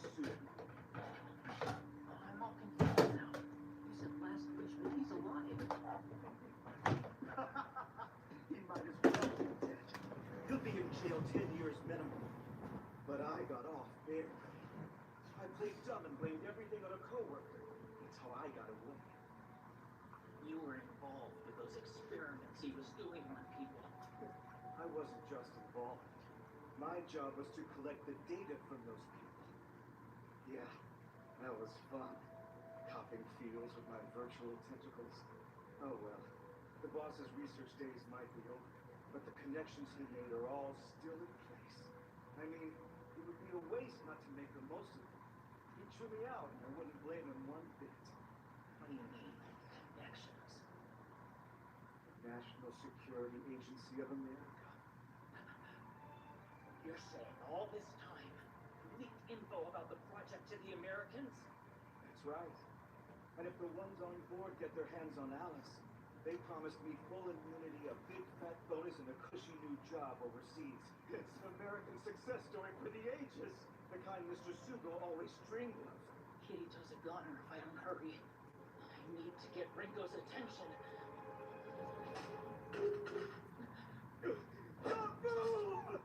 soon. I'm all confused now. You said last wish, but he's alive. He might as well be dead. He'll be in jail 10 years minimum. But I got off barely. I played dumb and blamed everything on a coworker. That's how I got away. You were involved with those experiments he was doing on people. I wasn't just involved. My job was to collect the data from those people. Yeah, that was fun. Copying fields with my virtual tentacles. Oh well, the boss's research days might be over, but the connections he made are all still in place. I mean, it would be a waste not to make the most of it. He threw me out, and I wouldn't blame him one bit. What do you mean, connections? The National Security Agency of America. You're saying all this time you leaked info about the project to the Americans? That's right. And if the ones on board get their hands on Alice, they promised me full immunity, a big fat bonus, and a cushy new job overseas. It's an American success story for the ages. The kind Mr. Sugo always dreamed of. Kirito's a goner if I don't hurry. I need to get Ringo's attention. Don't move!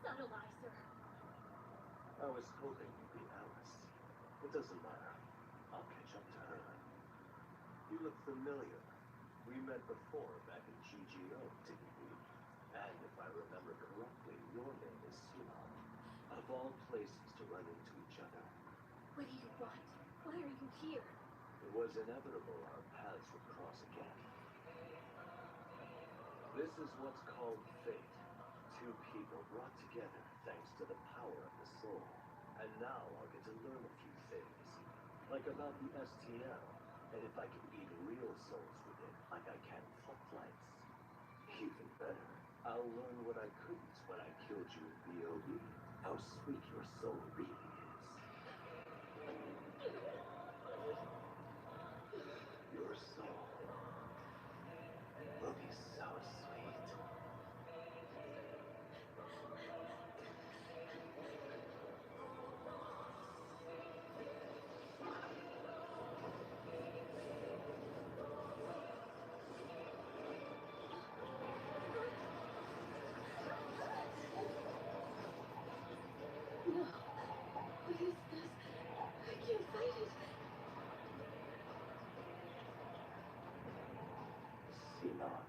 Subtleizer. I was hoping you'd be Alice. It doesn't matter. I'll catch up to her. You look familiar. We met before back in GGO, didn't we? And if I remember correctly, your name is Sinan. Of all places to run into each other. What do you want? Why are you here? It was inevitable our paths would cross again. This is what's called fate. Two people brought together thanks to the power of the soul. And now I'll get to learn a few things. Like about the STL. And if I can eat real souls with it, like I can fuck lights. Even better, I'll learn what I couldn't when I killed you in B.O.B. How sweet your soul really is. Your soul will be so sweet. No. What is this? I can't fight it. Sinan.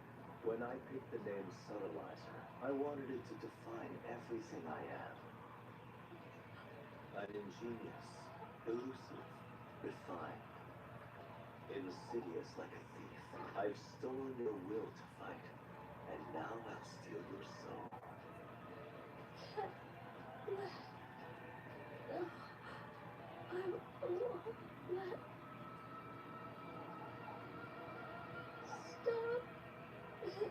When I picked the name Subtleizer, I wanted it to define everything I am. I'm ingenious, elusive, refined, insidious like a thief. I've stolen your will to fight, and now I'll steal your soul. No. I won't let. Stop it.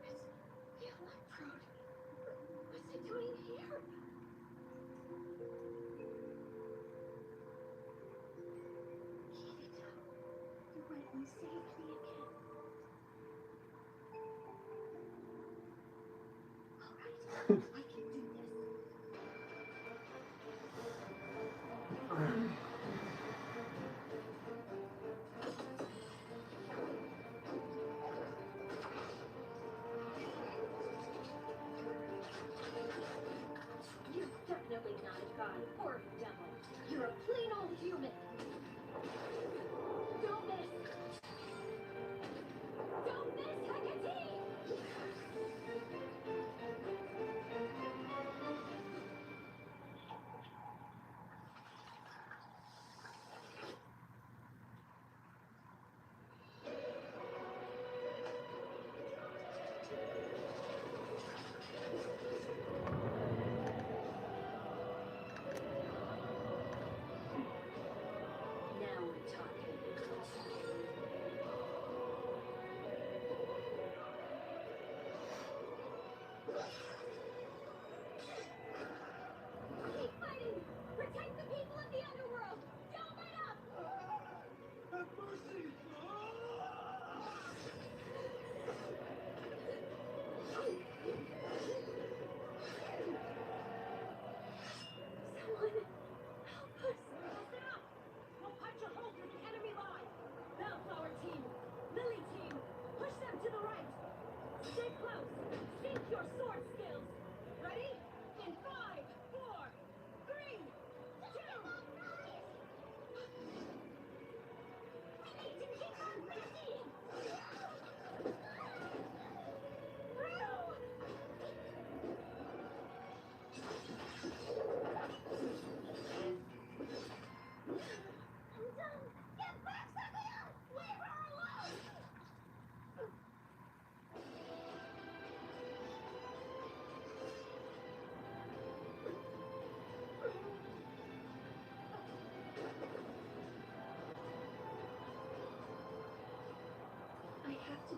It's the electrode. What's it doing here? Kirito, you went and saved me again. All right, I can do this. You're definitely not a god or a devil. You're a plain old human. Don't miss. Don't miss, Hecate!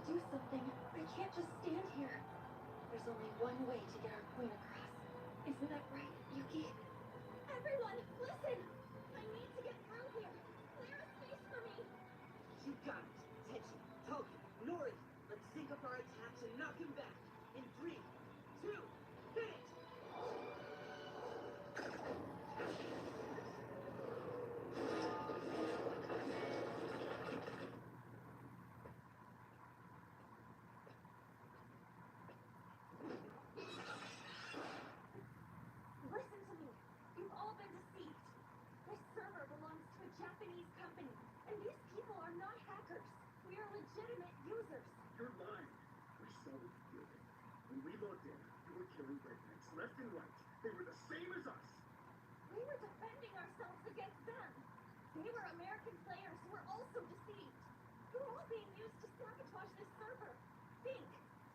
do something. I can't just stand here. There's only one way to get our point across. Isn't that right, Yuki? Everyone, listen! I need to get through here. Clear a space for me. You got it. Tetsu, Toki, Nori. Let's sync up our attacks and knock him back. In 3, 2, hit it! Listen to me. You've all been deceived. This server belongs to a Japanese company, and these people are not hackers. We are legitimate users. You're lying. We saw what you did. When we logged in, you were killing rednecks left and right. They were the same as us. We were defending ourselves against them. They were American players who were also deceived. You're all being used to sabotage this server. Think,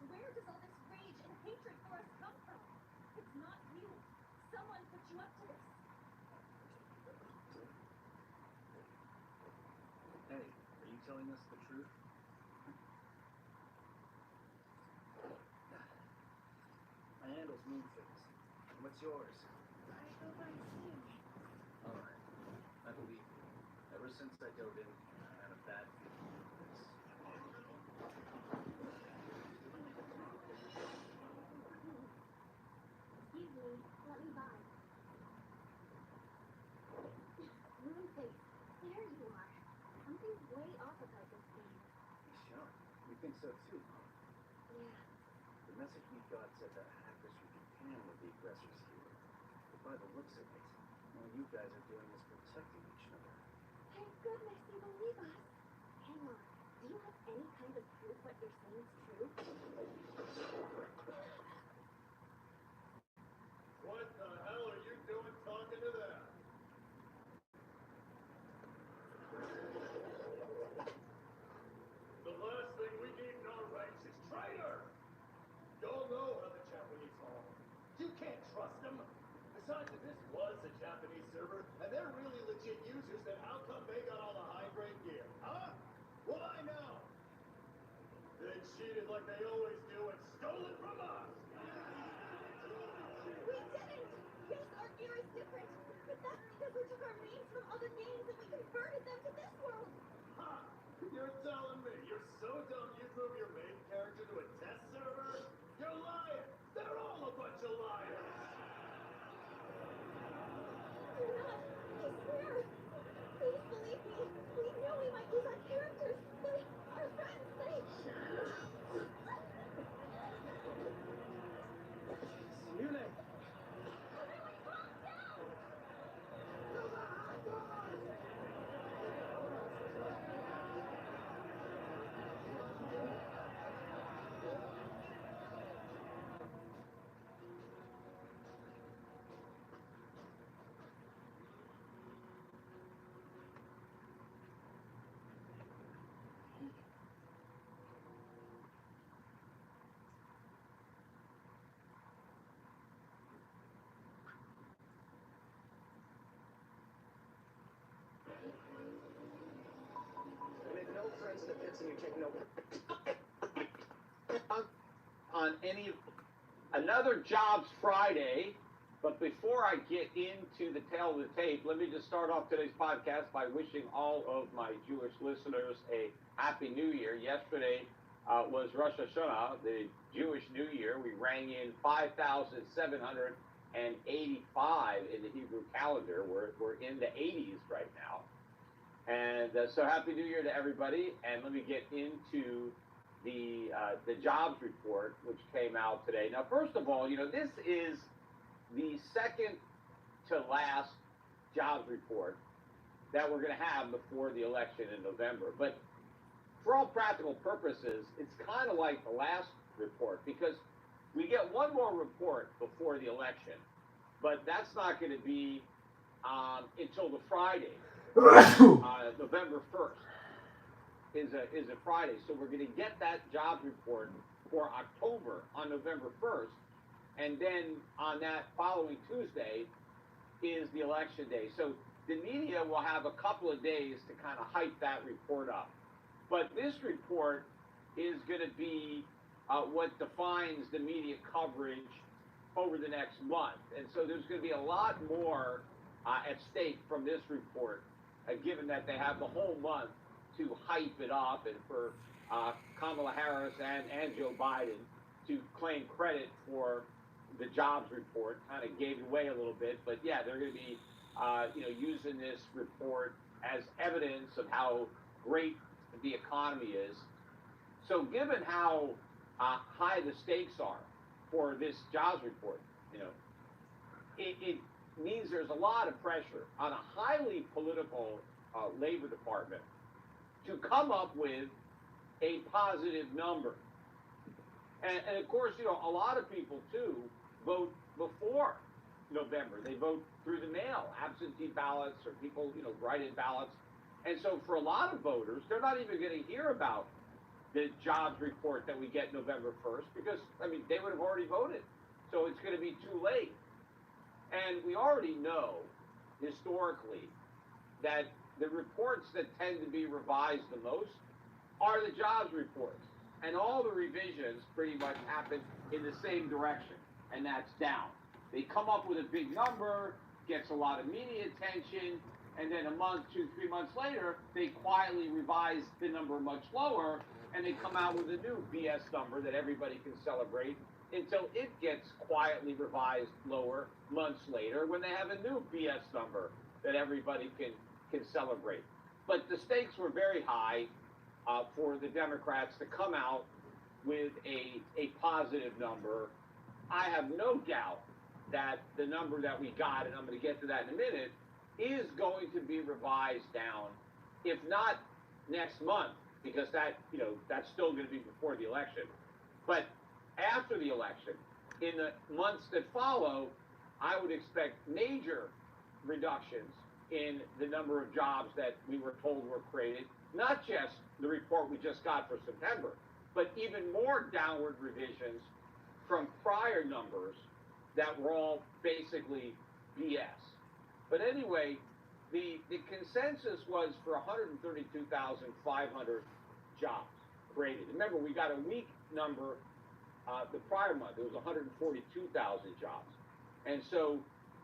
where does all this rage and hatred for us come from? It's not you. Someone put you up to this. Hey, are you telling us the truth? My handle's Moonface. What's yours? I go by Sue. Alright. I believe you. Ever since I dove in, I had a bad feeling about this. Excuse me, let me by. Moonface, there you are. Something's way off about this game. Sure. We think so too, huh? Yeah. The message we got said that hackers from Japan were the aggressors here. But by the looks of it, all you guys are doing is protecting each other. Thank goodness you believe us. Hang on. Do you have any kind of proof what you're saying is true? What the hell are you doing talking to them? The last thing we need in our ranks is traitors! Y'all know how the Japanese are. You can't trust them. Besides, if this was a Japanese server, and they're really legit users, then how come they got all the high-grade gear? Huh? Why now? They cheated like they always do and stole it from us! We didn't! Yes, our gear is different. But that's because we took our names from other games and we converted them to this world. Ha! You're telling me you're so dumb you'd move your main character to a test server? You're lying! They're all a bunch of liars! We're not. I swear. Please believe me. We knew we might lose our characters. Our friends, Yune! Everyone calm down! I made no friends in the pits and you take no... On another Jobs Friday, but before I get into the tail of the tape, let me just start off today's podcast by wishing all of my Jewish listeners a Happy New Year. Yesterday was Rosh Hashanah, the Jewish New Year. We rang in 5,785 in the Hebrew calendar. We're in the 80s right now. And so Happy New Year to everybody. And let me get into the jobs report, which came out today. Now, first of all, this is the second to last jobs report that we're going to have before the election in November. But for all practical purposes, it's kind of like the last report because we get one more report before the election, but that's not going to be until the Friday, November 1st. Is a Friday, so we're going to get that jobs report for October on November 1st, and then on that following Tuesday is the election day. So the media will have a couple of days to kind of hype that report up. But this report is going to be what defines the media coverage over the next month. And so there's going to be a lot more at stake from this report, given that they have the whole month to hype it up and for Kamala Harris and Joe Biden to claim credit for the jobs report. Kind of gave it away a little bit, but yeah, they're going to be using this report as evidence of how great the economy is. So given how high the stakes are for this jobs report, it means there's a lot of pressure on a highly political Labor Department to come up with a positive number. And of course, a lot of people too vote before November. They vote through the mail, absentee ballots, or people, write-in ballots. And so for a lot of voters, they're not even going to hear about the jobs report that we get November 1st because, they would have already voted. So it's going to be too late. And we already know, historically, that the reports that tend to be revised the most are the jobs reports. And all the revisions pretty much happen in the same direction, and that's down. They come up with a big number, gets a lot of media attention, and then a month, 2, 3 months later, they quietly revise the number much lower, and they come out with a new BS number that everybody can celebrate until it gets quietly revised lower months later when they have a new BS number that everybody can celebrate. But the stakes were very high for the Democrats to come out with a positive number. I have no doubt that the number that we got, and I'm going to get to that in a minute, is going to be revised down, if not next month, because that's still going to be before the election. But after the election, in the months that follow, I would expect major reductions in the number of jobs that we were told were created, not just the report we just got for September, but even more downward revisions from prior numbers that were all basically BS. But anyway, the consensus was for 132,500 jobs created. Remember, we got a weak number the prior month. It was 142,000 jobs. And so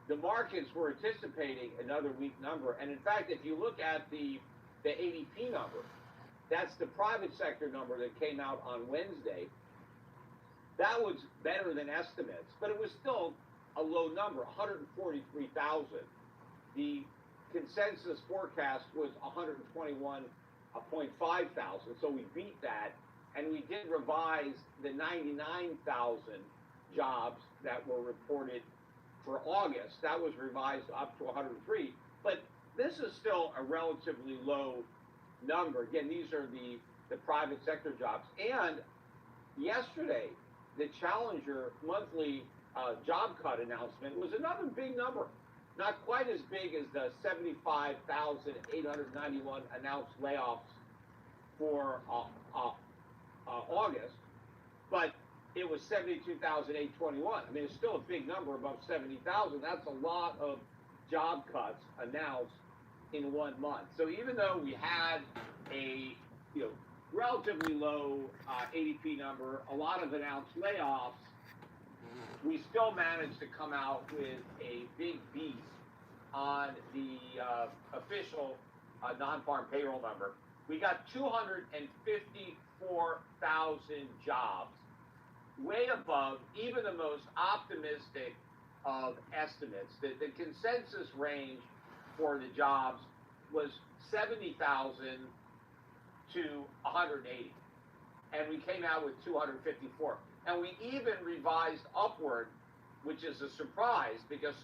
the markets were anticipating another weak number. And in fact, if you look at the ADP number, that's the private sector number that came out on Wednesday. That was better than estimates, but it was still a low number, 143,000. The consensus forecast was 121.5 thousand, so we beat that, and we did revise the 99,000 jobs that were reported for August. That was revised up to 103, but this is still a relatively low number. Again, these are the private sector jobs. And yesterday, the Challenger monthly job cut announcement was another big number. Not quite as big as the 75,891 announced layoffs for August, but it was 72,821. It's still a big number above 70,000. That's a lot of job cuts announced in 1 month. So even though we had a relatively low ADP number, a lot of announced layoffs, we still managed to come out with a big beat on the official non-farm payroll number. We got 254,000 jobs, way above even the most optimistic of estimates. The consensus range for the jobs was 70,000 to 180, and we came out with 254. And we even revised upward, which is a surprise because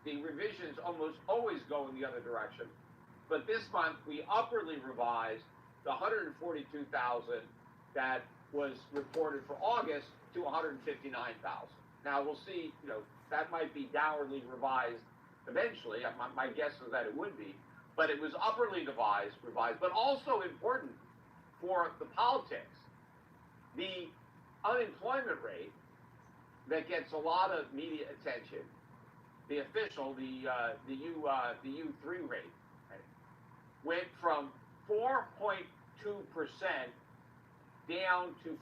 the revisions almost always go in the other direction. But this month we upwardly revised the 142,000 that was reported for August to 159,000. Now we'll see, that might be downwardly revised eventually. My guess is that it would be, but it was upwardly revised, but also important for the politics. The unemployment rate that gets a lot of media attention, the official, the U3 rate, right, went from 4.2% down to...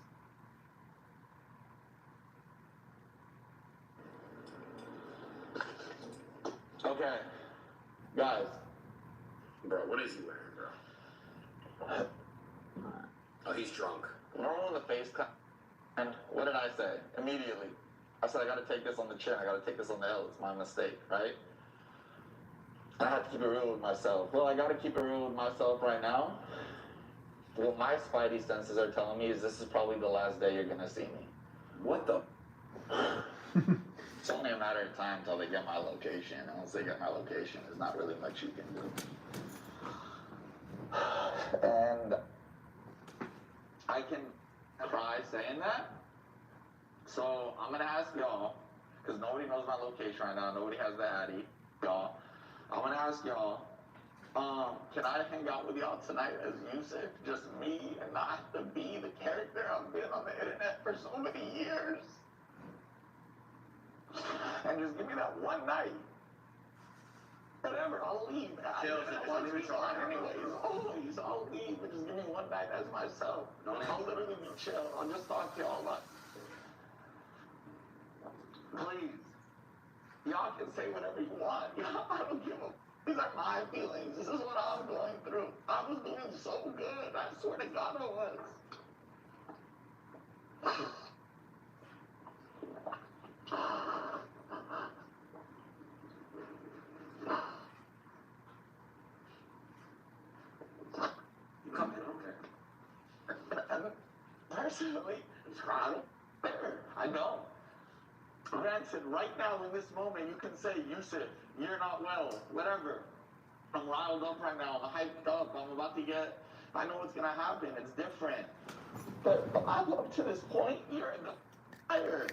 Okay, guys. Bro, what is he wearing, bro? Oh, he's drunk. Remember when the face cut? And what did I say? Immediately. I said, I gotta take this on the chin. I gotta take this on the L. It's my mistake, right? I had to keep it real with myself. Well, I gotta keep it real with myself right now. What my spidey senses are telling me is this is probably the last day you're gonna see me. What the? It's only a matter of time until they get my location. And once they get my location, there's not really much you can do. And I can cry saying that. So I'm gonna ask y'all, because nobody knows my location right now. Nobody has the Addy, y'all. I'm gonna ask y'all, can I hang out with y'all tonight as Yusuf, just me, and not have to be the character I've been on the internet for so many years? And just give me that one night. Whatever, I'll leave. I want to be on anyways. Always, I'll leave, but just give me one night as myself. I'll literally be chill. I'll just talk to y'all about. Please. Y'all can say whatever you want. I don't give a. These are my feelings. This is what I'm going through. I was doing so good. I swear to God I was. You come in, I don't care. And personally, I don't. Granted, right now in this moment, you can say, Yusuf, you're not well, whatever. I'm riled up right now. I'm hyped up. I'm about to get. I know what's gonna happen. It's different. But I'm up to this point. You're in the fire.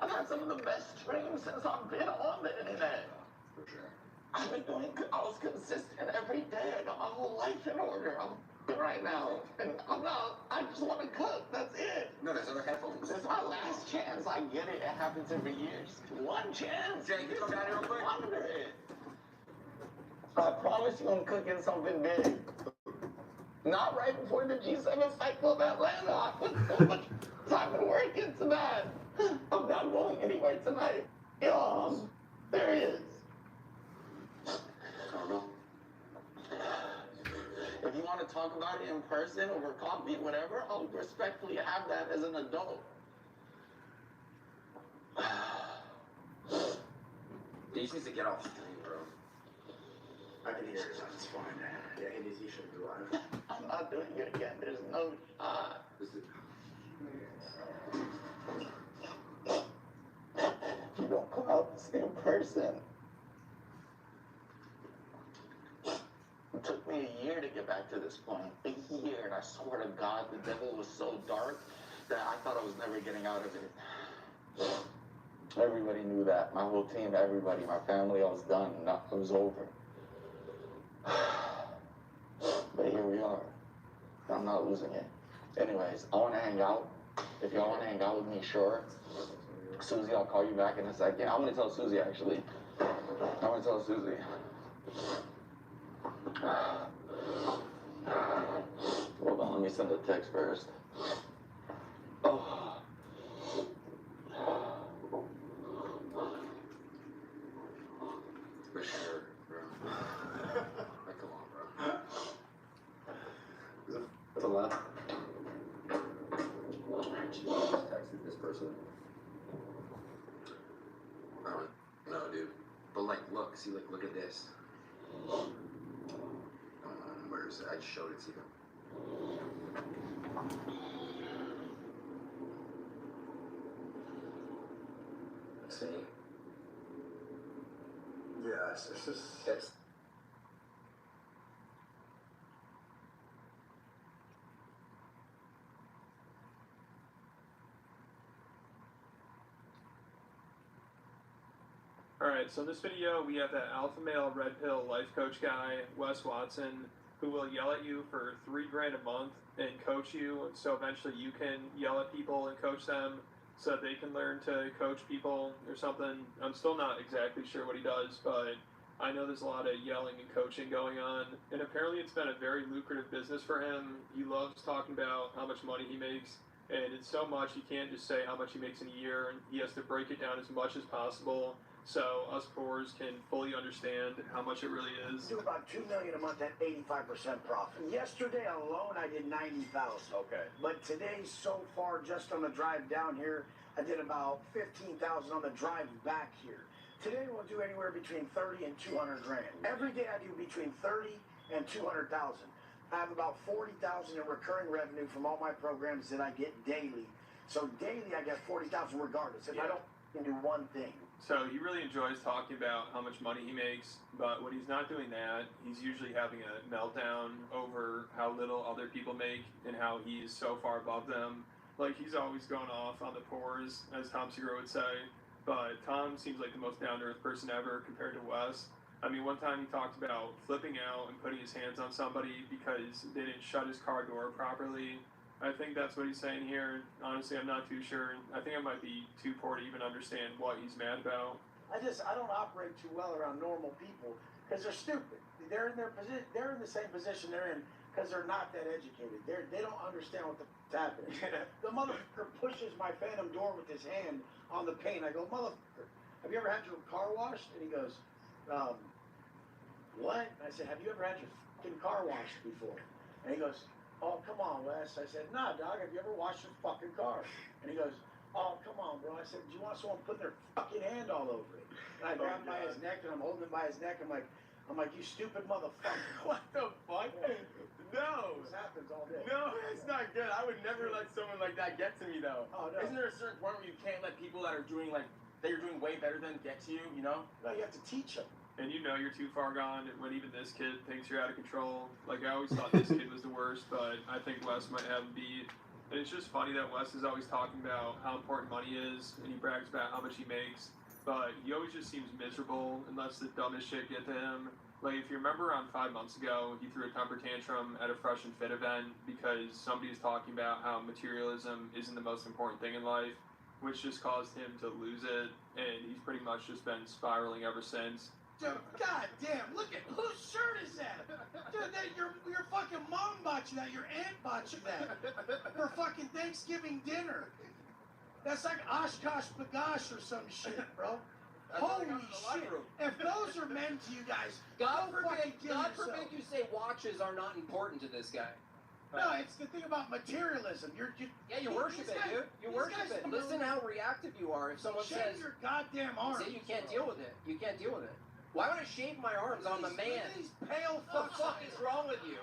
I've had some of the best streams since I've been on the internet. For sure. I've been doing. I was consistent every day. I got my whole life in order. I'm good right now, and I'm not. I just want to cook. That's it. No, there's other headphones. This is my last chance. I get it. It happens every year. Just one chance. Jay, you come down here real quick. Wonder it. I promise you I'm cooking something big. Not right before the G7 cycle of Atlanta. I put so much time and work into that. I'm not going anywhere tonight. Yo, there he is. Carmel. If you want to talk about it in person over coffee, whatever, I'll respectfully have that as an adult. He just needs to get off the screen, bro. I can hear it. It's fine. Yeah, he should be live. I'm not doing it again. There's no shot. If you don't come out the same person. It took me a year to get back to this point. A year, and I swear to God, the devil was so dark that I thought I was never getting out of it. Everybody knew that. My whole team, everybody, my family, I was done. It was over. But here we are. I'm not losing it. Anyways, I want to hang out. If y'all want to hang out with me, sure. Susie, I'll call you back in a second. I'm going to tell Susie, actually. I'm going to tell Susie. Hold on, let me send a text first. Oh. For sure, bro. Like, come on, bro. That's a lot. Just texted this person. I don't know, dude. But like, look, see, like, look at this. Where is it? I just showed it to you. See? Yes, it's just. It's Alright, so in this video we have that alpha male red pill life coach guy, Wes Watson, who will yell at you for $3,000 a month and coach you, so eventually you can yell at people and coach them so that they can learn to coach people or something. I'm still not exactly sure what he does, but I know there's a lot of yelling and coaching going on, and apparently it's been a very lucrative business for him. He loves talking about how much money he makes, and it's so much he can't just say how much he makes in a year, and he has to break it down as much as possible so us poors can fully understand how much it really is. Do about $2 million a month at 85% profit. Yesterday alone, I did 90,000. Okay. But today, so far, just on the drive down here, I did about 15,000 on the drive back here. Today we'll do anywhere between 30 and 200 grand. Every day I do between 30 and 200,000. I have about 40,000 in recurring revenue from all my programs that I get daily. So daily I get 40,000 regardless. If I don't do one thing. So he really enjoys talking about how much money he makes, but when he's not doing that, he's usually having a meltdown over how little other people make and how he's so far above them. Like, he's always going off on the poors, as Tom Segura would say, but Tom seems like the most down-to-earth person ever compared to Wes. I mean, one time he talked about flipping out and putting his hands on somebody because they didn't shut his car door properly. I think that's what he's saying here. Honestly, I'm not too sure. I think I might be too poor to even understand what he's mad about. I don't operate too well around normal people because they're stupid. They're in their position. They're in the same position they're in because they're not that educated. They don't understand what the f***'s happening. The motherfucker pushes my phantom door with his hand on the pane. I go, motherfucker, have you ever had your car washed? And he goes, what? And I said, have you ever had your fucking car washed before? And he goes, oh, come on, Wes. I said, nah, dog, have you ever washed your fucking car? And he goes, oh, come on, bro. I said, do you want someone putting their fucking hand all over it? And I grab him by his neck, and I'm holding him by his neck. I'm like, you stupid motherfucker. What the fuck? No. This happens all day. No, it's not good. I would never let someone like that get to me, though. Oh, no. Isn't there a certain point where you can't let people that are doing, like, that you're doing way better than get to you, you know? No, you have to teach them. And you know you're too far gone when even this kid thinks you're out of control. Like, I always thought this kid was the worst, but I think Wes might have him beat. And it's just funny that Wes is always talking about how important money is, and he brags about how much he makes, but he always just seems miserable and lets the dumbest shit get to him. Like, if you remember around 5 months ago, he threw a temper tantrum at a Fresh and Fit event because somebody was talking about how materialism isn't the most important thing in life, which just caused him to lose it, and he's pretty much just been spiraling ever since. Dude, goddamn, look at whose shirt is that? Dude, your fucking mom bought you that, your aunt bought you that for fucking Thanksgiving dinner. That's like Oshkosh Bagosh or some shit, bro. Holy shit. If those are meant to you guys, God go fucking kill God yourself. forbid you say watches are not important to this guy. No, it's the thing about materialism. You worship it, dude. You worship it. Listen how reactive you are if someone shave says your goddamn arms. See, you can't deal with it. You can't deal with it. Why would I shave my arms? I'm a man. Look at these pale What the fuck is wrong with you?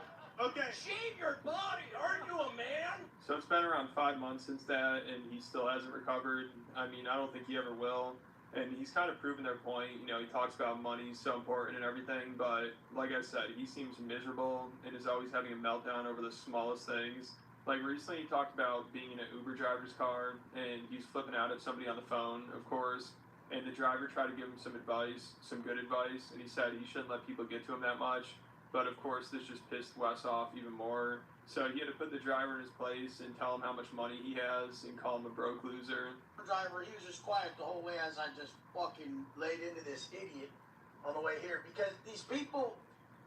Okay. Shave your body. Aren't you a man? So it's been around 5 months since that, and he still hasn't recovered. I mean, I don't think he ever will. And he's kind of proven their point. You know, he talks about money so important and everything, but like I said, he seems miserable and is always having a meltdown over the smallest things. Like, recently he talked about being in an Uber driver's car, and he's flipping out at somebody on the phone, of course, and the driver tried to give him some advice, some good advice, and he said he shouldn't let people get to him that much. But of course, this just pissed Wes off even more. So he had to put the driver in his place and tell him how much money he has and call him a broke loser. The driver, he was just quiet the whole way as I just fucking laid into this idiot on the way here. Because these people,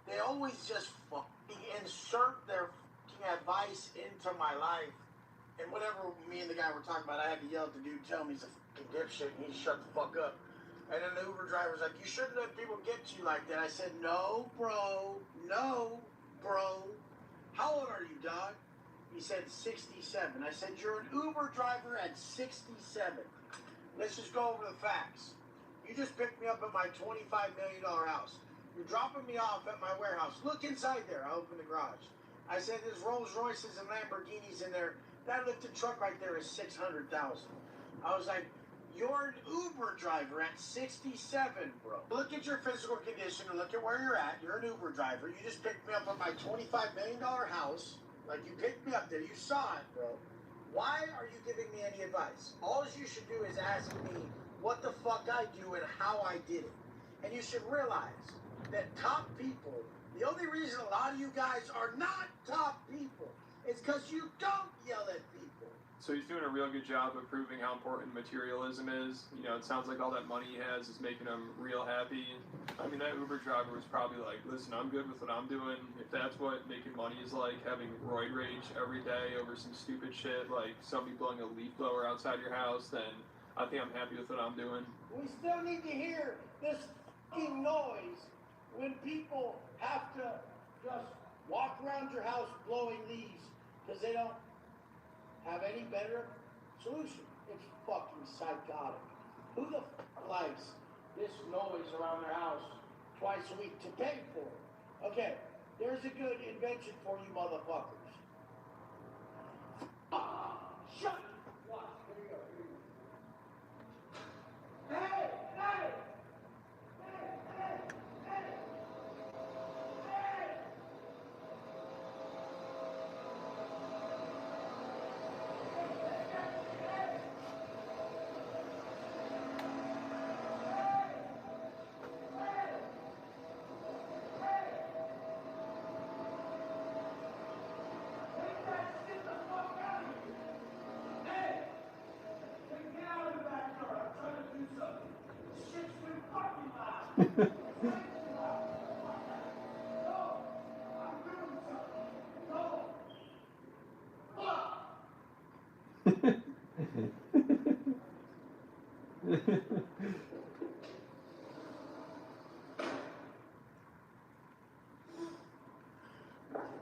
they always just fucking insert their fucking advice into my life. And whatever me and the guy were talking about, I had to yell at the dude, tell him he's a fucking dipshit, and he shut the fuck up. And then the Uber driver's like, you shouldn't let people get to you like that. I said, no, bro. No, bro. How old are you, dog? He said 67. I said, you're an Uber driver at 67. Let's just go over the facts. You just picked me up at my $25 million house. You're dropping me off at my warehouse. Look inside there. I opened the garage. I said, there's Rolls Royces and Lamborghinis in there. That lifted truck right there is $600,000. I was like, you're an Uber driver at 67, bro. Look at your physical condition and look at where you're at. You're an Uber driver. You just picked me up at my $25 million house. Like, you picked me up there. You saw it, bro. Why are you giving me any advice? All you should do is ask me what the fuck I do and how I did it. And you should realize that top people, the only reason a lot of you guys are not top people is because you don't yell at people. So he's doing a real good job of proving how important materialism is. You know, it sounds like all that money he has is making him real happy. I mean, that Uber driver was probably like, listen, I'm good with what I'm doing. If that's what making money is like, having roid rage every day over some stupid shit like somebody blowing a leaf blower outside your house, then I think I'm happy with what I'm doing. We still need to hear this fucking noise when people have to just walk around your house blowing leaves because they don't have any better solution. It's fucking psychotic. Who the fuck likes this noise around their house twice a week to pay for it? Okay, there's a good invention for you motherfuckers. Shut up. Watch. Here you go. Hey! Hey!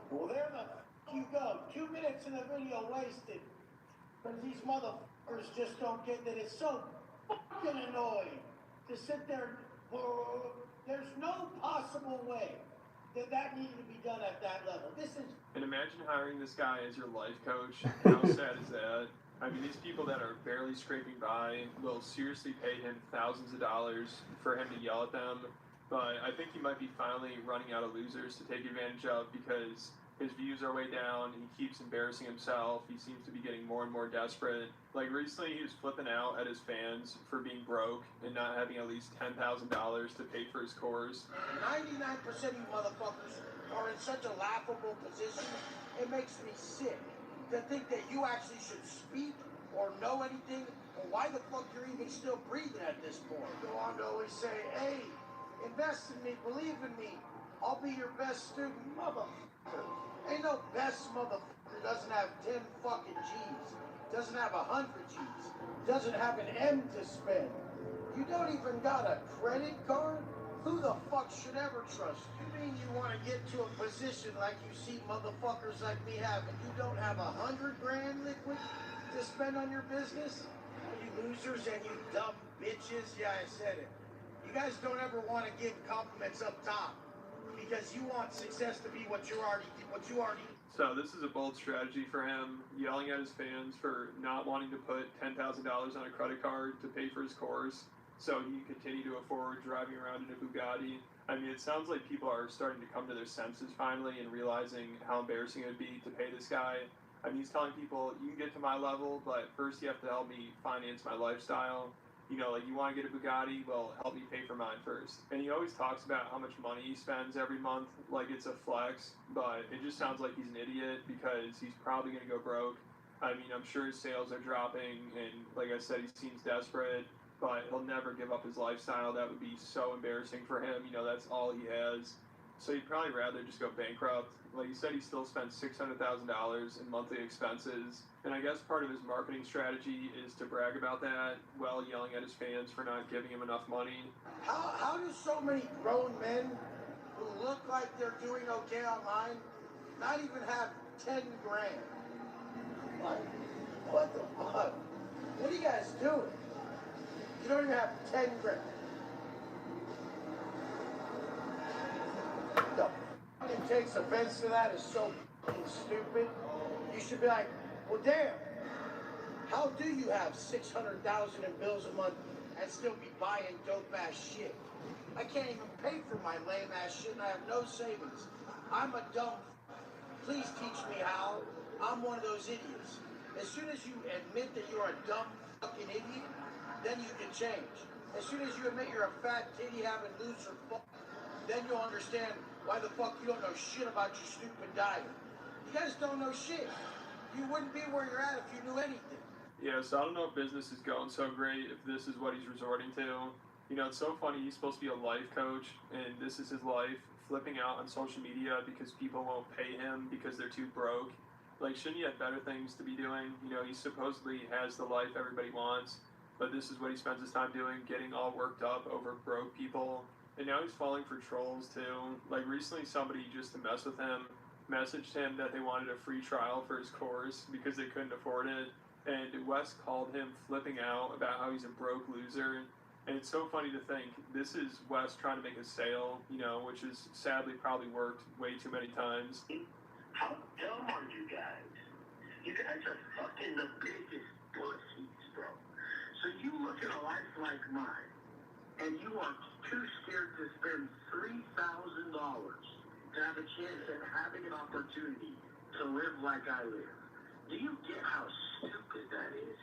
Well, there the you go. 2 minutes in the video wasted. Because these motherfuckers just don't get that it's so fucking annoying to sit there. There's no possible way that needed to be done at that level. This is. And imagine hiring this guy as your life coach. How sad is that? I mean, these people that are barely scraping by will seriously pay him thousands of dollars for him to yell at them. But I think he might be finally running out of losers to take advantage of because his views are way down. He keeps embarrassing himself. He seems to be getting more and more desperate. Like recently, he was flipping out at his fans for being broke and not having at least $10,000 to pay for his course. 99% of you motherfuckers are in such a laughable position. It makes me sick to think that you actually should speak or know anything, or why the fuck you're even still breathing at this point. Go on to always say, hey, invest in me, believe in me, I'll be your best student. Motherfucker. Ain't no best motherfucker doesn't have 10 fucking G's, doesn't have 100 G's, doesn't have an M to spend. You don't even got a credit card? Who the fuck should ever trust you? You mean you want to get to a position like you see motherfuckers like me have, and you don't have 100 grand liquid to spend on your business? You losers and you dumb bitches. Yeah, I said it. You guys don't ever want to give compliments up top because you want success to be what you already. So this is a bold strategy for him, yelling at his fans for not wanting to put $10,000 on a credit card to pay for his course, so he can continue to afford driving around in a Bugatti. I mean, it sounds like people are starting to come to their senses finally and realizing how embarrassing it would be to pay this guy. I mean, he's telling people, you can get to my level, but first you have to help me finance my lifestyle. You know, like, you want to get a Bugatti? Well, help me pay for mine first. And he always talks about how much money he spends every month, like it's a flex, but it just sounds like he's an idiot because he's probably going to go broke. I mean, I'm sure his sales are dropping, and like I said, he seems desperate, but he'll never give up his lifestyle. That would be so embarrassing for him. You know, that's all he has. So he'd probably rather just go bankrupt. Like he said, he still spends $600,000 in monthly expenses. And I guess part of his marketing strategy is to brag about that while yelling at his fans for not giving him enough money. How do so many grown men who look like they're doing okay online not even have 10 grand? Like, what the fuck? What are you guys doing? You don't even have 10 grand. The fucking takes offense to that is so fucking stupid. You should be like, well, damn. How do you have 600,000 in bills a month and still be buying dope ass shit? I can't even pay for my lame ass shit and I have no savings. I'm a dumb. Please teach me how. I'm one of those idiots. As soon as you admit that you're a dumb fucking idiot, then you can change. As soon as you admit you're a fat titty having loser fuck, then you'll understand why the fuck you don't know shit about your stupid diet. You guys don't know shit. You wouldn't be where you're at if you knew anything. Yeah, so I don't know if business is going so great, if this is what he's resorting to. You know, it's so funny, he's supposed to be a life coach, and this is his life, flipping out on social media because people won't pay him because they're too broke. Like, shouldn't he have better things to be doing? You know, he supposedly has the life everybody wants, but this is what he spends his time doing, getting all worked up over broke people. And now he's falling for trolls, too. Like, recently somebody, just to mess with him, messaged him that they wanted a free trial for his course because they couldn't afford it. And Wes called him flipping out about how he's a broke loser. And it's so funny to think, this is Wes trying to make a sale, you know, which has sadly probably worked way too many times. How dumb are you guys? You guys are fucking the biggest pussies, bro. So you look at a life like mine, and you are too scared to spend $3,000 to have a chance at having an opportunity to live like I live. Do you get how stupid that is?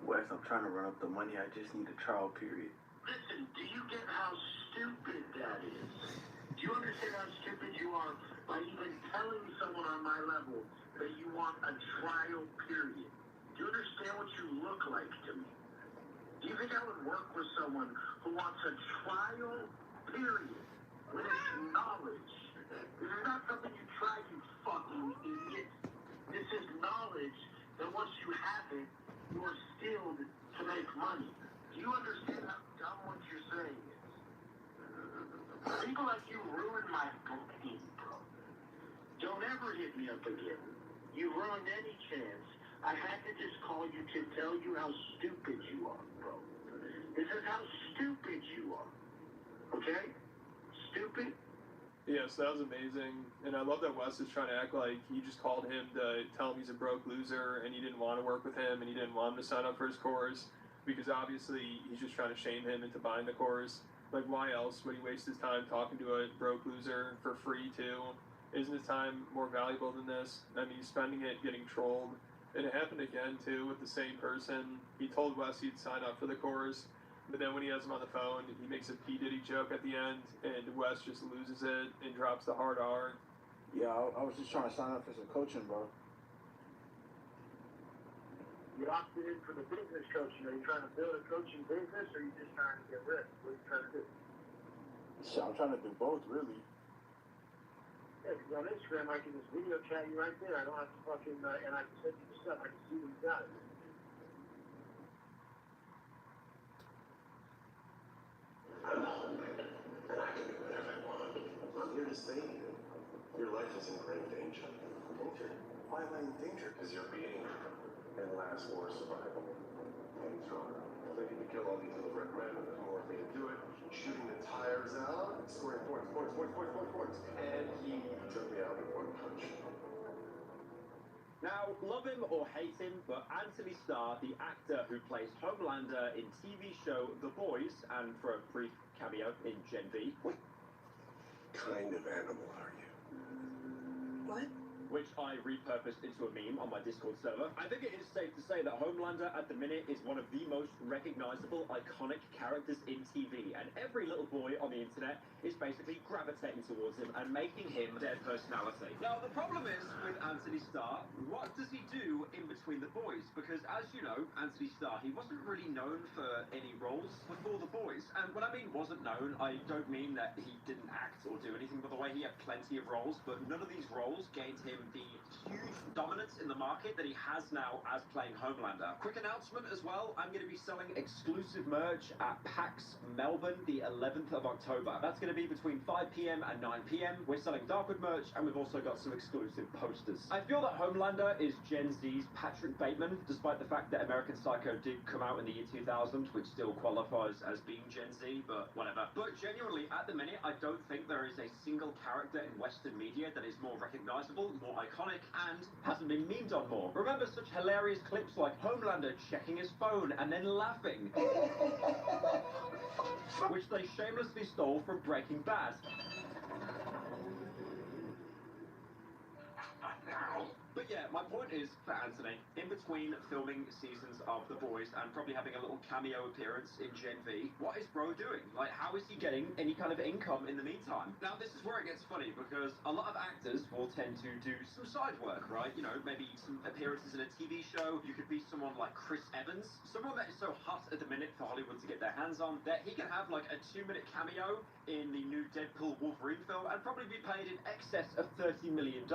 Wes, I'm trying to run up the money. I just need a trial period. Listen, do you get how stupid that is? Do you understand how stupid you are by even telling someone on my level that you want a trial period? Do you understand what you look like to me? Do you think I would work with someone who wants a trial period with knowledge? This is not something you try, you fucking idiot. This is knowledge that once you have it, you are skilled to make money. Do you understand how dumb what you're saying is? People like you ruined my brain, bro. Don't ever hit me up again. You ruined any chance. I had to just call you to tell you how stupid you are, bro. This is how stupid you are. Okay? Stupid? Yeah, so that was amazing. And I love that Wes is trying to act like he just called him to tell him he's a broke loser and he didn't want to work with him and he didn't want him to sign up for his course because obviously he's just trying to shame him into buying the course. Like, why else would he waste his time talking to a broke loser for free, too? Isn't his time more valuable than this? I mean, he's spending it getting trolled. And it happened again, too, with the same person. He told Wes he'd sign up for the course, but then when he has him on the phone, he makes a P. Diddy joke at the end, and Wes just loses it and drops the hard R. Yeah, I was just trying to sign up for some coaching, bro. You opted in for the business coaching. Are you trying to build a coaching business or are you just trying to get rich? What are you trying to do? Shit, I'm trying to do both, really. Yeah, because on Instagram I can just video chat you right there. I don't have to fucking, and I can send you the stuff. I can see what you got. I'm home, and I can do whatever I want. I'm here to save you. Your life is in grave danger. Danger? Why am I in danger? Because you're being in last war survival. Getting stronger. Thinking to kill all these little red men, and there's more of me to do it. Shooting the tires out, scoring points. And he took me out with one punch. Now, love him or hate him, but Anthony Starr, the actor who plays Homelander in TV show The Boys, and for a brief cameo in Gen V. What kind of animal are you? What? Which I repurposed into a meme on my Discord server. I think it is safe to say that Homelander at the minute is one of the most recognizable, iconic characters in TV, and every little boy on the internet is basically gravitating towards him and making him their personality. Now, the problem is with Anthony Starr, what does he do in between The Boys? Because as you know, Anthony Starr, he wasn't really known for any roles before The Boys. And when I mean wasn't known, I don't mean that he didn't act or do anything. By the way, he had plenty of roles, but none of these roles gained him the huge dominance in the market that he has now as playing Homelander. Quick announcement as well, I'm going to be selling exclusive merch at PAX Melbourne the 11th of October. That's going to be between 5 p.m. and 9 p.m. We're selling Darkwood merch and we've also got some exclusive posters. I feel that Homelander is Gen Z's Patrick Bateman, despite the fact that American Psycho did come out in the year 2000, which still qualifies as being Gen Z, but whatever. But genuinely, at the minute, I don't think there is a single character in Western media that is more recognizable, more iconic, and hasn't been memed on more. Remember such hilarious clips like Homelander checking his phone and then laughing, which they shamelessly stole from Breaking Bad. But But yeah, my point is, for Anthony, in between filming seasons of The Boys and probably having a little cameo appearance in Gen V, what is bro doing? Like, how is he getting any kind of income in the meantime? Now, this is where it gets funny, because a lot of actors will tend to do some side work, right? You know, maybe some appearances in a TV show. You could be someone like Chris Evans, someone that is so hot at the minute for Hollywood to get their hands on, that he can have like a 2-minute cameo in the new Deadpool Wolverine film and probably be paid in excess of $30 million.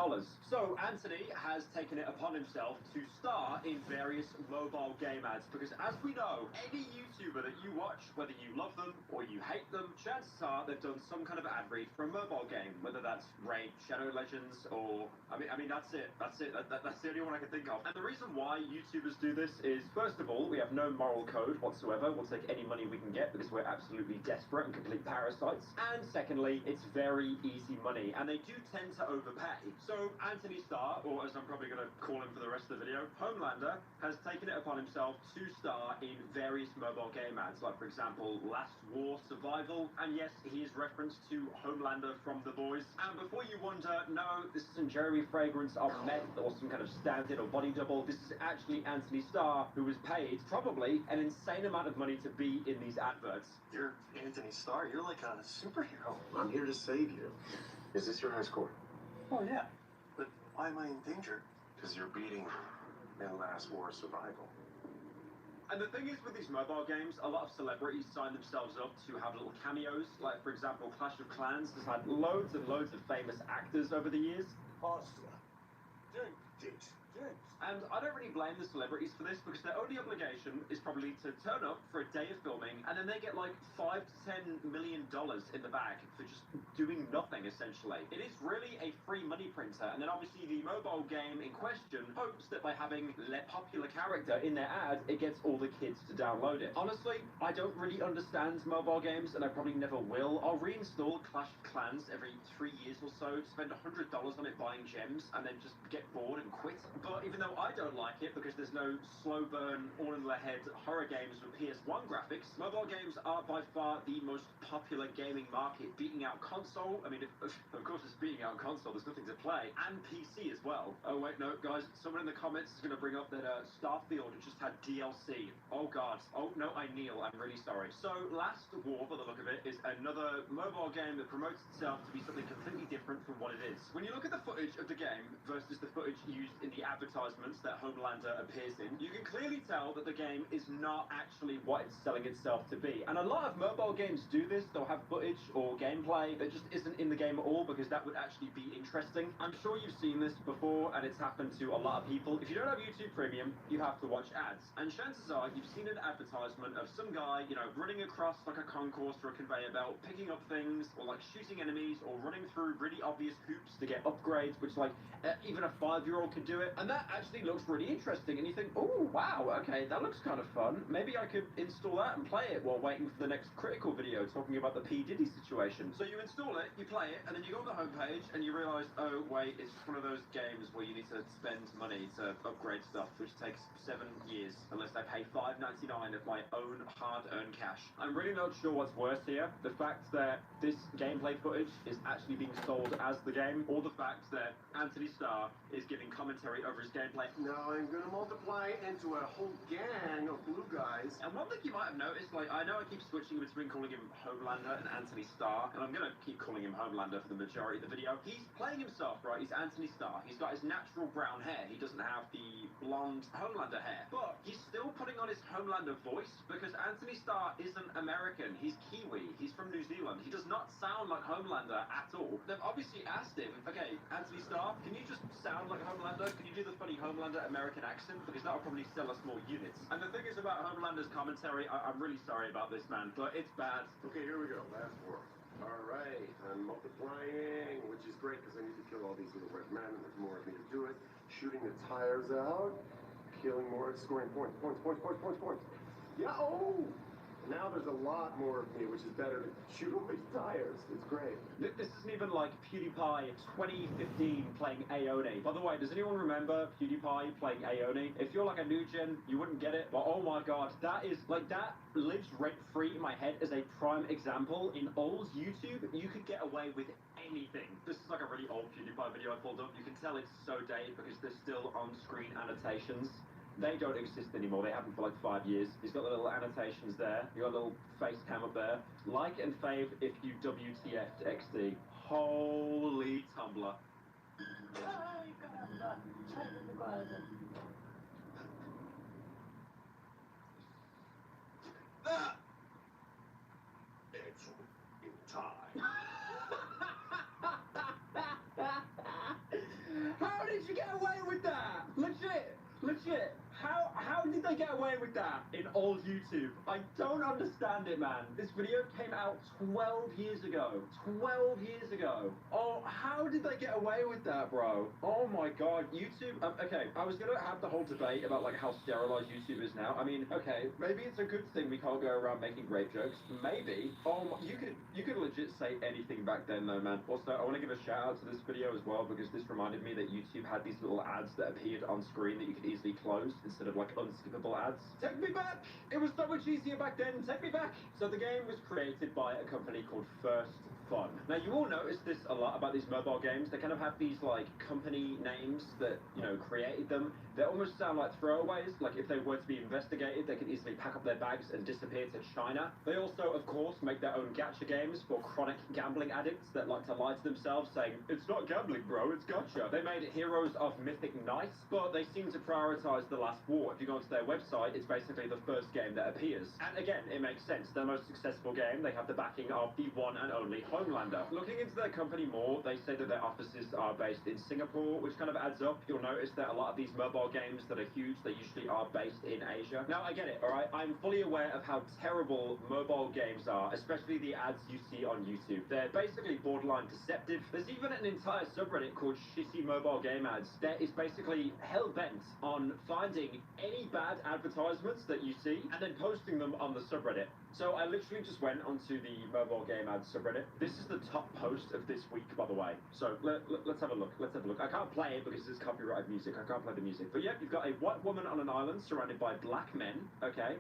So Anthony has taken it upon himself to star in various mobile game ads, because as we know, any YouTuber that you watch, whether you love them or you hate them, chances are they've done some kind of ad read for a mobile game, whether that's Raid Shadow Legends or I mean that's it. That's the only one I can think of. And the reason why YouTubers do this is, first of all, we have no moral code whatsoever. We'll take any money we can get because we're absolutely desperate and complete parasites. And secondly, it's very easy money, and they do tend to overpay. So Anthony Starr, or as I'm probably going to call him for the rest of the video, Homelander, has taken it upon himself to star in various mobile game ads, like for example, Last War Survival, and yes, he is referenced to Homelander from The Boys. And before you wonder, no, this isn't Jeremy Fragrance of meth or some kind of stand-in or body double. This is actually Anthony Starr, who was paid probably an insane amount of money to be in these adverts. You're Anthony Starr. You're like a superhero. I'm here to save you. Is this your high score? Oh, yeah. But why am I in danger? Because you're beating in Last War Survival. And the thing is, with these mobile games, a lot of celebrities sign themselves up to have little cameos. Like, for example, Clash of Clans has had loads and loads of famous actors over the years. Hostile. And I don't really blame the celebrities for this, because their only obligation is probably to turn up for a day of filming, and then they get like $5 to $10 million in the bag for just doing nothing, essentially. It is really a free money printer, and then obviously the mobile game in question hopes that by having a popular character in their ad, it gets all the kids to download it. Honestly, I don't really understand mobile games, and I probably never will. I'll reinstall Clash of Clans every 3 years or so, spend $100 on it buying gems, and then just get bored and quit. But even though I don't like it because there's no slow burn, all in the head horror games with PS1 graphics, mobile games are by far the most popular gaming market, beating out console. I mean, of course it's beating out console, there's nothing to play, and PC as well. Oh wait, no, guys, someone in the comments is going to bring up that Starfield just had DLC. Oh god, oh no, I kneel, I'm really sorry. So Last War, by the look of it, is another mobile game that promotes itself to be something completely different from what it is. When you look at the footage of the game versus the footage used in the advertisements that Homelander appears in, you can clearly tell that the game is not actually what it's selling itself to be. And a lot of mobile games do this. They'll have footage or gameplay that just isn't in the game at all, because that would actually be interesting. I'm sure you've seen this before, and it's happened to a lot of people. If you don't have YouTube Premium, you have to watch ads. And chances are you've seen an advertisement of some guy, you know, running across like a concourse or a conveyor belt, picking up things, or like shooting enemies, or running through really obvious hoops to get upgrades, which like even a 5-year-old could do it. And that actually looks really interesting, and you think, oh wow, okay, that looks kind of fun. Maybe I could install that and play it while waiting for the next Critical video talking about the P. Diddy situation. So you install it, you play it, and then you go on the homepage and you realise, oh wait, it's just one of those games where you need to spend money to upgrade stuff, which takes 7 years, unless I pay $5.99 of my own hard-earned cash. I'm really not sure what's worse here, the fact that this gameplay footage is actually being sold as the game, or the fact that Anthony Starr is giving commentary over his gameplay. Now I'm gonna multiply into a whole gang of blue guys. And one thing you might have noticed, like, I know I keep switching between calling him Homelander and Anthony Starr, and I'm gonna keep calling him Homelander for the majority of the video. He's playing himself, right? He's Anthony Starr. He's got his natural brown hair. He doesn't have the blonde Homelander hair. But he's still putting on his Homelander voice, because Anthony Starr isn't American. He's Kiwi. He's from New Zealand. He does not sound like Homelander at all. They've obviously asked him, okay, Anthony Starr, can you just sound like Homelander? Can you do the funny Homelander American accent? Because that'll probably sell us more units. And the thing is about Homelander's commentary, I'm really sorry about this, man, but it's bad. Okay, here we go. Last war. All right, I'm multiplying, which is great because I need to kill all these little red men, and there's more of me to do it. Shooting the tires out, killing more, scoring points. Yeah, oh! Now there's a lot more of me, which is better to shoot away tires. It's great. This isn't even like PewDiePie 2015 playing Aone. By the way, does anyone remember PewDiePie playing Aone? If you're like a new gen, you wouldn't get it, but oh my god, that is like, that lives rent-free in my head as a prime example. In old YouTube, you could get away with anything. This is like a really old PewDiePie video I pulled up. You can tell it's so dated because there's still on-screen annotations. They don't exist anymore. They haven't for like 5 years. He's got the little annotations there. You got a little face cam up there. Like and fave if you WTF'd XD. Holy Tumblr. It's in time. How did you get away with that? Legit. How did they get away with that in old YouTube? I don't understand it, man. This video came out 12 years ago. 12 years ago. Oh, how did they get away with that, bro? Oh my god, YouTube. Okay, I was gonna have the whole debate about like how sterilized YouTube is now. I mean, okay, maybe it's a good thing we can't go around making rape jokes. Maybe. Oh, you could legit say anything back then, though, man. Also, I want to give a shout out to this video as well because this reminded me that YouTube had these little ads that appeared on screen that you could easily close instead of like unskippable ads. Take me back! It was so much easier back then. Take me back! So the game was created by a company called First Fun. Now you all notice this a lot about these mobile games. They kind of have these like company names that, you know, created them. They almost sound like throwaways. Like if they were to be investigated, they could easily pack up their bags and disappear to China. They also, of course, make their own gacha games for chronic gambling addicts that like to lie to themselves, saying, "It's not gambling, bro, it's gacha." They made Heroes of Mythic Knights, but they seem to prioritize The Last War. If you go onto their website, it's basically the first game that appears. And again, it makes sense. Their most successful game, they have the backing of the one and only Homelander. Looking into their company more, they say that their offices are based in Singapore, which kind of adds up. You'll notice that a lot of these mobile games that are huge, they usually are based in Asia. Now, I get it, alright? I'm fully aware of how terrible mobile games are, especially the ads you see on YouTube. They're basically borderline deceptive. There's even an entire subreddit called Shitty Mobile Game Ads that is basically hell-bent on finding any bad advertisements that you see and then posting them on the subreddit. So I literally just went onto the mobile game ads subreddit. This is the top post of this week, by the way. So let's have a look. Let's have a look. I can't play it because it's copyrighted music. I can't play the music. But yeah, you've got a white woman on an island surrounded by black men, okay?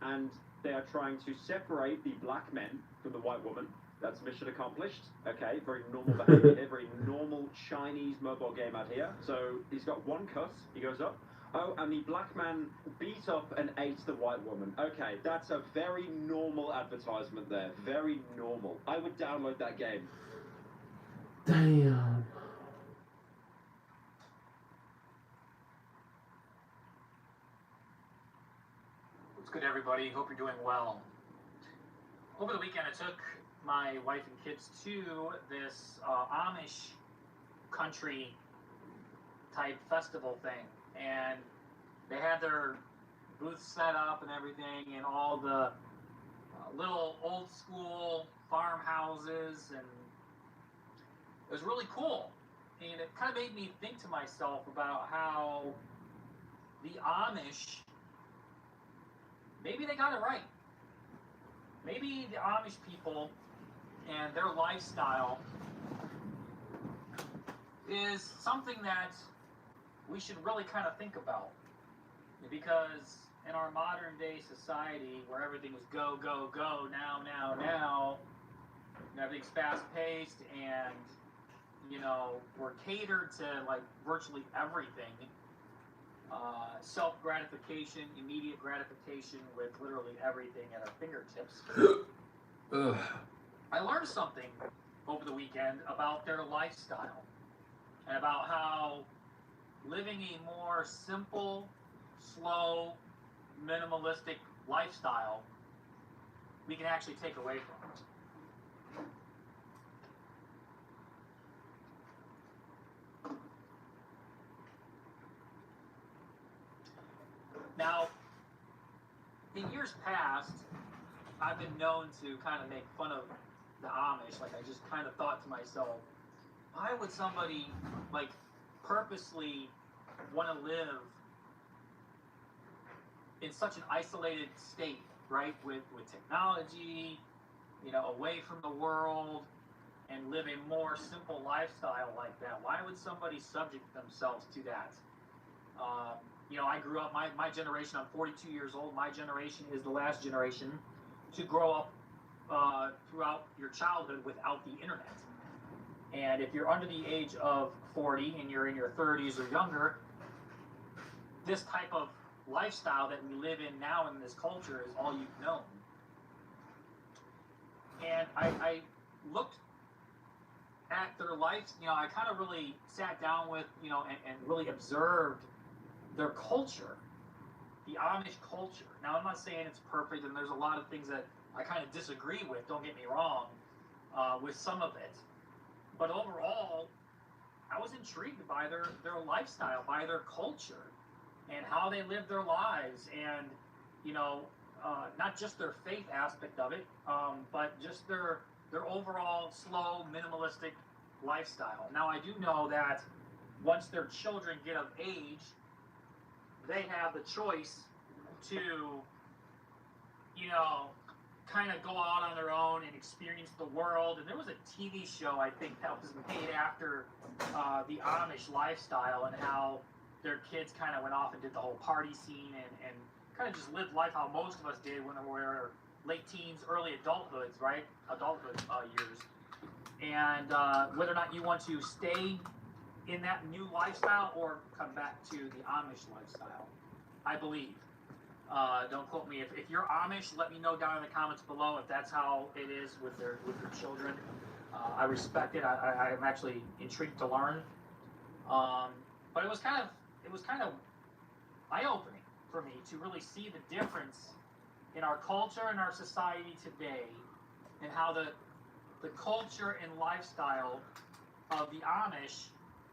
And they are trying to separate the black men from the white woman. That's mission accomplished. Okay, very normal behavior here, very normal Chinese mobile game ad here. So he's got one cuss, he goes up. Oh, and the black man beat up and ate the white woman. Okay, that's a very normal advertisement there. Very normal. I would download that game. Damn. What's good, everybody? Hope you're doing well. Over the weekend, I took my wife and kids to this Amish country type festival thing, and they had their booths set up and everything, and all the little old school farmhouses, and it was really cool. And it kind of made me think to myself about how the Amish, maybe they got it right. Maybe the Amish people and their lifestyle is something that we should really kind of think about. Because in our modern day society where everything is go, go, go, now, and everything's fast paced, and you know, we're catered to like virtually everything. Self-gratification, immediate gratification with literally everything at our fingertips. I learned something over the weekend about their lifestyle and about how living a more simple, slow, minimalistic lifestyle we can actually take away from it. Now, in years past, I've been known to kind of make fun of the Amish. Like, I just kind of thought to myself, why would somebody, like, purposely want to live in such an isolated state right? With technology, away from the world, and live a more simple lifestyle like that. Why would somebody subject themselves to that? I grew up, my generation, I'm 42 years old, my generation is the last generation to grow up throughout your childhood without the internet. And if you're under the age of 40 and you're in your 30s or younger, this type of lifestyle that we live in now in this culture is all you've known. And I looked at their lives, I kind of really sat down with, and really observed their culture, the Amish culture. Now, I'm not saying it's perfect, and there's a lot of things that I kind of disagree with, don't get me wrong, with some of it. But overall, I was intrigued by their lifestyle, by their culture, and how they live their lives, and, not just their faith aspect of it, but just their overall slow, minimalistic lifestyle. Now, I do know that once their children get of age, they have the choice to, kind of go out on their own and experience the world. And there was a TV show, I think, that was made after the Amish lifestyle, and how their kids kind of went off and did the whole party scene and kind of just lived life how most of us did when we were late teens, early adulthoods, right? Adulthood years. And whether or not you want to stay in that new lifestyle or come back to the Amish lifestyle, I believe. Don't quote me. If you're Amish, let me know down in the comments below if that's how it is with their children. I respect it. I'm actually intrigued to learn. But it was kind of eye-opening for me to really see the difference in our culture and our society today, and how the culture and lifestyle of the Amish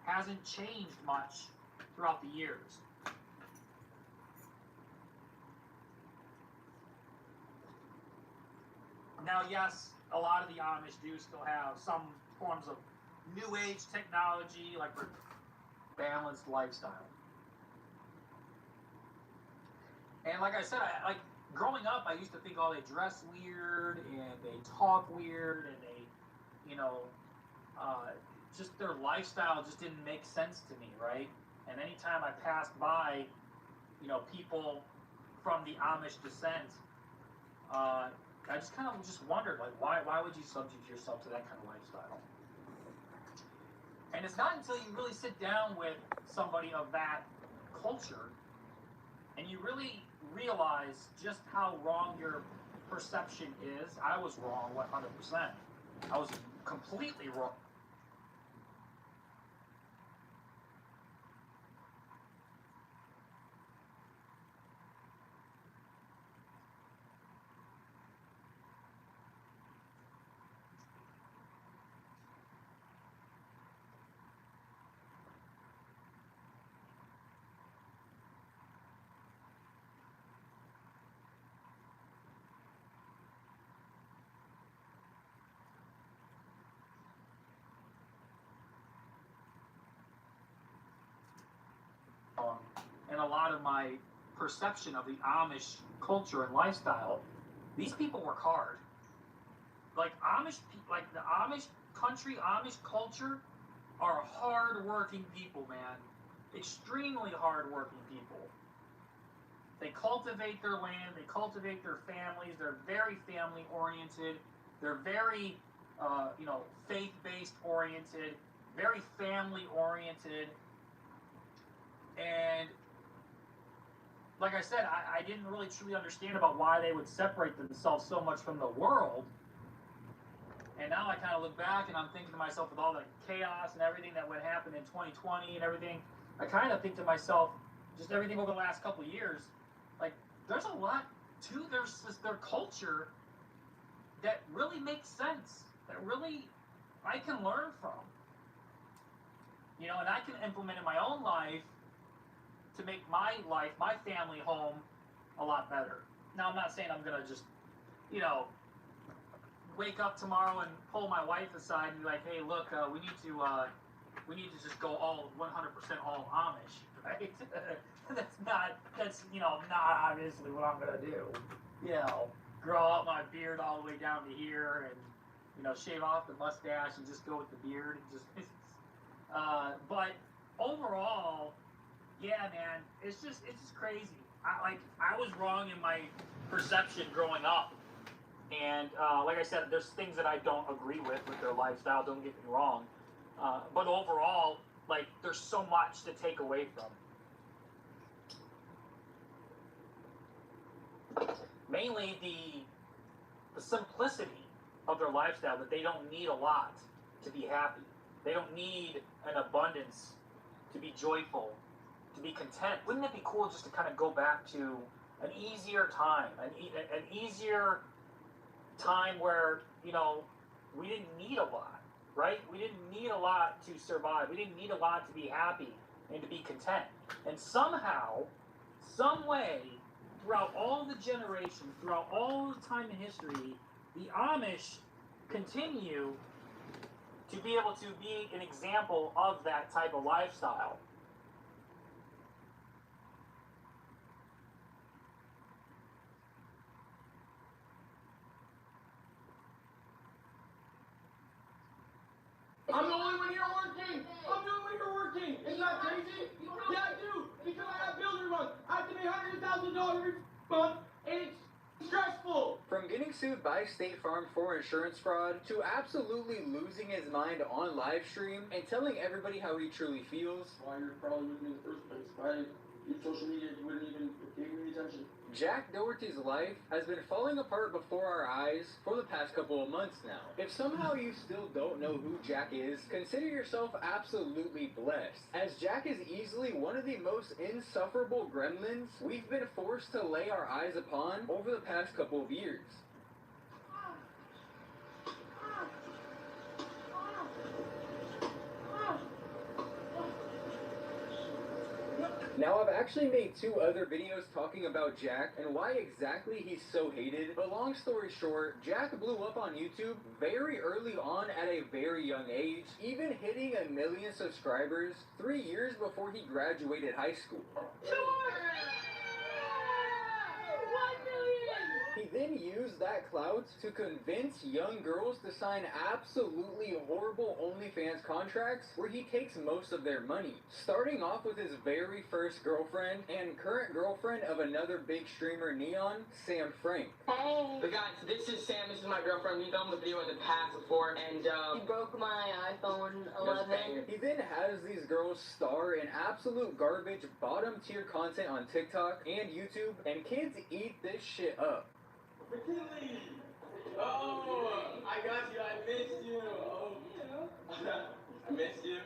hasn't changed much throughout the years. Now, yes, a lot of the Amish do still have some forms of new age technology, like their balanced lifestyle. And like I said, growing up, I used to think, oh, they dress weird and they talk weird and they, just their lifestyle just didn't make sense to me, right? And anytime I passed by, people from the Amish descent, I just kind of just wondered, like, why would you subject yourself to that kind of lifestyle? And it's not until you really sit down with somebody of that culture and you really realize just how wrong your perception is. I was wrong 100%. I was completely wrong. And a lot of my perception of the Amish culture and lifestyle, these people work hard. Like the Amish country, Amish culture are hard-working people, man. Extremely hard-working people. They cultivate their land, they cultivate their families, they're very family-oriented, they're very, faith-based oriented, very family-oriented. And like I said, I didn't really truly understand about why they would separate themselves so much from the world. And now I kind of look back and I'm thinking to myself, with all the chaos and everything that would happen in 2020 and everything, I kind of think to myself, just everything over the last couple of years, like, there's a lot to their culture that really makes sense, that really I can learn from. And I can implement in my own life to make my life, my family home, a lot better. Now, I'm not saying I'm going to just, wake up tomorrow and pull my wife aside and be like, hey, look, we need to just go all 100% all Amish, right? That's not obviously what I'm going to do. you know, grow out my beard all the way down to here and, you know, shave off the mustache and just go with the beard. But overall, yeah, man, it's just crazy. I was wrong in my perception growing up. And like I said, there's things that I don't agree with their lifestyle, don't get me wrong. But overall, like, there's so much to take away from. Mainly the simplicity of their lifestyle, that they don't need a lot to be happy. They don't need an abundance to be joyful, to be content. Wouldn't it be cool just to kind of go back to an easier time, an easier time where, you know, we didn't need a lot, right? We didn't need a lot to survive. We didn't need a lot to be happy and to be content. And somehow, some way, throughout all the generations, throughout all the time in history, the Amish continue to be able to be an example of that type of lifestyle. I'm the only one here working. I'm the only one here working. Isn't that crazy? Yeah, I do. Because I have bills every month. I have to pay $100,000 every month, and it's stressful. From getting sued by State Farm for insurance fraud to absolutely losing his mind on live stream and telling everybody how he truly feels. Why you're probably with me in the first place. If I didn't use social media, you wouldn't even give me attention. Jack Doherty's life has been falling apart before our eyes for the past couple of months now. If somehow you still don't know who Jack is, consider yourself absolutely blessed, as Jack is easily one of the most insufferable gremlins we've been forced to lay our eyes upon over the past couple of years. Now, I've actually made 2 other videos talking about Jack and why exactly he's so hated, but long story short, Jack blew up on YouTube very early on at a very young age, even hitting 1 million subscribers 3 years before he graduated high school. 1 million! He then used that clout to convince young girls to sign absolutely horrible OnlyFans contracts where he takes most of their money. Starting off with his very first girlfriend and current girlfriend of another big streamer, Neon, Sam Frank. Hey. But guys, this is Sam, this is my girlfriend. We've done the video in the past before, and He broke my iPhone 11. He then has these girls star in absolute garbage, bottom tier content on TikTok and YouTube, and kids eat this shit up. McKinley! Oh, I got you. I missed you. Oh, I missed you.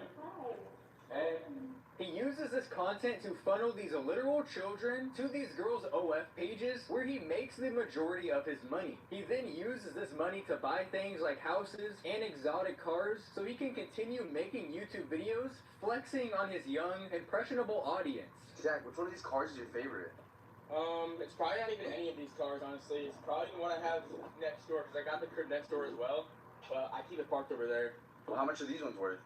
Hey. He uses this content to funnel these literal children to these girls' OF pages where he makes the majority of his money. He then uses this money to buy things like houses and exotic cars so he can continue making YouTube videos flexing on his young, impressionable audience. Jack, which one of these cars is your favorite? It's probably not even any of these cars, honestly. It's probably the one I have next door, because I got the crib next door as well. But I keep it parked over there. Well, how much are these ones worth?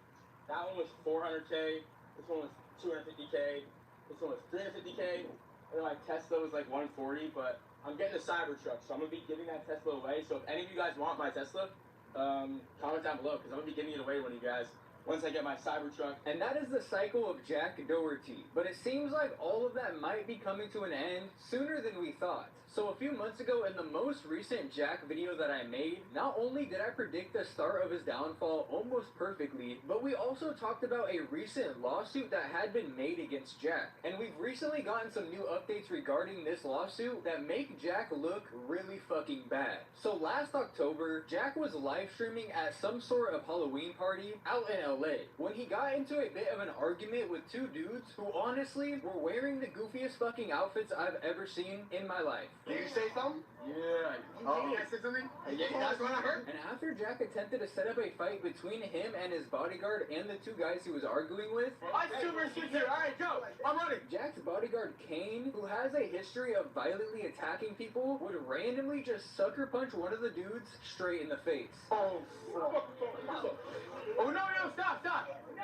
That one was $400K. This one was $250K. This one was $350K. And then my Tesla was like $140. But I'm getting a Cybertruck, so I'm gonna be giving that Tesla away. So if any of you guys want my Tesla, comment down below, because I'm gonna be giving it away to one of you guys once I get my Cybertruck. And that is the cycle of Jack Doherty. But it seems like all of that might be coming to an end sooner than we thought. So a few months ago, in the most recent Jack video that I made, not only did I predict the start of his downfall almost perfectly, but we also talked about a recent lawsuit that had been made against Jack. And we've recently gotten some new updates regarding this lawsuit that make Jack look really fucking bad. So last October, Jack was live streaming at some sort of Halloween party out in LA when he got into a bit of an argument with 2 dudes who honestly were wearing the goofiest fucking outfits I've ever seen in my life. Did you say something? Yeah. Oh. You guys said something? Yeah, that's what I heard. And after Jack attempted to set up a fight between him and his bodyguard and the 2 guys he was arguing with, I super shit here. All right, go. I'm running. Jack's bodyguard Kane, who has a history of violently attacking people, would randomly just sucker punch one of the dudes straight in the face. Oh, no, stop. No,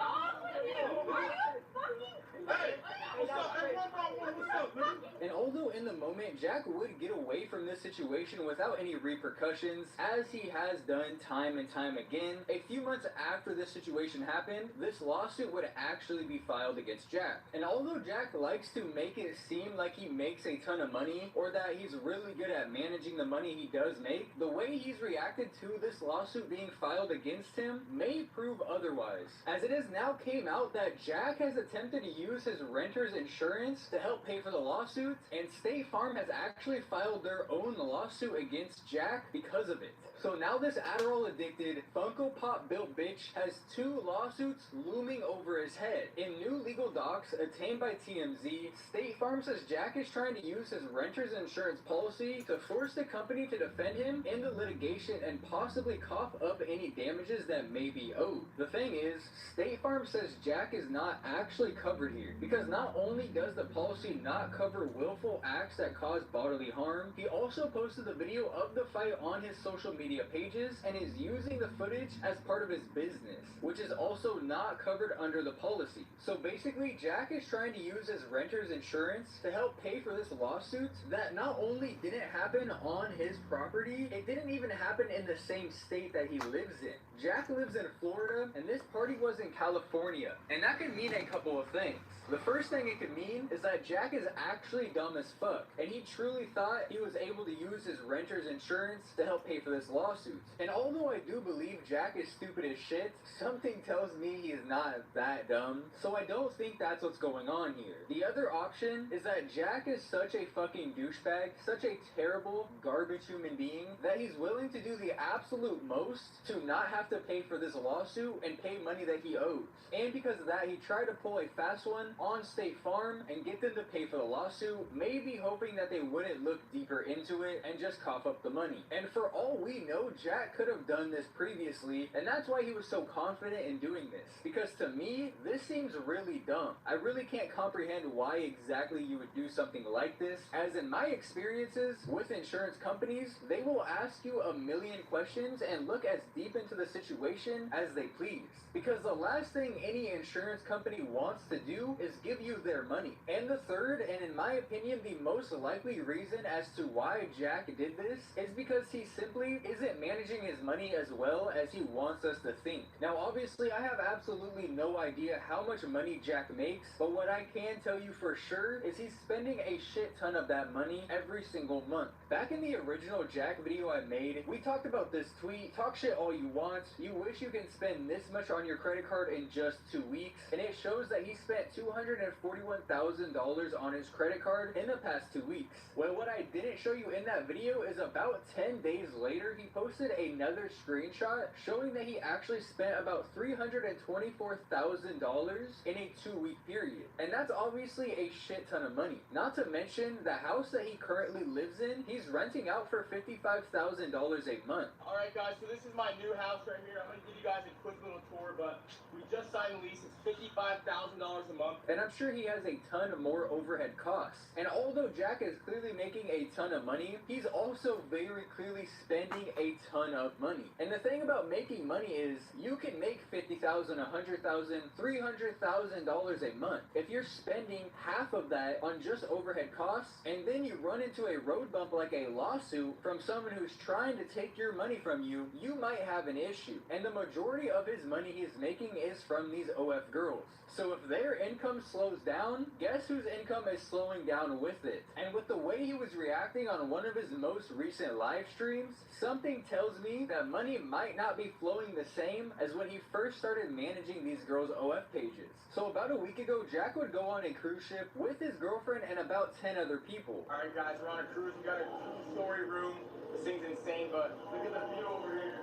are you fucking... Hey, what's up? Hey, what's up? And although in the moment point, Jack would get away from this situation without any repercussions, as he has done time and time again. A few months after this situation happened, this lawsuit would actually be filed against Jack. And although Jack likes to make it seem like he makes a ton of money, or that he's really good at managing the money he does make, the way he's reacted to this lawsuit being filed against him may prove otherwise, as it has now came out that Jack has attempted to use his renter's insurance to help pay for the lawsuit, and State Farm has actually filed their own lawsuit against Jack because of it. So now this Adderall addicted, Funko Pop built bitch has 2 lawsuits looming over his head. In new legal docs obtained by TMZ, State Farm says Jack is trying to use his renter's insurance policy to force the company to defend him in the litigation and possibly cough up any damages that may be owed. The thing is, State Farm says Jack is not actually covered here, because not only does the policy not cover willful acts that cause bodily harm, he also posted the video of the fight on his social media pages and is using the footage as part of his business, which is also not covered under the policy. So basically, Jack is trying to use his renter's insurance to help pay for this lawsuit that not only didn't happen on his property, it didn't even happen in the same state that he lives in. Jack lives in Florida, and this party was in California, and that could mean a couple of things. The first thing it could mean is that Jack is actually dumb as fuck, and he truly thought he was able to use his renter's insurance to help pay for this lawsuit. And although I do believe Jack is stupid as shit, something tells me he is not that dumb, so I don't think that's what's going on here. The other option is that Jack is such a fucking douchebag, such a terrible, garbage human being, that he's willing to do the absolute most to not have to pay for this lawsuit and pay money that he owes. And because of that, he tried to pull a fast one on State Farm and get them to pay for the lawsuit, maybe hoping that they wouldn't look deeper into it and just cough up the money. And for all we know, Jack could have done this previously, and that's why he was so confident in doing this. Because to me, this seems really dumb. I really can't comprehend why exactly you would do something like this, as in my experiences with insurance companies, they will ask you a million questions and look as deep into the situation as they please. Because the last thing any insurance company wants to do is give you their money. And the third, and in my opinion, the most likely reason as to why Jack did this is because he simply isn't managing his money as well as he wants us to think. Now, obviously, I have absolutely no idea how much money Jack makes, but what I can tell you for sure is he's spending a shit ton of that money every single month. Back in the original Jack video I made, we talked about this tweet, talk shit all you want, you wish you can spend this much on your credit card in just 2 weeks, and it shows that he spent $241,000 on his credit card in the past 2 weeks. Well, what I didn't show you in that video is about 10 days later, he posted another screenshot showing that he actually spent about $324,000 in a 2-week period. And that's obviously a shit ton of money. Not to mention, the house that he currently lives in, he's renting out for $55,000 a month. Alright guys, so this is my new house right here. I'm going to give you guys a quick little tour, but we just signed the lease. It's $55,000 a month. And I'm sure he has a ton more overhead costs. And although Jack is clearly making a ton of money, he's also very clearly spending a ton of money. And the thing about making money is you can make $50,000, $100,000, $300,000 a month. If you're spending half of that on just overhead costs, and then you run into a road bump like a lawsuit from someone who's trying to take your money from you, you might have an issue. And the majority of his money he's making is from these OF girls. So if their income slows down, guess whose income is slowing down with it? And with the way he was reacting on one of his most recent live streams, something tells me that money might not be flowing the same as when he first started managing these girls' OF pages. So about a week ago, Jack would go on a cruise ship with his girlfriend and about 10 other people. Alright guys, we're on a cruise. We got a 2-story room. This thing's insane, but look at the view over here.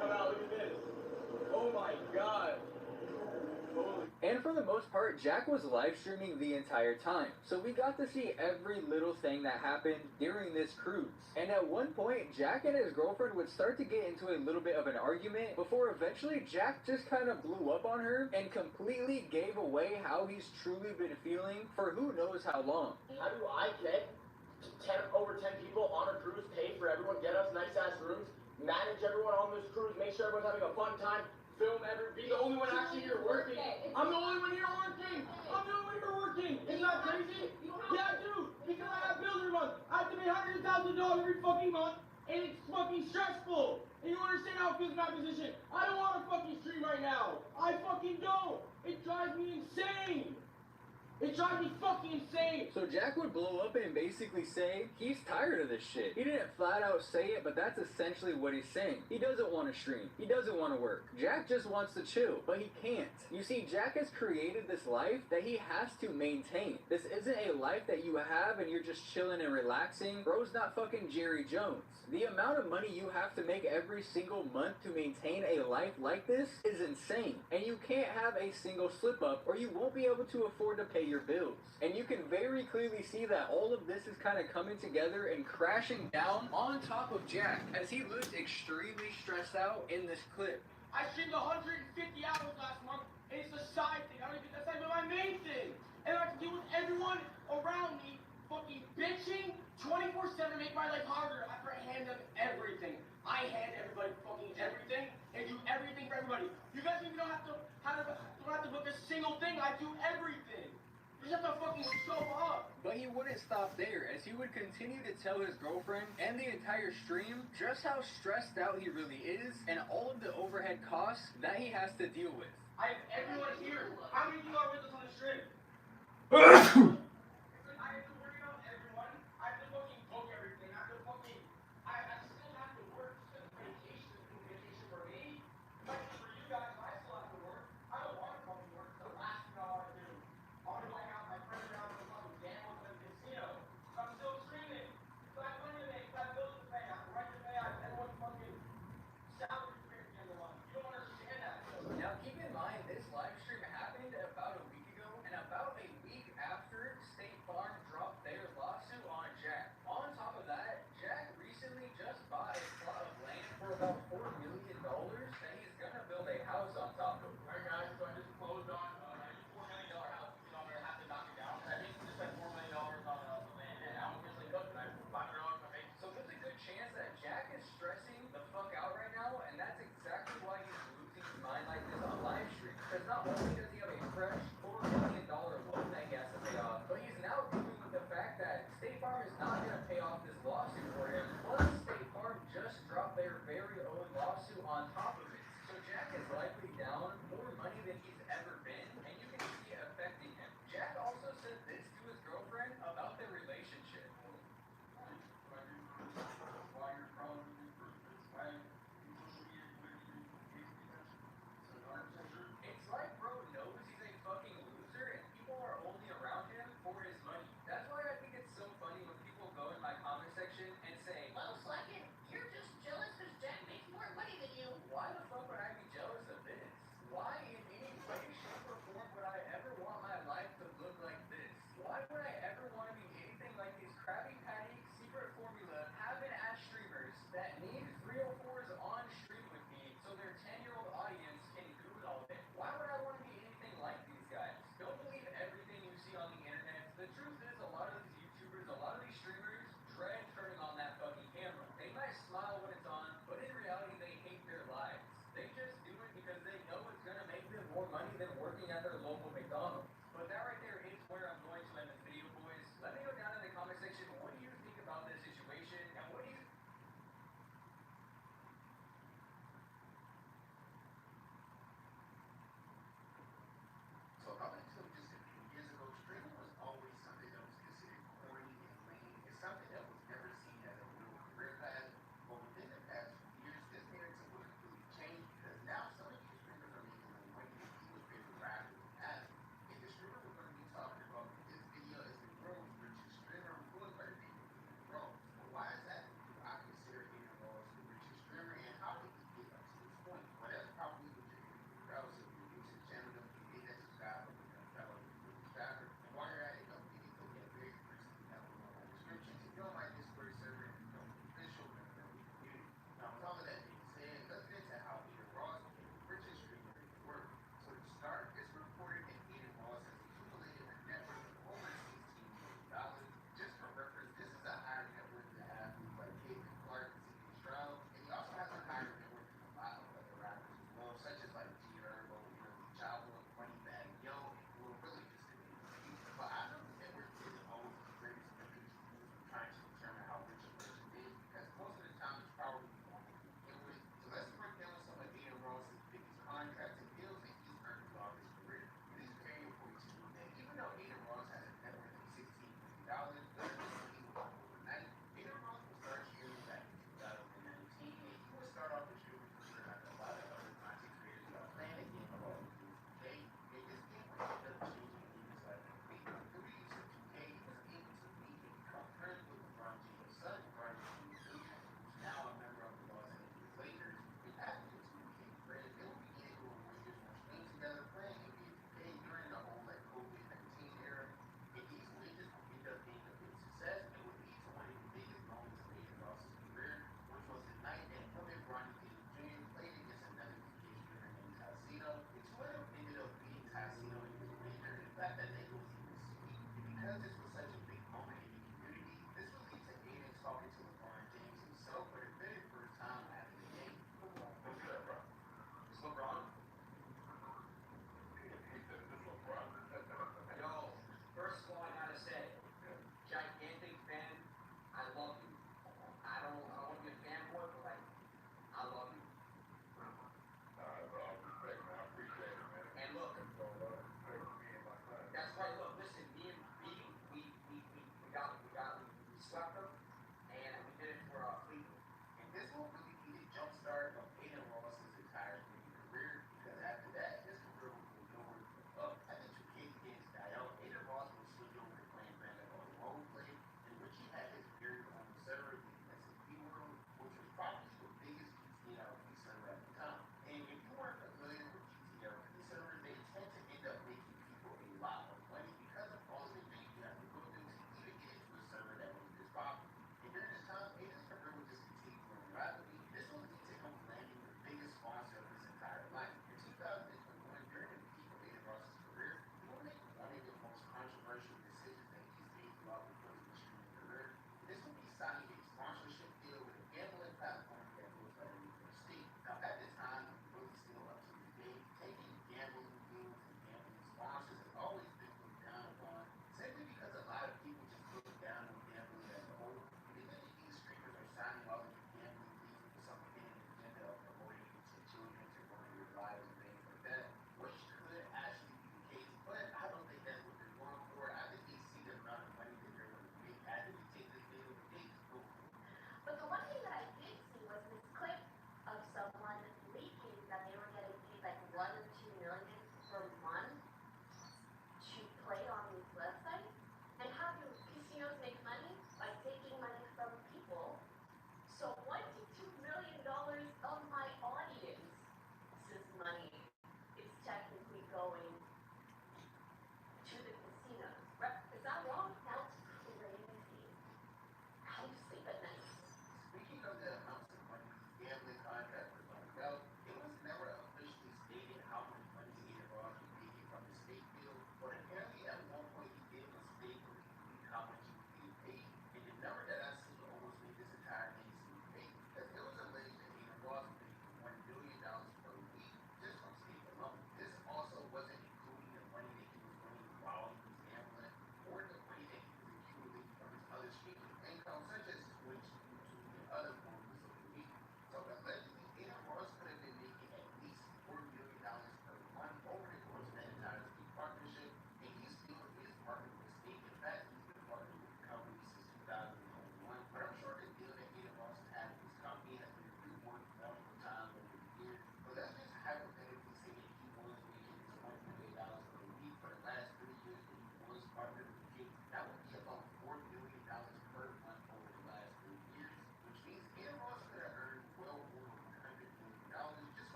Come out, look at this. Oh my god. And for the most part, Jack was live streaming the entire time, so we got to see every little thing that happened during this cruise. And at one point, Jack and his girlfriend would start to get into a little bit of an argument before eventually Jack just kind of blew up on her and completely gave away how he's truly been feeling for who knows how long. How do I get over 10 people on a cruise, pay for everyone, get us nice ass rooms, manage everyone on this cruise, make sure everyone's having a fun time, be the only one actually here working. I'm the only one here working. I'm the only one here working. Isn't that crazy? Yeah, dude. Because I have bills every month. I every fucking month, and it's fucking stressful. And you understand how it feels in my position. I don't want to fucking stream right now. I fucking don't. It drives me insane. It drives me fucking insane. So Jack would blow up and basically say he's tired of this shit. He didn't flat out say it, but that's essentially what he's saying. He doesn't want to stream. He doesn't want to work. Jack just wants to chill, but he can't. You see, Jack has created this life that he has to maintain. This isn't a life that you have and you're just chilling and relaxing. Bro's not fucking Jerry Jones. The amount of money you have to make every single month to maintain a life like this is insane. And you can't have a single slip up or you won't be able to afford to pay your bills. And you can very clearly see that all of this is kind of coming together and crashing down on top of Jack as he looks extremely stressed out in this clip. I streamed 150 hours last month, and it's a side thing. I don't even, that's not even my main thing. And I have to deal with everyone around me fucking bitching 24/7, make my life harder after I hand them everything. I hand everybody fucking everything and do everything for everybody. You guys even don't have to book a single thing. I do everything. You just have to fucking show up. But he wouldn't stop there, as he would continue to tell his girlfriend and the entire stream just how stressed out he really is and all of the overhead costs that he has to deal with. I have everyone here. How many of you are with us on the stream? I have to worry about everyone. I have to fucking book everything. I still have to work. It's vacation for me. But for you guys, I still have to work. I don't want to fucking work. It's the last thing I want to do. I want to hang out with my friends around the fucking gamble at the casino. So I'm still streaming. So I have money to make. I have bills to pay. I have rent to pay. I have everyone's fucking salary to pay at the end of the month. You don't understand that. Now keep in mind, this live stream happened about a week ago, and about a week after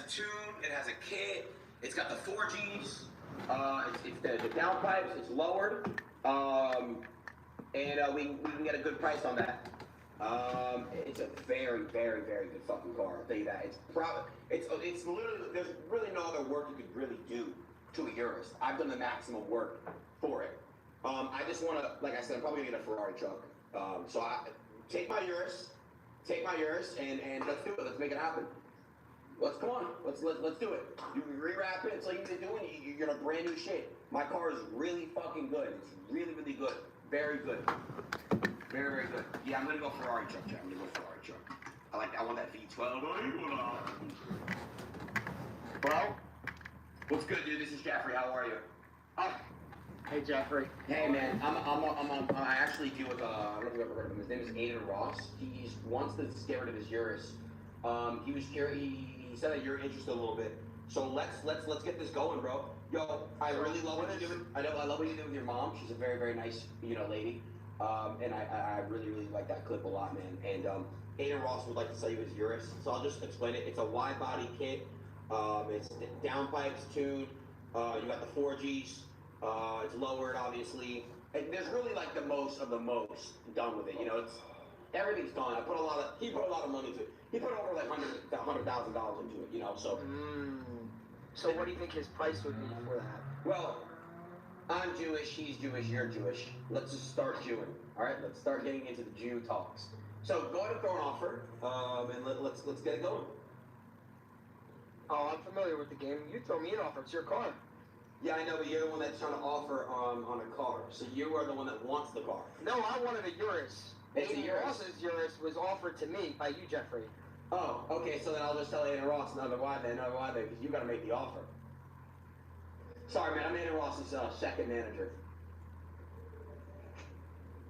a tune, it has a kit, it's got the 4Gs, it's the downpipes, it's lowered, and we can get a good price on that. It's a very, very, very good fucking car. I'll tell you that. It's literally, there's really no other work you could really do to a Urus. I've done the maximum work for it. I just want to, like I said, I'm probably gonna get a Ferrari truck. So take my Urus, and let's do it. Let's make it happen. Come on. Let's do it. You can rewrap it. It's like you're doing. You're gonna brand new shit. My car is really fucking good. It's really, really good. Very good. Very, very good. Yeah, I'm gonna go Ferrari truck, Jack. I'm gonna go Ferrari truck. I want that V12. Bro? What's good, dude? This is Jeffrey. How are you? Oh. Hey, Jeffrey. Hey, man. I actually deal with, I don't know if you've ever heard of him. His name is Aiden Ross. He wants to get rid of his Urus. He was curious. He said that you're interested a little bit. So let's get this going, bro. Yo, I really love what you're doing. I love what you do with your mom. She's a very, very nice, lady. And I really, really like that clip a lot, man. And Aiden Ross would like to sell you his Urus, so I'll just explain it. It's a wide body kit. It's downpipes tuned. You got the 4Gs. It's lowered, obviously. And there's really like the most of the most done with it. It's everything's done. He put a lot of money into it. He put over like $100,000 into it. So. So what do you think his price would be for that? Well, I'm Jewish, he's Jewish, you're Jewish. Let's just start Jewing, all right? Let's start getting into the Jew talks. So go ahead and throw an offer, and let's get it going. Oh, I'm familiar with the game. You throw me an offer. It's your car. Yeah, I know, but you're the one that's trying to offer on a car. So you are the one that wants the car. No, I wanted a Urus. It's a Urus. Ross's Urus was offered to me by you, Jeffrey. Oh, okay, so then I'll just tell Aiden Ross another why then, because you got to make the offer. Sorry, man, I'm Aiden Ross's second manager.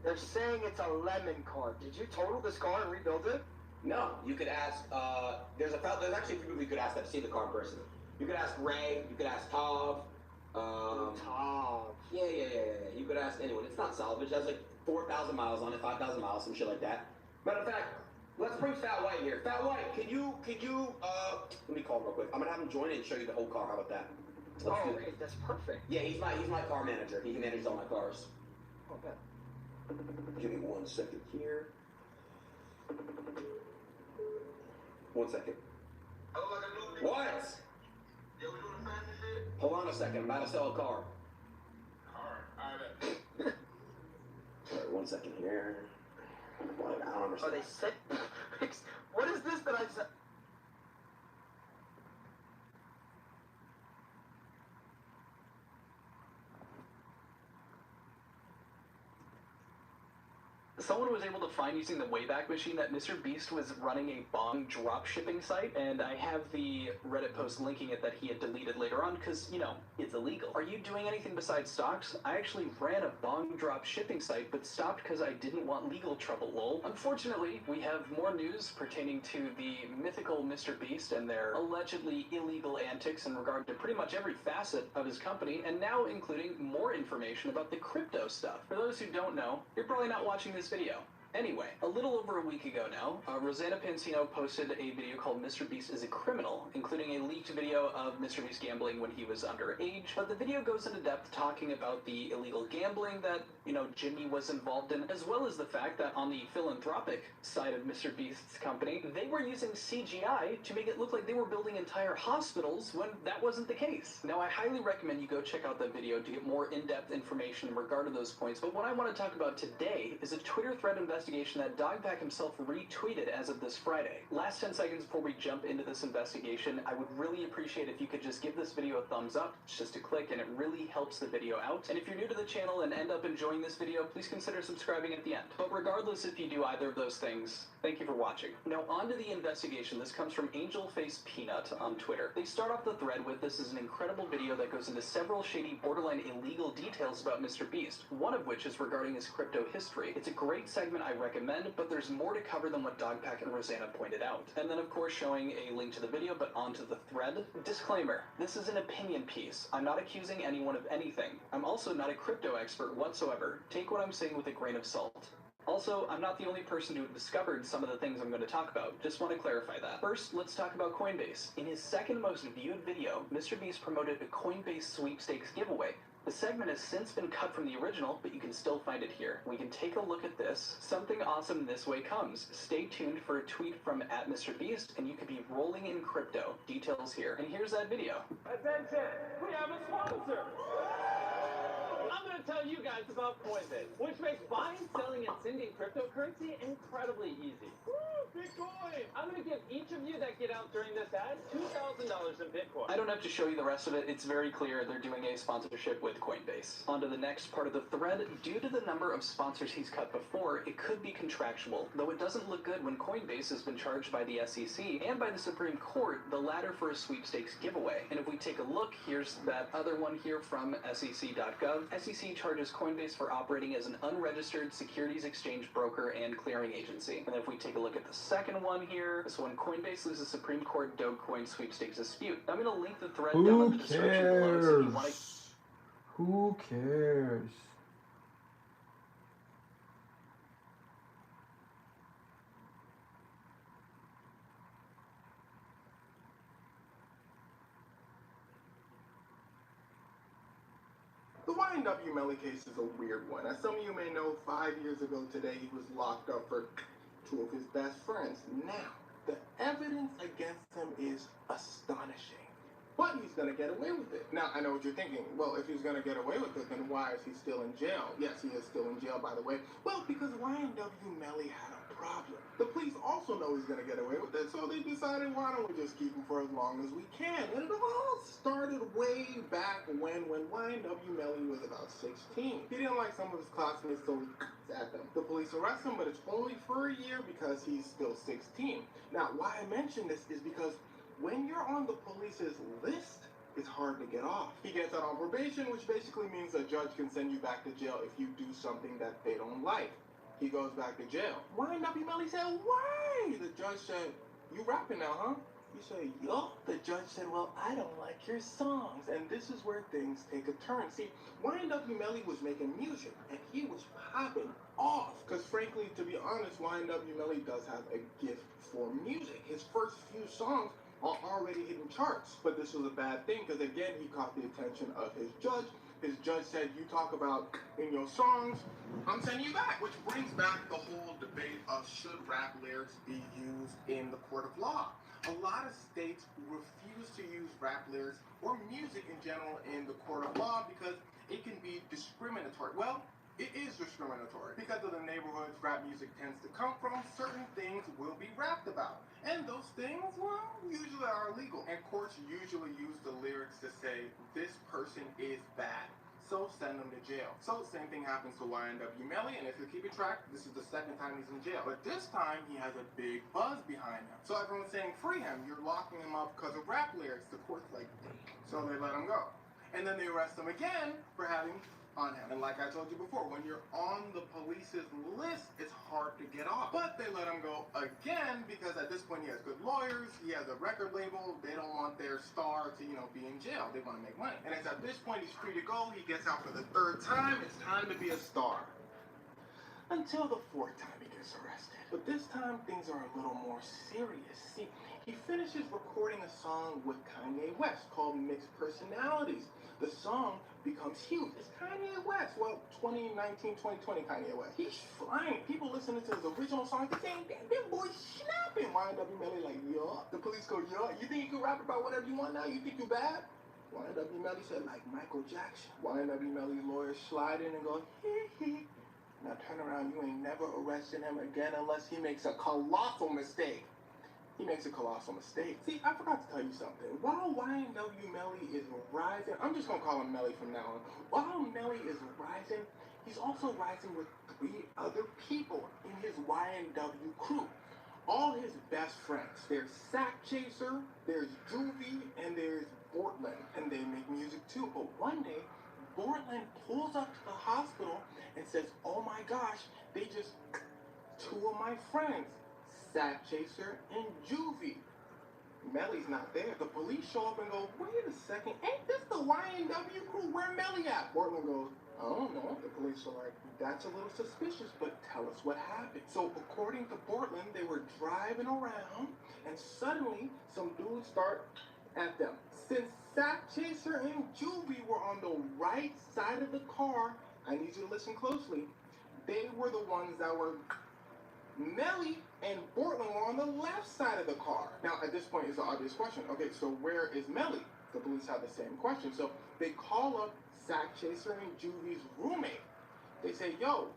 They're saying it's a lemon car. Did you total this car and rebuild it? No, you could ask, there's actually a few people you could ask that have seen the car in person. You could ask Ray, you could ask Tav. Tav. Yeah. You could ask anyone. It's not salvage. It has like 4,000 miles on it, 5,000 miles, some shit like that. Matter of fact, let's bring Fat White here. Fat White, can you, let me call him real quick. I'm gonna have him join in and show you the whole car. How about that? Okay, that's perfect. Yeah, he's my car manager. He manages all my cars. Okay. Give me 1 second here. 1 second. What? Hold on a second. I'm about to sell a car. Alright, 1 second here. I don't understand. Oh, they said. What is this that I said? Someone was able to find using the Wayback Machine that Mr. Beast was running a bong drop shipping site, and I have the Reddit post linking it that he had deleted later on because, it's illegal. Are you doing anything besides stocks? I actually ran a bong drop shipping site, but stopped because I didn't want legal trouble, lol. Unfortunately, we have more news pertaining to the mythical Mr. Beast and their allegedly illegal antics in regard to pretty much every facet of his company, and now including more information about the crypto stuff. For those who don't know, you're probably not watching this video. Anyway, a little over a week ago now, Rosanna Pansino posted a video called Mr. Beast is a Criminal, including a leaked video of Mr. Beast gambling when he was underage. But the video goes into depth talking about the illegal gambling that, Jimmy was involved in, as well as the fact that on the philanthropic side of Mr. Beast's company, they were using CGI to make it look like they were building entire hospitals when that wasn't the case. Now, I highly recommend you go check out that video to get more in-depth information in regard to those points, but what I want to talk about today is a Twitter thread investigation that Dogpack himself retweeted as of this Friday. Last 10 seconds before we jump into this investigation, I would really appreciate if you could just give this video a thumbs up. It's just a click and it really helps the video out. And if you're new to the channel and end up enjoying this video, please consider subscribing at the end. But regardless if you do either of those things, thank you for watching. Now on to the investigation. This comes from Angel Face Peanut on Twitter. They start off the thread with, this is an incredible video that goes into several shady, borderline illegal details about Mr. Beast, one of which is regarding his crypto history. It's a great segment I recommend, but there's more to cover than what Dogpack and Rosanna pointed out. And then of course showing a link to the video, but onto the thread. Disclaimer, this is an opinion piece. I'm not accusing anyone of anything. I'm also not a crypto expert whatsoever. Take what I'm saying with a grain of salt. Also, I'm not the only person who discovered some of the things I'm going to talk about. Just want to clarify that. First, let's talk about Coinbase. In his second most viewed video, Mr. Beast promoted a Coinbase sweepstakes giveaway. The segment has since been cut from the original, but you can still find it here. We can take a look at this. Something awesome this way comes. Stay tuned for a tweet from @MrBeast, and you could be rolling in crypto. Details here. And here's that video. Attention! We have a sponsor! I'm going to tell you guys about Coinbase, which makes buying, selling, and sending cryptocurrency incredibly easy. Woo! Bitcoin! I'm going to give each of you that get out during this ad $2,000 in Bitcoin. I don't have to show you the rest of it. It's very clear they're doing a sponsorship with Coinbase. On to the next part of the thread. Due to the number of sponsors he's cut before, it could be contractual, though it doesn't look good when Coinbase has been charged by the SEC and by the Supreme Court, the latter for a sweepstakes giveaway. And if we take a look, here's that other one here from SEC.gov. SEC charges Coinbase for operating as an unregistered securities exchange broker and clearing agency. And if we take a look at the second one here, this one, Coinbase loses Supreme Court Dogecoin sweepstakes dispute. I'm going to link the thread down in the description below so if you want to... Who cares? The YNW Melly case is a weird one. As some of you may know, 5 years ago today, he was locked up for two of his best friends. Now, the evidence against him is astonishing. But he's going to get away with it. Now, I know what you're thinking. Well, if he's going to get away with it, then why is he still in jail? Yes, he is still in jail, by the way. Well, because YNW Melly had a problem. The police also know he's going to get away with it, so they decided, why don't we just keep him for as long as we can? And it all started way back when YNW Melly was about 16. He didn't like some of his classmates, so he at them. The police arrest him, but it's only for a year because he's still 16. Now, why I mention this is because when you're on the police's list, it's hard to get off. He gets out on probation, which basically means a judge can send you back to jail if you do something that they don't like. He goes back to jail. YNW Melly said, why? The judge said, you rapping now, huh? You say, yup. The judge said, well, I don't like your songs. And this is where things take a turn. See, YNW Melly was making music, and he was popping off. Because frankly, to be honest, YNW Melly does have a gift for music. His first few songs are already hitting charts. But this was a bad thing, because again, he caught the attention of his judge. His judge said, you talk about in your songs, I'm sending you back. Which brings back the whole debate of should rap lyrics be used in the court of law. A lot of states refuse to use rap lyrics or music in general in the court of law because it can be discriminatory. Well, it is discriminatory. Because of the neighborhoods rap music tends to come from, certain things will be rapped about. And those things, well, usually are illegal. And courts usually use the lyrics to say, this person is bad, so send them to jail. So same thing happens to YNW Melly, and if you're keeping track, this is the second time he's in jail. But this time, he has a big buzz behind him. So everyone's saying, free him, you're locking him up because of rap lyrics. The court's like, so they let him go. And then they arrest him again for having on him. And like I told you before, when you're on the police's list, it's hard to get off. But they let him go again because at this point he has good lawyers, he has a record label, they don't want their star to, be in jail. They want to make money. And it's at this point he's free to go, he gets out for the third time, it's time to be a star. Until the fourth time he gets arrested. But this time things are a little more serious. See, he finishes recording a song with Kanye West called Mixed Personalities. The song becomes huge. It's Kanye West. Well, 2019, 2020 Kanye West. He's flying. People listening to his original song, they saying, damn, that boy's snapping. YNW Melly like, yo. The police go, yo, you think you can rap about whatever you want now? You think you bad? YNW Melly said, like Michael Jackson. YNW Melly's lawyers slide in and go, hee hee. Now turn around, you ain't never arresting him again unless he makes a colossal mistake. He makes a colossal mistake. See, I forgot to tell you something. While YNW Melly is rising, I'm just going to call him Melly from now on. While Melly is rising, he's also rising with 3 other people in his YNW crew. All his best friends. There's Sack Chaser, there's Juvie, and there's Bortland. And they make music too. But one day, Bortland pulls up to the hospital and says, oh my gosh, they just 2 of my friends. Sack Chaser and Juvie. Melly's not there. The police show up and go, wait a second, ain't this the YNW crew? Where Melly at? Bortland goes, I don't know. The police are like, that's a little suspicious, but tell us what happened. So according to Portland, they were driving around and suddenly some dudes start at them. Since Sack Chaser and Juvie were on the right side of the car, I need you to listen closely. They were the ones that were Melly and Portland were on the left side of the car. Now, at this point, it's an obvious question. Okay, so where is Melly? The police have the same question. So they call up Sack Chaser and Juvie's roommate. They say, yo,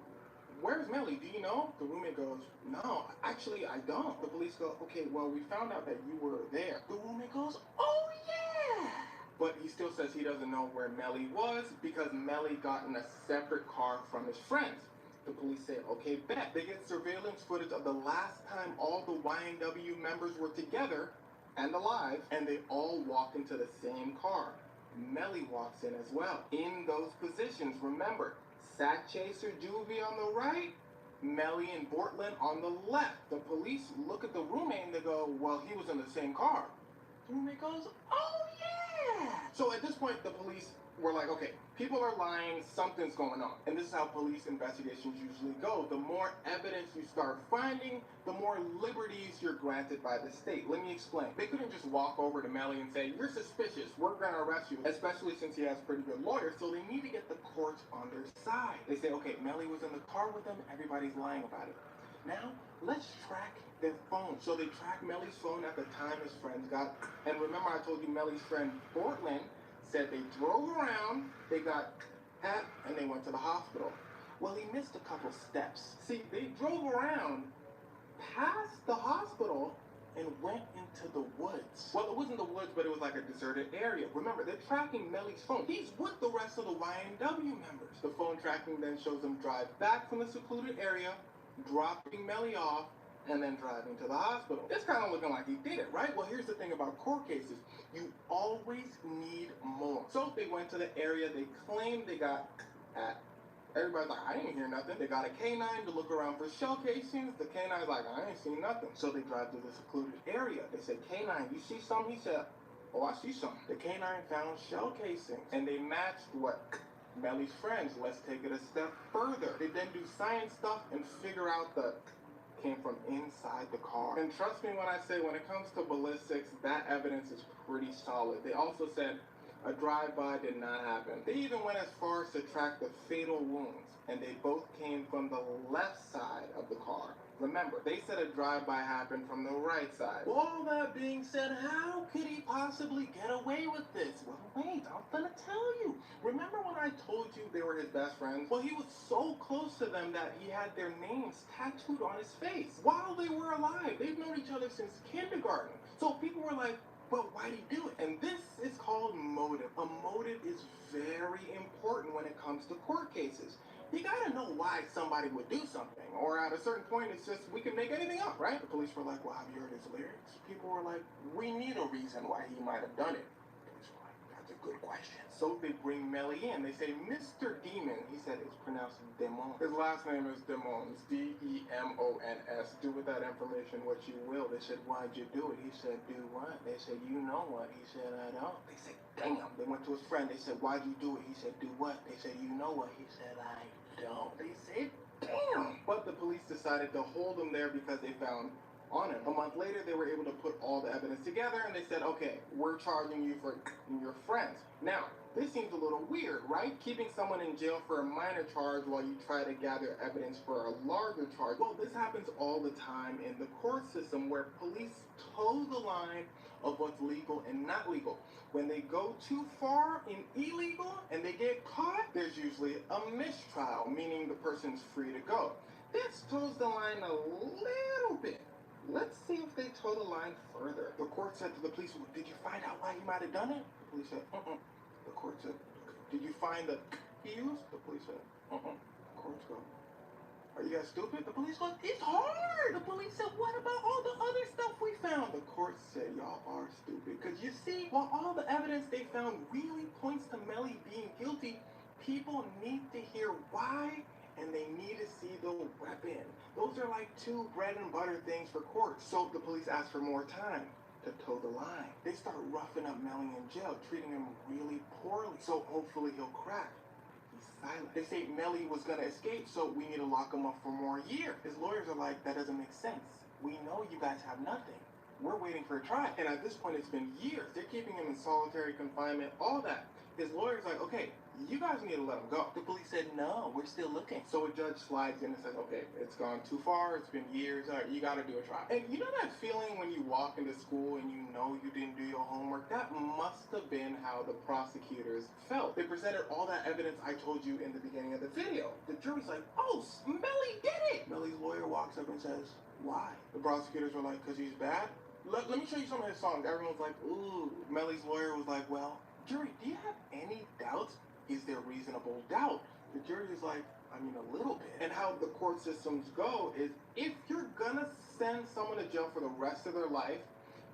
where's Melly? Do you know? The roommate goes, no, actually, I don't. The police go, okay, well, we found out that you were there. The roommate goes, oh, yeah. But he still says he doesn't know where Melly was because Melly got in a separate car from his friends. The police say, okay, bet. They get surveillance footage of the last time all the YNW members were together and alive, and they all walk into the same car. Melly walks in as well. In those positions, remember, Sack Chaser Juvie on the right, Melly and Portland on the left. The police look at the roommate and they go, well, he was in the same car. The roommate goes, oh yeah! So at this point, the police were like, okay, people are lying, something's going on. And this is how police investigations usually go. The more evidence you start finding, the more liberties you're granted by the state. Let me explain. They couldn't just walk over to Melly and say, you're suspicious, we're gonna arrest you, especially since he has pretty good lawyers, so they need to get the courts on their side. They say, okay, Melly was in the car with them, everybody's lying about it. Now, let's track their phone. So they track Melly's phone at the time his friends got, and remember I told you Melly's friend Portland said they drove around, they got pat, and they went to the hospital. Well, he missed a couple steps. See, they drove around past the hospital and went into the woods. Well, it wasn't the woods, but it was like a deserted area. Remember, they're tracking Melly's phone. He's with the rest of the YNW members. The phone tracking then shows them drive back from the secluded area, dropping Melly off, and then driving to the hospital. It's kind of looking like he did it, right? Well, here's the thing about court cases. You always need more. So they went to the area they claimed they got at. Everybody's like, I didn't hear nothing. They got a canine to look around for shell casings. The canine's like, I ain't seen nothing. So they drive to the secluded area. They said, canine, you see something? He said, oh, I see something. The canine found shell casings. And they matched what? Melly's friends. Let's take it a step further. They then do science stuff and figure out the came from inside the car. And trust me when I say, when it comes to ballistics, that evidence is pretty solid. They also said a drive-by did not happen. They even went as far as to track the fatal wounds, and they both came from the left side of the car. Remember, they said a drive-by happened from the right side. Well, all that being said, how could he possibly get away with this? Well, wait, I'm gonna tell you. Remember when I told you they were his best friends? Well, he was so close to them that he had their names tattooed on his face while they were alive. They've known each other since kindergarten. So people were like, but why'd he do it? And this is called motive. A motive is very important when it comes to court cases. You gotta know why somebody would do something. Or at a certain point, it's just, we can make anything up, right? The police were like, well, have you heard his lyrics? People were like, we need a reason why he might have done it. The police were like, that's a good question. So they bring Melly in. They say, Mr. Demon. He said it's pronounced Demon. His last name is Demon. It's D-E-M-O-N-S. Do with that information what you will. They said, why'd you do it? He said, do what? They said, you know what? He said, I don't. They said, damn. They went to his friend. They said, why'd you do it? He said, do what? They said, you know what? He said, I don't. They said, damn. But the police decided to hold him there because they found on him. A month later, they were able to put all the evidence together, and they said, okay, we're charging you for your friends. Now, this seems a little weird, right? Keeping someone in jail for a minor charge while you try to gather evidence for a larger charge. Well, this happens all the time in the court system where police toe the line of what's legal and not legal. When they go too far in illegal and they get caught, there's usually a mistrial, meaning the person's free to go. This toes the line a little bit. Let's see if they toe the line further. The court said to the police, well, did you find out why he might have done it? The police said, The court said, did you find the he used? The police said, The courts go, are you guys stupid? The police goes, it's hard. The police said, what about all the other stuff we found? The court said, y'all are stupid. Because you see, while all the evidence they found really points to Melly being guilty, people need to hear why, and they need to see the weapon. Those are like two bread and butter things for courts. So the police asked for more time to toe the line. They start roughing up Melly in jail, treating him really poorly. So hopefully he'll crack. he's silent. They say Melly was gonna escape, so we need to lock him up for more years. His lawyers are like, that doesn't make sense. We know you guys have nothing. We're waiting for a trial. And at this point, it's been years. They're keeping him in solitary confinement, all that. His lawyer's like, okay, you guys need to let him go. The police said, no, we're still looking. So a judge slides in and says, okay, it's gone too far. It's been years. All right, you got to do a trial. And you know that feeling when you walk into school and you know you didn't do your homework? That must have been how the prosecutors felt. They presented all that evidence I told you in the beginning of the video. The jury's like, oh, Melly did it. Melly's lawyer walks up and says, why? The prosecutors were like, because he's bad? Let me show you some of his songs. Everyone's like, ooh. Melly's lawyer was like, well, jury, do you have any doubts? Is there reasonable doubt? The jury is like, I mean, a little bit. And how the court systems go is if you're gonna send someone to jail for the rest of their life,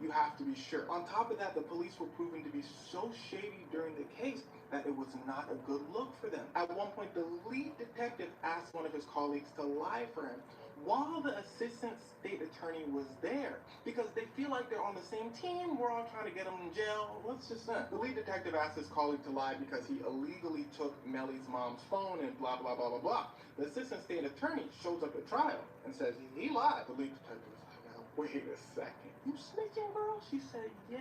you have to be sure. On top of that, the police were proven to be so shady during the case that it was not a good look for them. At one point, the lead detective asked one of his colleagues to lie for him while the assistant state attorney was there, because they feel like they're on the same team. We're all trying to get him in jail. What's just that? The lead detective asked his colleague to lie because he illegally took Melly's mom's phone and blah, blah, blah, blah, blah. The assistant state attorney shows up at trial and says he lied. The lead detective is like, now, wait a second. You snitching, girl? She said, yes.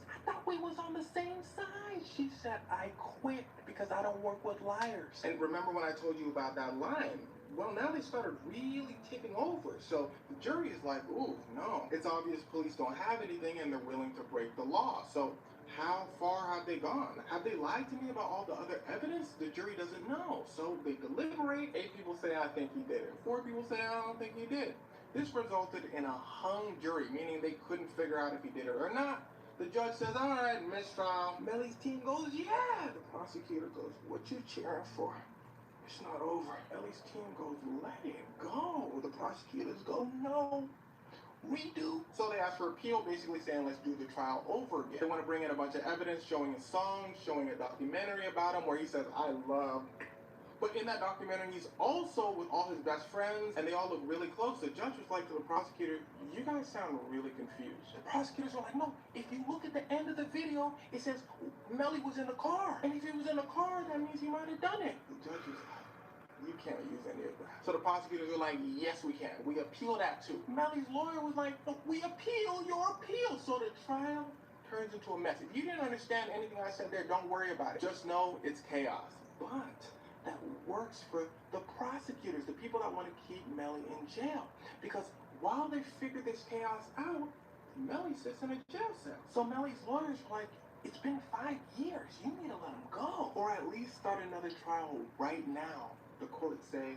I thought we was on the same side. She said, I quit because I don't work with liars. And remember when I told you about that line? Well, now they started really tipping over. So the jury is like, ooh, no. It's obvious police don't have anything and they're willing to break the law. So how far have they gone? Have they lied to me about all the other evidence? The jury doesn't know. So they deliberate. 8 people say, I think he did it. 4 people say, I don't think he did. This resulted in a hung jury, meaning they couldn't figure out if he did it or not. The judge says, all right, mistrial. Melly's team goes, yeah. The prosecutor goes, what you cheering for? It's not over. Ellie's team goes, let it go. The prosecutors go, no, redo. So they ask for appeal, basically saying, let's do the trial over again. They want to bring in a bunch of evidence, showing his songs, showing a documentary about him where he says, I love. But in that documentary, he's also with all his best friends, and they all look really close. The judge was like to the prosecutor, you guys sound really confused. The prosecutors were like, no, if you look at the end of the video, it says Melly was in the car. And if he was in the car, that means he might have done it. The judge was like, you can't use any of that. So the prosecutors were like, yes, we can. We appeal that too. Melly's lawyer was like, no, we appeal your appeal. So the trial turns into a mess. If you didn't understand anything I said there, don't worry about it. Just know it's chaos. But that works for the prosecutors, the people that want to keep Melly in jail. Because while they figure this chaos out, Melly sits in a jail cell. So Melly's lawyers are like, it's been 5 years. You need to let him go. Or at least start another trial right now. The courts say,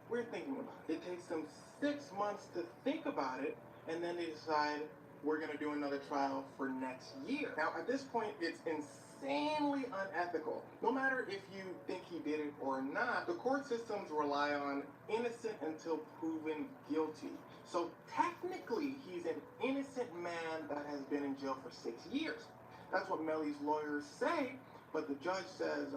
we're thinking about it. It takes them 6 months to think about it, and then they decide we're going to do another trial for next year. Now, at this point, it's insanely unethical. No matter if you think he did it or not, the court systems rely on innocent until proven guilty. So technically, he's an innocent man that has been in jail for 6 years. That's what Melly's lawyers say, but the judge says,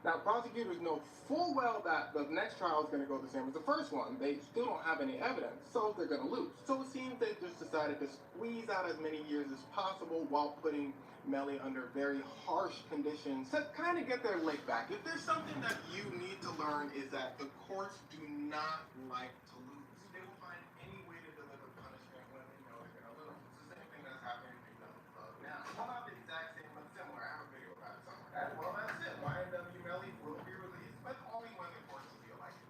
Now, prosecutors know full well that the next trial is going to go the same as the first one. They still don't have any evidence, so they're going to lose. So it seems they just decided to squeeze out as many years as possible while putting Melly under very harsh conditions to kind of get their lick back. If there's something that you need to learn is that the courts do not like to lose. They will find any way to deliver punishment when they know they're going to lose. It's the same thing that's happening now. Well, not the exact same, but similar. I have a video about it somewhere. Well, that's it. YNW Melly will be released, but only when the courts feel like it.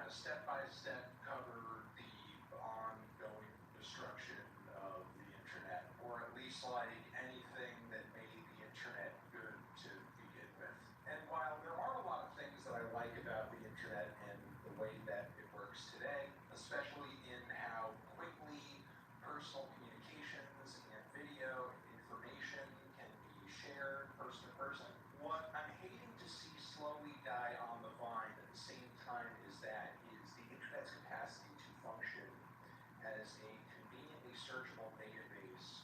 of step-by-step cover the ongoing destruction of the internet, or at least like anything that made the internet good to begin with. And while there are a lot of things that I like about the internet and the way that it works today, especially in how quickly personal communications and video and information can be shared person to person, what I'm hating to see slowly die on the vine at the same time is the internet's capacity to function as a conveniently searchable database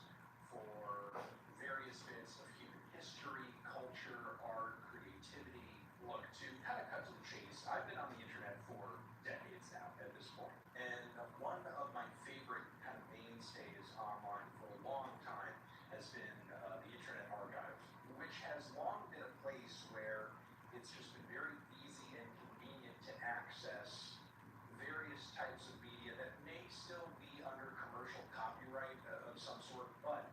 for various bits of human history, culture, art, creativity. Look, to kind of cut to the chase, I've been on the internet for decades now at this point, and one of my favorite kind of mainstays online for a long time has been the Internet Archive, which has long been a place where it's just been very easy and convenient to access various types of media that may still be under commercial copyright of some sort, but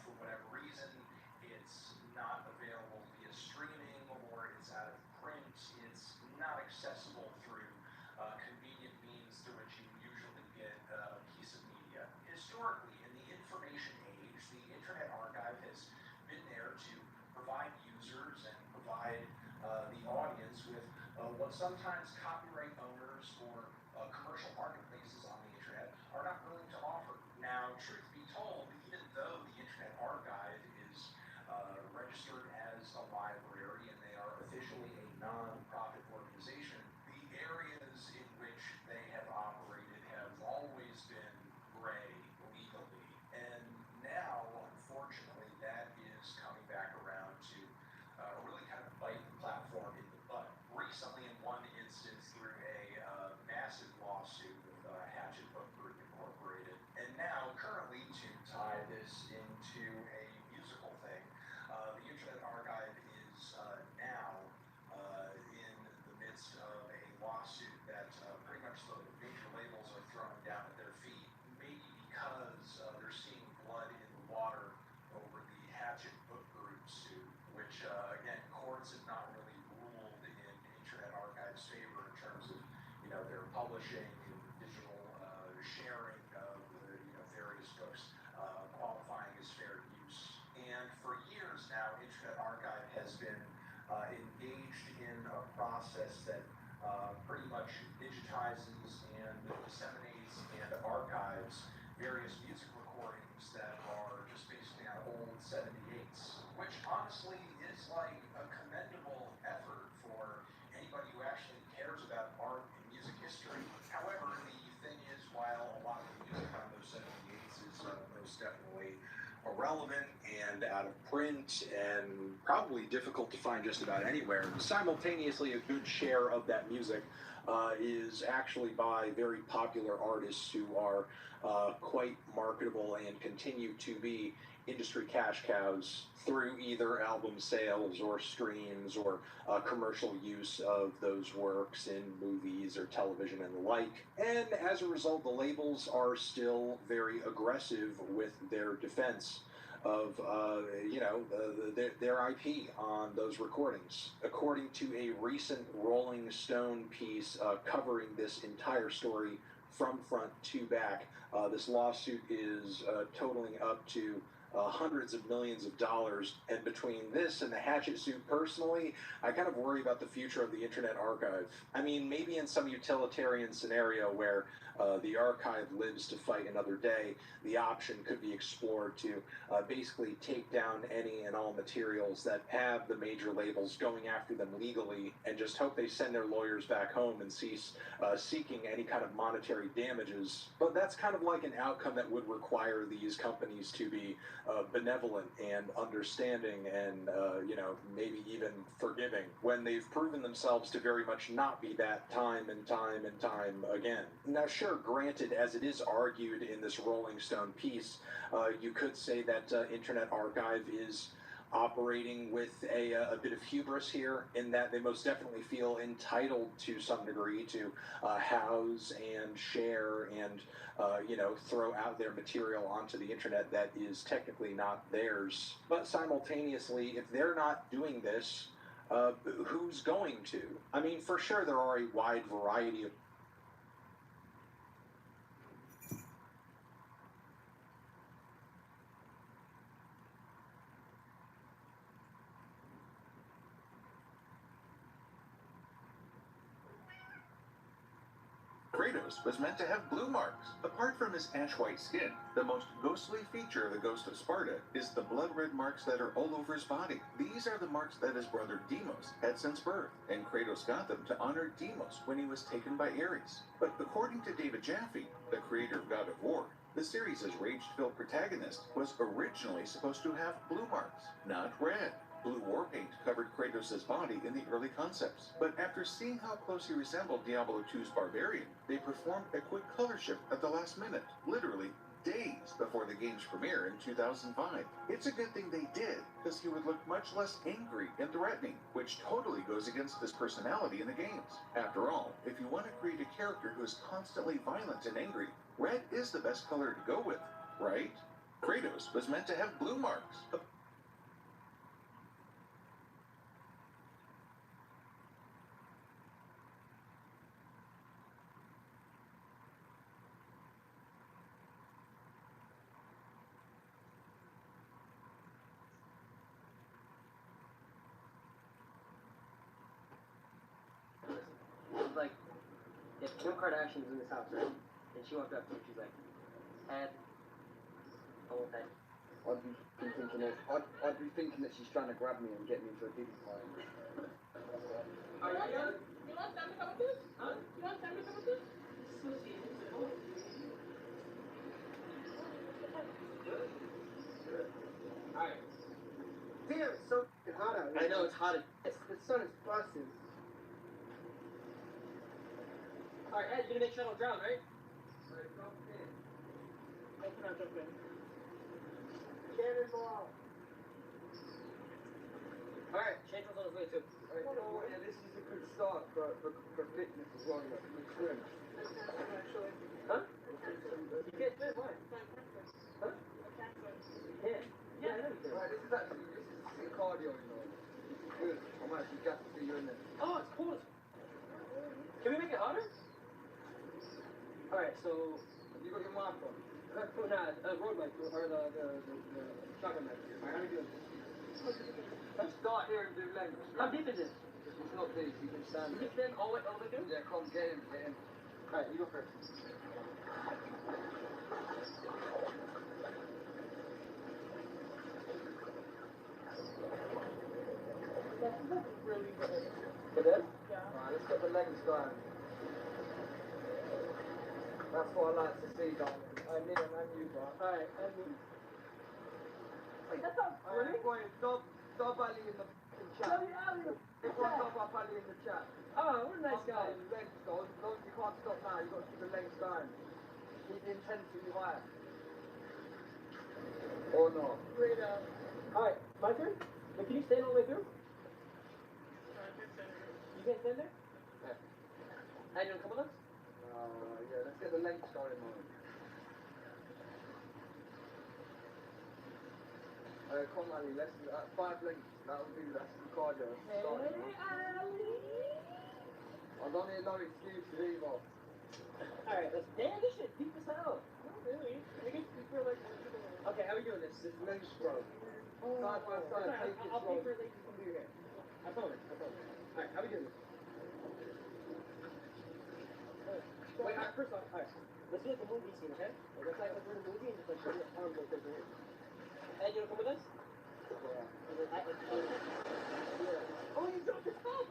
for whatever reason, it's not available via streaming, or it's out of print, it's not accessible through convenient means through which you usually get a piece of media. Historically, in the information age, the Internet Archive has been there to provide users and provide the audience with what sometimes copyright owners or commercial marketplaces on the internet are not willing to offer. Now, truth be told, even though the Internet Archive is registered as a library and they are officially a non-profit organization, the areas in which they have operated have always been gray legally. And now, unfortunately, that is coming back around to really kind of bite the platform in the butt. Recently, in one instance, through a massive lawsuit with Hatchet Book Group Incorporated. And now, currently, to tie this into a musical thing, the Internet Archive is now in the midst of a lawsuit that pretty much the major labels are throwing down at their feet, maybe because they're seeing blood in the water over the Hatchet Book Group suit, which, again, courts have not really ruled in Internet Archive's favor in terms of, their publishing and digital sharing of various books qualifying as fair use. And for years now, Internet Archive has been engaged in a process that pretty much digitizes and disseminates and archives various music recordings that are just basically on old 78s, which honestly is like a commendable effort for anybody who actually cares about art and music history. However, the thing is, while a lot of the music on those 78s is most definitely irrelevant and out of print and probably difficult to find just about anywhere, simultaneously a good share of that music is actually by very popular artists who are quite marketable and continue to be industry cash cows through either album sales or streams or commercial use of those works in movies or television and the like. And as a result, the labels are still very aggressive with their defense of their IP on those recordings. According to a recent Rolling Stone piece covering this entire story from front to back, this lawsuit is totaling up to hundreds of millions of dollars, and between this and the Hatchet suit, personally, I kind of worry about the future of the Internet Archive. I mean, maybe in some utilitarian scenario where the archive lives to fight another day, the option could be explored to basically take down any and all materials that have the major labels going after them legally, and just hope they send their lawyers back home and cease seeking any kind of monetary damages. But that's kind of like an outcome that would require these companies to be benevolent and understanding and, maybe even forgiving, when they've proven themselves to very much not be that time and time and time again. Now, sure, granted, as it is argued in this Rolling Stone piece, you could say that Internet Archive is operating with a bit of hubris here, in that they most definitely feel entitled to some degree to house and share and throw out their material onto the internet that is technically not theirs. But simultaneously, if they're not doing this, who's going to? I mean, for sure there are a wide variety of Kratos was meant to have blue marks. Apart from his ash-white skin, the most ghostly feature of the Ghost of Sparta is the blood-red marks that are all over his body. These are the marks that his brother Deimos had since birth, and Kratos got them to honor Deimos when he was taken by Ares. But according to David Jaffe, the creator of God of War, the series' rage-filled protagonist was originally supposed to have blue marks, not red. Blue war paint covered Kratos' body in the early concepts, but after seeing how close he resembled Diablo 2's Barbarian, they performed a quick color shift at the last minute, literally days before the game's premiere in 2005. It's a good thing they did, because he would look much less angry and threatening, which totally goes against his personality in the games. After all, if you want to create a character who is constantly violent and angry, red is the best color to go with, right? Kratos was meant to have blue marks. Like, if Kim Kardashian's in this house, right? And she walked up to me, she's like, Ed, I want that. I'd be thinking that she's trying to grab me and get me into a digging party. You want Sam to come with this? Huh? You want Sam to come with this? Alright. Damn, it's so hot out here. I know, it's hot. The sun is busting. Alright, Ed, you're gonna make sure I don't drown, right? Jump in. Cannonball. Alright, Change was on his way too. Alright, you know what? Yeah, this is a good start for fitness as well. You know, swim. Huh? You can't swim, why? Huh? Yeah. Yeah, I know you can. Right, this is sick cardio, you know. This is good. I might actually got to see you in there. Oh, it's cool. Can we make it hotter? Alright, so you got your mark on. Road bike or the shotgun bike. Alright, how do we do it? You start here and do legs. How deep is it? It's not deep, you can stand. You can stand all the way through? Yeah, come, get him. Alright, you go first. Really good. For them? Yeah. Alright, let's get the legs going. That's what I like to see, darling. I need a man you, bro. Alright, and me. That sounds Alright, boy, stop Ali in the chat. Everyone stop Ali in the chat. Oh, what a nice guy. Legs, though. You can't stop now. You've got to keep the legs going. Keep the intensity higher. Or not. Great, Alright, my turn? But can you stand all the way through? You can't stand there? Yeah. And you want to come with us? Yeah, let's get the legs going, man. Come on, Ali, let's do 5 legs. That'll do, that's the cardio. Hey, Ali. I don't need no excuses either. Alright, let's. Damn, this shit deep as hell. Not really. I guess you feel like Okay, how are we doing this? This leg stroke. Side by side, take it I'll slow. pay for it later. Come here. I promise. Alright, how are we doing this? Wait, first off, alright. Let's do like a movie scene, okay? Like, let's like we're in a movie and just like bring your arms like this right here. Ed, you wanna come with us? Yeah. Oh, you dropped your phone!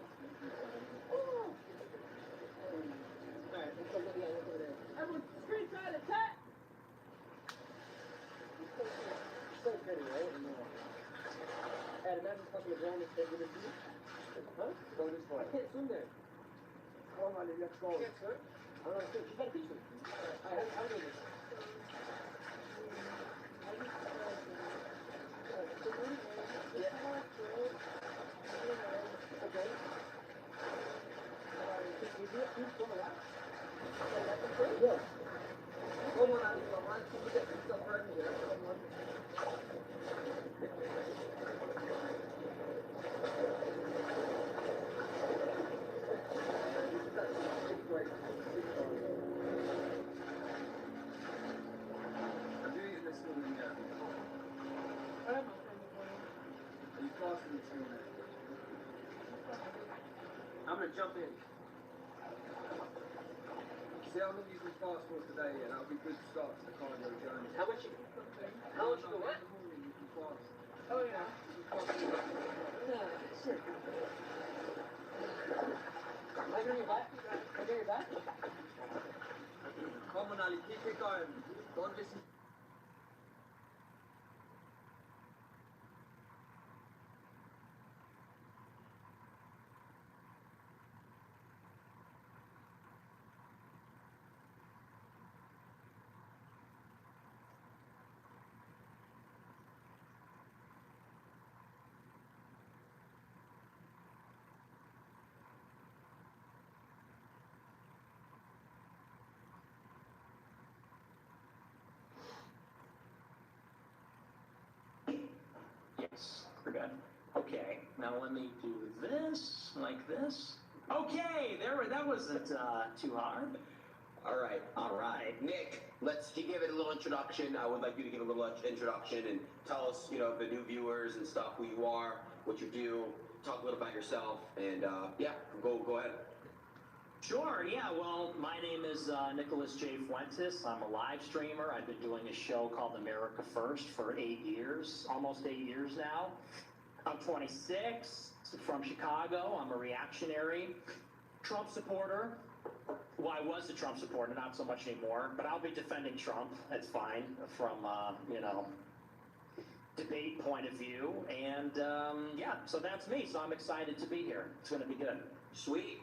Oh! Alright, let's go look over there. Everyone, screenshot it, chat! So pretty, right? Ed, imagine fucking a drone that's with a dude. Huh? Go this way. I can't swim there. Come on, Ali, let's go. You can't swim? I don't know, she's gotta teach me. Alright, how are we doing this? Yeah. Come on, Ali, come on. Can you get yourself ready here? Come on. I'm gonna jump in. See, I'm not using passport today, yeah, that'll be good start to the cardio journey. How much you go what? Oh, yeah. Shit. Right on your back? Right on your back? Come on, Ali, keep it going. Don't listen. Yes, we're good. Okay, now let me do this, like this. Okay, that wasn't too hard. All right. Nick, he gave it a little introduction. I would like you to give a little introduction and tell us, the new viewers and stuff, who you are, what you do. Talk a little about yourself, and go ahead. Sure, yeah, well, my name is Nicholas J. Fuentes. I'm a live streamer. I've been doing a show called America First for 8 years, almost 8 years now. I'm 26, from Chicago. I'm a reactionary Trump supporter. Well, I was a Trump supporter, not so much anymore, but I'll be defending Trump. That's fine from, debate point of view. And, so that's me. So I'm excited to be here. It's going to be good. Sweet.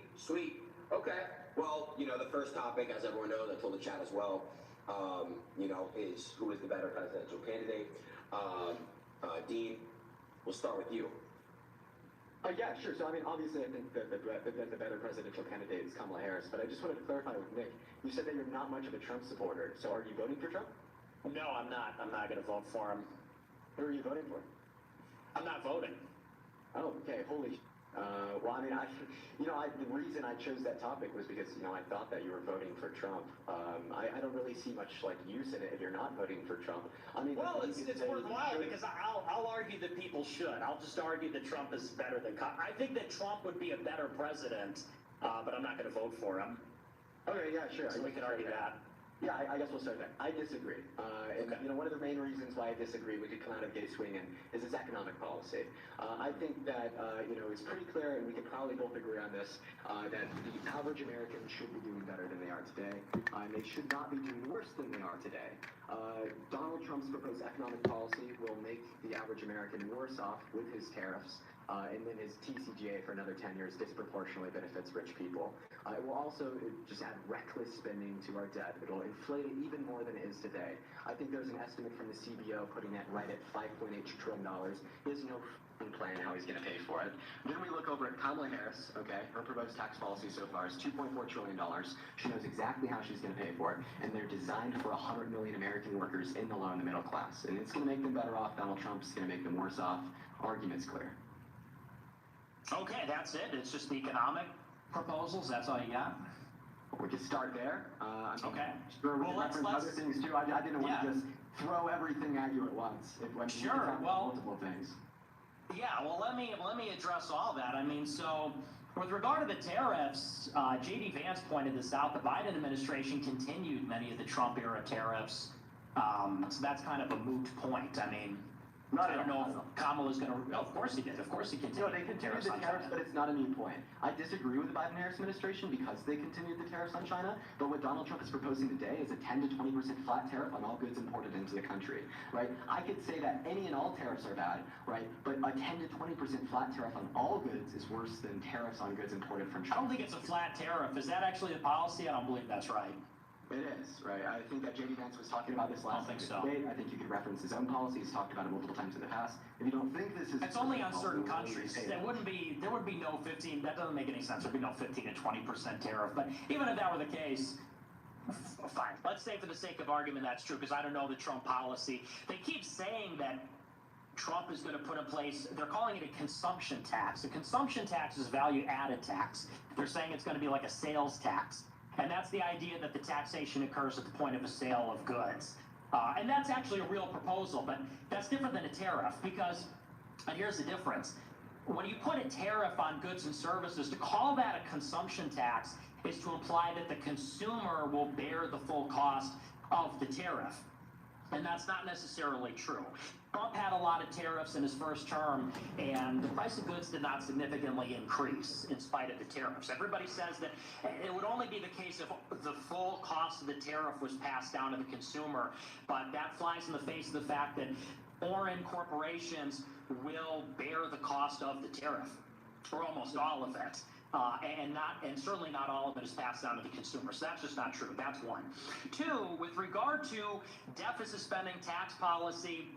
Okay. Well, the first topic, as everyone knows, I told the chat as well, is who is the better presidential candidate. Dean, we'll start with you. Yeah, sure. So, I mean, obviously, I think that the better presidential candidate is Kamala Harris, but I just wanted to clarify with Nick. You said that you're not much of a Trump supporter, so are you voting for Trump? No, I'm not. I'm not going to vote for him. Who are you voting for? I'm not voting. Oh, okay. Holy well, I mean, the reason I chose that topic was because, I thought that you were voting for Trump. I don't really see much, use in it if you're not voting for Trump. I mean, well, it's worthwhile because I'll argue that people should. I'll just argue that Trump is better than I think that Trump would be a better president, but I'm not going to vote for him. Okay, yeah, sure. So we can argue that. Yeah, I guess we'll start there. I disagree. And, one of the main reasons why I disagree, we could come out of gay swinging, is his economic policy. I think that, it's pretty clear, and we could probably both agree on this, that the average American should be doing better than they are today, and they should not be doing worse than they are today. Donald Trump's proposed economic policy will make the average American worse off with his tariffs, and then his TCJA for another 10 years disproportionately benefits rich people. It will also just add reckless spending to our debt. It will inflate it even more than it is today. I think there's an estimate from the CBO putting that right at $5.8 trillion. He has no plan how he's going to pay for it. Then we look over at Kamala Harris, okay? Her proposed tax policy so far is $2.4 trillion. She knows exactly how she's going to pay for it, and they're designed for 100 million American workers in the low and the middle class. And it's going to make them better off. Donald Trump's going to make them worse off. Argument's clear. Okay, that's it. It's just the economic proposals. That's all you got? We could start there. Okay. Sure, we can reference other things too. I didn't want to just throw everything at you at once. Sure. Well, multiple things. Yeah. Well, let me address all that. I mean, so with regard to the tariffs, J.D. Vance pointed this out. The Biden administration continued many of the Trump era tariffs. So that's kind of a moot point. I mean, I don't know if Kamala's going to. Of course he did. Of course he continued. No, they continued the tariffs, but it's not a new point. I disagree with the Biden-Harris administration because they continued the tariffs on China. But what Donald Trump is proposing today is a 10 to 20% flat tariff on all goods imported into the country. Right? I could say that any and all tariffs are bad, right? But a 10 to 20% flat tariff on all goods is worse than tariffs on goods imported from China. I don't think it's a flat tariff. Is that actually the policy? I don't believe that's right. It is, right? I think that J.D. Vance was talking about this last debate. I think you could reference his own policy. He's talked about it multiple times in the past. If you don't think this is... It's only on certain countries. There would be no 15... That doesn't make any sense. There'd be no 15 to 20% tariff. But even if that were the case, fine. Let's say for the sake of argument that's true, because I don't know the Trump policy. They keep saying that Trump is going to put in place, they're calling it a consumption tax. A consumption tax is value-added tax. They're saying it's going to be like a sales tax. And that's the idea that the taxation occurs at the point of a sale of goods. And that's actually a real proposal, but that's different than a tariff because, and here's the difference, when you put a tariff on goods and services, to call that a consumption tax is to imply that the consumer will bear the full cost of the tariff. And that's not necessarily true. Trump had a lot of tariffs in his first term, and the price of goods did not significantly increase in spite of the tariffs. Everybody says that it would only be the case if the full cost of the tariff was passed down to the consumer, but that flies in the face of the fact that foreign corporations will bear the cost of the tariff, or almost all of it. And certainly not all of it is passed down to the consumer. So that's just not true. That's one. Two, with regard to deficit spending, tax policy,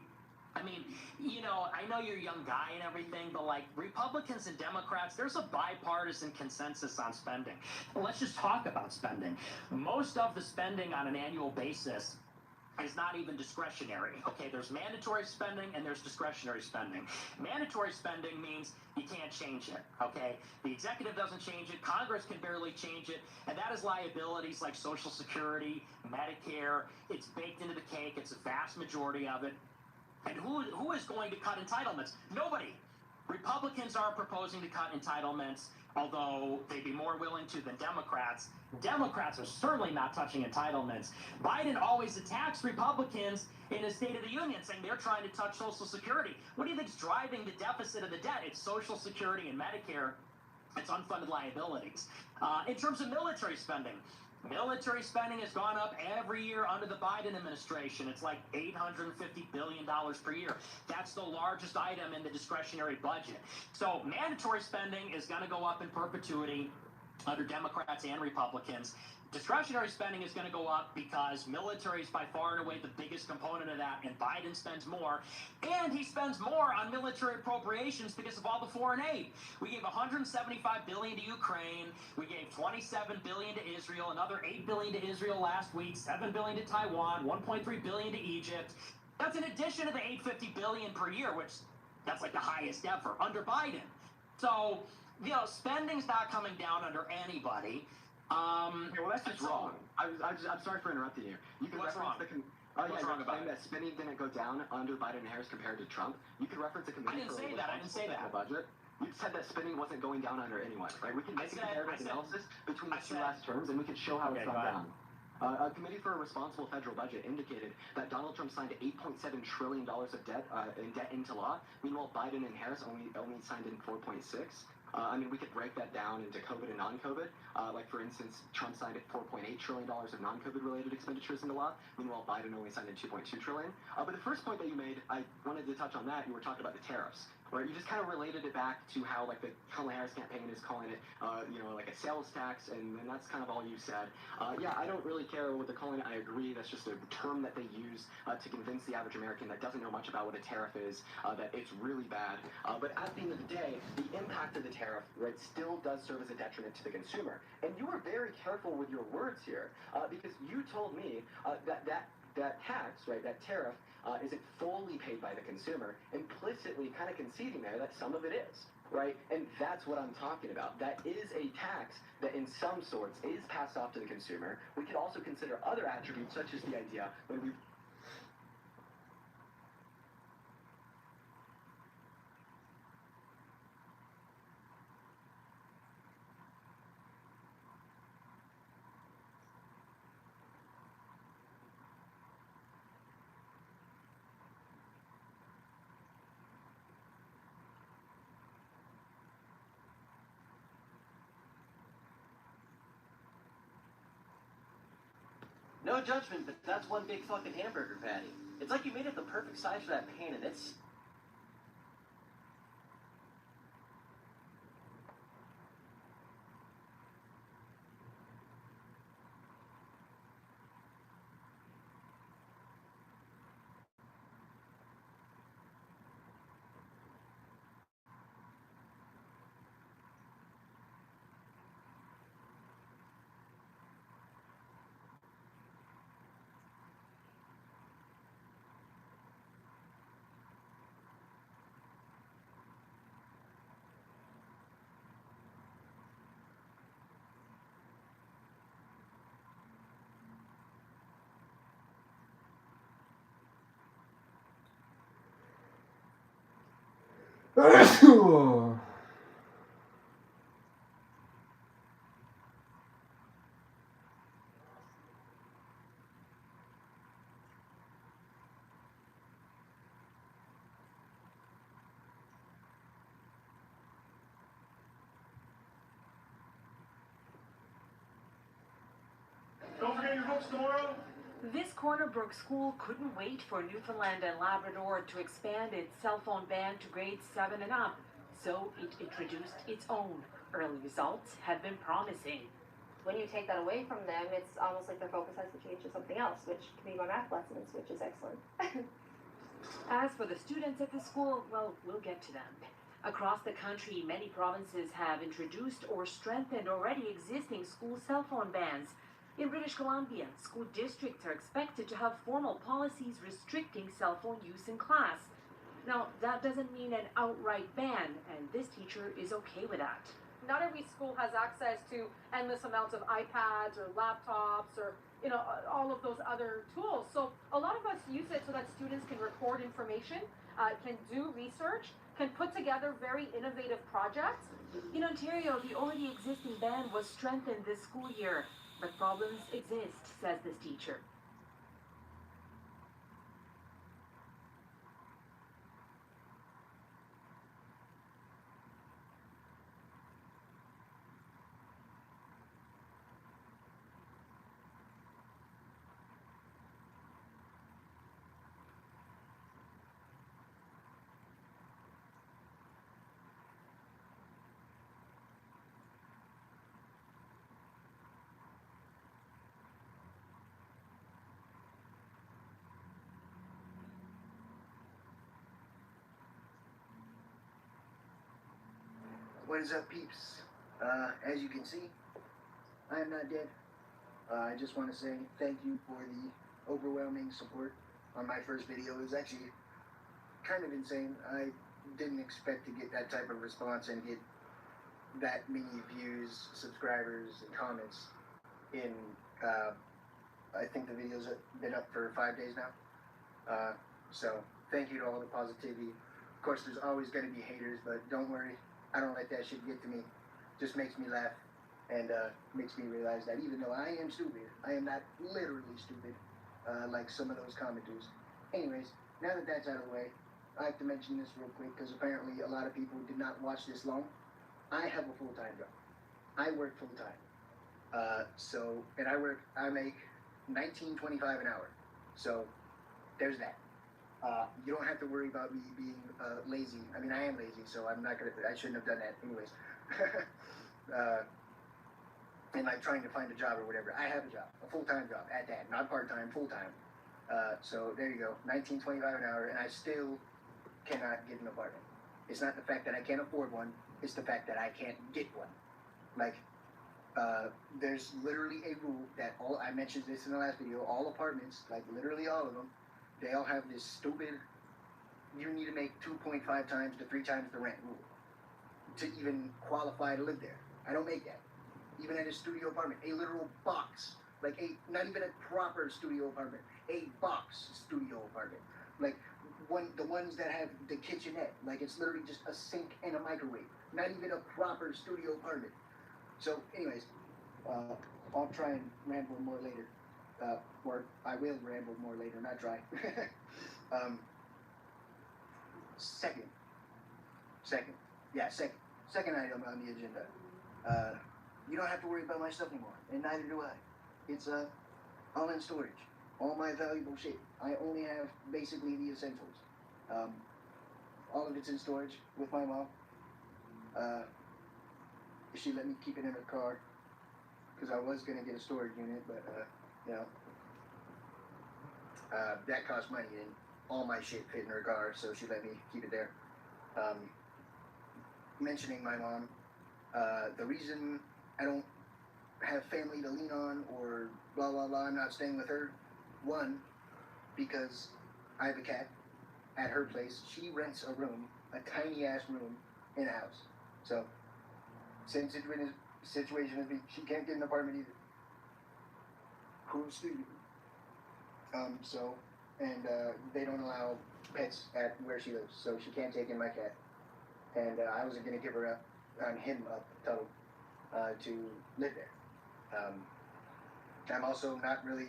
I mean, you know, I know you're a young guy and everything, but like Republicans and Democrats, there's a bipartisan consensus on spending. Let's just talk about spending. Most of the spending on an annual basis is not even discretionary. Okay, there's mandatory spending and there's discretionary spending. Mandatory spending means you can't change it, okay? The executive doesn't change it, Congress can barely change it, and that is liabilities like Social Security, Medicare. It's baked into the cake, it's a vast majority of it. And who is going to cut entitlements? Nobody. Republicans are proposing to cut entitlements, although they'd be more willing to than Democrats. Democrats are certainly not touching entitlements. Biden always attacks Republicans in his State of the Union, saying they're trying to touch Social Security. What do you think's driving the deficit of the debt? It's Social Security and Medicare. It's unfunded liabilities. In terms of military spending has gone up every year under the Biden administration. It's like $850 billion per year. That's the largest item in the discretionary budget. So mandatory spending is going to go up in perpetuity under Democrats and Republicans. Discretionary spending is going to go up because military is by far and away the biggest component of that, and Biden spends more. And he spends more on military appropriations because of all the foreign aid. We gave $175 billion to Ukraine. We gave $27 billion to Israel, another $8 billion to Israel last week, $7 billion to Taiwan, $1.3 billion to Egypt. That's in addition to the $850 billion per year, which that's like the highest ever under Biden. So, you know, spending's not coming down under anybody. Well, that's just wrong. I'm sorry for interrupting you. You can What's wrong? What's wrong about it? That spending didn't go down under Biden and Harris compared to Trump. You could reference a committee. I didn't say that. Budget. You said that spending wasn't going down under anyone, right? We can make a comparative analysis between the two last terms, and we can show how it's gone down. A committee for a responsible federal budget indicated that Donald Trump signed $8.7 trillion of debt into law. Meanwhile, Biden and Harris only signed in 4.6. I mean, we could break that down into COVID and non-COVID. Like, for instance, Trump signed $4.8 trillion of non-COVID related expenditures into law. Meanwhile, Biden only signed in $2.2 trillion. But the first point that you made, I wanted to touch on that. You were talking about the tariffs, right? You just kind of related it back to how, like, the Kamala Harris campaign is calling it, like a sales tax, and that's kind of all you said. Yeah, I don't really care what they're calling it. I agree. That's just a term that they use to convince the average American that doesn't know much about what a tariff is, that it's really bad. But at the end of the day, the impact of the tariff, right, still does serve as a detriment to the consumer. And you were very careful with your words here, because you told me that tax, right, that tariff, isn't fully paid by the consumer, implicitly kind of conceding there that some of it is, right? And that's what I'm talking about. That is a tax that in some sorts is passed off to the consumer. We could also consider other attributes, such as the idea when we No judgment, but that's one big fucking hamburger patty. It's like you made it the perfect size for that pan, and it's... lunch tomorrow? This Cornerbrook school couldn't wait for Newfoundland and Labrador to expand its cell phone ban to grades 7 and up, so it introduced its own. Early results have been promising. When you take that away from them, it's almost like their focus has to change to something else, which can be my math lessons, which is excellent. As for the students at the school, well, we'll get to them. Across the country, many provinces have introduced or strengthened already existing school cell phone bans. In British Columbia, school districts are expected to have formal policies restricting cell phone use in class. Now, that doesn't mean an outright ban, and this teacher is okay with that. Not every school has access to endless amounts of iPads or laptops or, all of those other tools. So a lot of us use it so that students can record information, can do research, can put together very innovative projects. In Ontario, the already existing ban was strengthened this school year, but problems exist, says this teacher. What is up, peeps? As you can see, I am not dead. I just want to say thank you for the overwhelming support on my first video. It was actually kind of insane. I didn't expect to get that type of response and get that many views, subscribers, and comments in, I think the videos have been up for 5 days now. So thank you to all the positivity. Of course, there's always going to be haters, but don't worry. I don't let that shit get to me. Just makes me laugh and makes me realize that even though I am stupid, I am not literally stupid like some of those commenters. Anyways, now that that's out of the way, I have to mention this real quick because apparently a lot of people did not watch this long. I have a full-time job. I work full-time. And I make $19.25 an hour. So there's that. You don't have to worry about me being lazy. I mean, I am lazy, so I shouldn't have done that anyways. And like trying to find a job or whatever. I have a job, a full-time job at that, not part-time, full-time. So there you go, $19.25 an hour, and I still cannot get an apartment. It's not the fact that I can't afford one, it's the fact that I can't get one. Like, there's literally a rule that I mentioned this in the last video, all apartments, like literally all of them, they all have this stupid, you need to make 2.5 times to 3 times the rent rule to even qualify to live there. I don't make that. Even at a studio apartment, a literal box, like not even a proper studio apartment, a box studio apartment. Like the ones that have the kitchenette, like it's literally just a sink and a microwave. Not even a proper studio apartment. So anyways, I'll try and ramble more later. Or I will ramble more later, not try. Second item on the agenda. You don't have to worry about my stuff anymore, and neither do I. It's all in storage. All my valuable shit. I only have basically the essentials. All of it's in storage with my mom. She let me keep it in her car because I was gonna get a storage unit, but that cost money, and all my shit fit in her car, so she let me keep it there. Mentioning my mom, the reason I don't have family to lean on or blah blah blah, I'm not staying with her. One, because I have a cat at her place. She rents a room, a tiny ass room in a house. So same situation as me. She can't get an apartment either. Cool studio. They don't allow pets at where she lives, so she can't take in my cat. And I wasn't gonna give her up on him up total to live there. I'm also not really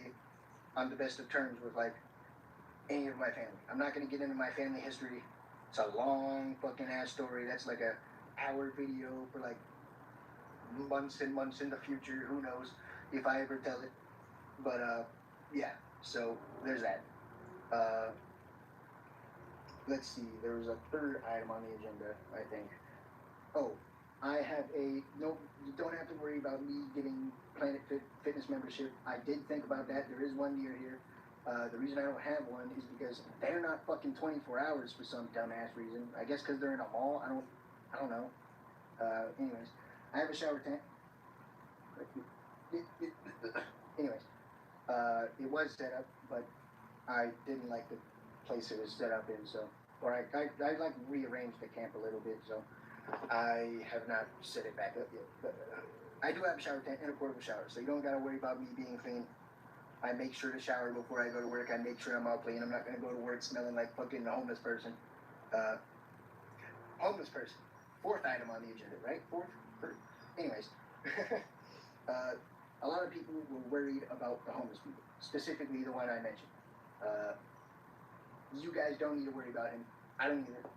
on the best of terms with like any of my family. I'm not gonna get into my family history. It's a long fucking ass story. That's like a hour video for like months and months in the future. Who knows if I ever tell it. But yeah. So there's that. Let's see. There was a third item on the agenda, I think. Oh, I have no. You don't have to worry about me getting Planet Fitness membership. I did think about that. There is one near here. The reason I don't have one is because they're not fucking 24 hours for some dumbass reason. I guess because they're in a mall. I don't know. Anyways, I have a shower tank. Anyways, it was set up, but I didn't like the place it was set up in, so, or I like rearranged the camp a little bit, so I have not set it back up yet. But I do have a shower tank and a portable shower, so you don't gotta worry about me being clean. I make sure to shower before I go to work. I make sure I'm all clean. I'm not gonna go to work smelling like fucking a homeless person. Homeless person. Fourth item on the agenda, right? Fourth? Anyways. A lot of people were worried about the homeless people, specifically the one I mentioned. You guys don't need to worry about him. I don't either.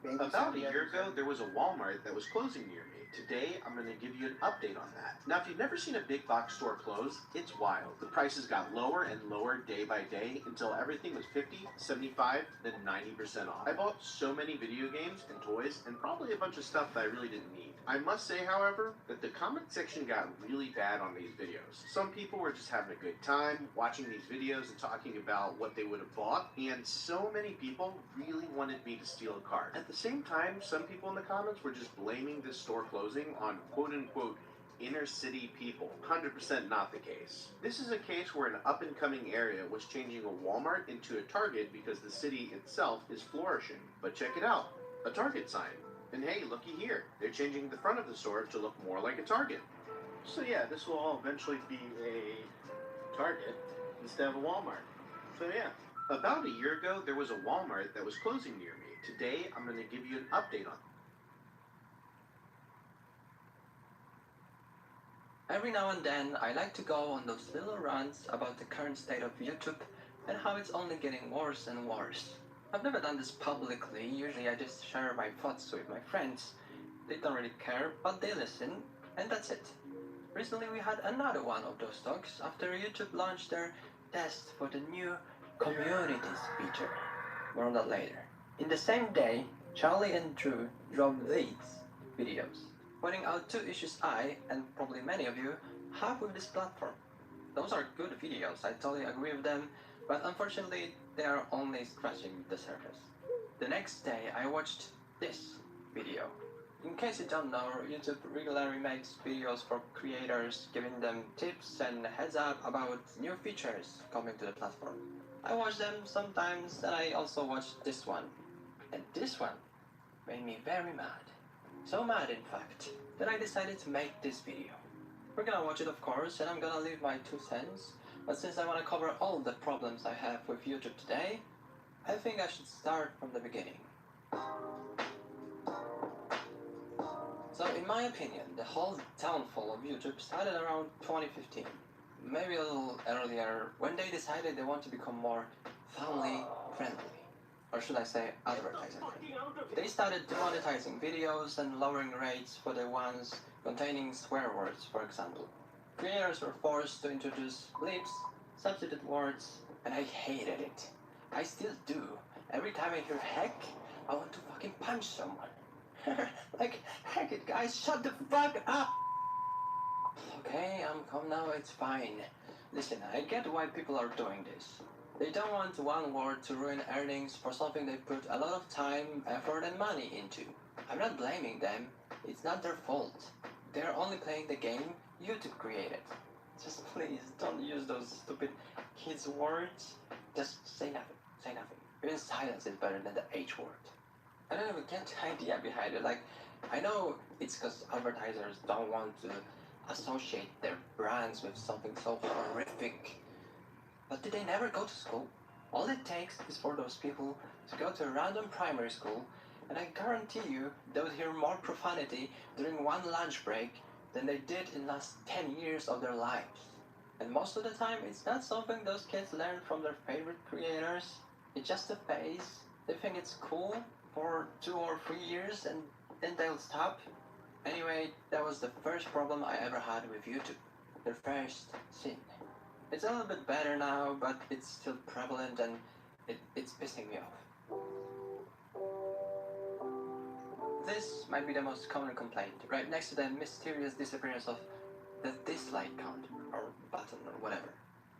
Maybe About a year ago, there was a Walmart that was closing near me. Today, I'm going to give you an update on that. Now, if you've never seen a big box store close, it's wild. The prices got lower and lower day by day until everything was 50, 75, then 90% off. I bought so many video games and toys and probably a bunch of stuff that I really didn't need. I must say, however, that the comment section got really bad on these videos. Some people were just having a good time watching these videos and talking about what they would have bought, and so many people really wanted me to steal a card. At the same time, some people in the comments were just blaming this store closing on quote-unquote inner city people. 100% not the case. This is a case where an up-and-coming area was changing a Walmart into a Target because the city itself is flourishing. But check it out, a Target sign. And hey, looky here, they're changing the front of the store to look more like a Target. So yeah, this will all eventually be a Target instead of a Walmart. So yeah. About a year ago, there was a Walmart that was closing near me. Today, I'm going to give you an update on it. Every now and then, I like to go on those little rants about the current state of YouTube and how it's only getting worse and worse. I've never done this publicly. Usually I just share my thoughts with my friends. They don't really care, but they listen, and that's it. Recently we had another one of those talks after YouTube launched their test for the new Communities feature. More on that later. In the same day, Charlie and Drew dropped these videos, pointing out two issues I, and probably many of you, have with this platform. Those are good videos, I totally agree with them, but unfortunately they are only scratching the surface. The next day I watched this video. In case you don't know, YouTube regularly makes videos for creators, giving them tips and heads up about new features coming to the platform. I watch them sometimes, and I also watched this one. And this one made me very mad. So mad, in fact, that I decided to make this video. We're gonna watch it, of course, and I'm gonna leave my 2 cents, but since I want to cover all the problems I have with YouTube today, I think I should start from the beginning. So, in my opinion, the whole downfall of YouTube started around 2015. Maybe a little earlier, when they decided they want to become more family-friendly. Or should I say, advertising-friendly. They started demonetizing videos and lowering rates for the ones containing swear words, for example. Creators were forced to introduce bleeps, substitute words, and I hated it. I still do. Every time I hear heck, I want to fucking punch someone. Like, heck it, guys, shut the fuck up! Okay, I'm calm now, it's fine. Listen, I get why people are doing this. They don't want one word to ruin earnings for something they put a lot of time, effort, and money into. I'm not blaming them. It's not their fault. They're only playing the game YouTube created. Just please, don't use those stupid kids' words. Just say nothing. Say nothing. Even silence is better than the H word. I don't even get the idea behind it. Like, I know it's because advertisers don't want to associate their brands with something so horrific. But did they never go to school? All it takes is for those people to go to a random primary school, and I guarantee you they would hear more profanity during one lunch break than they did in the last 10 years of their lives. And most of the time, it's not something those kids learn from their favorite creators. It's just a phase. They think it's cool for 2 or 3 years, and then they'll stop. Anyway, that was the first problem I ever had with YouTube. The first sin. It's a little bit better now, but it's still prevalent and it's pissing me off. This might be the most common complaint, right next to the mysterious disappearance of the dislike count, or button, or whatever.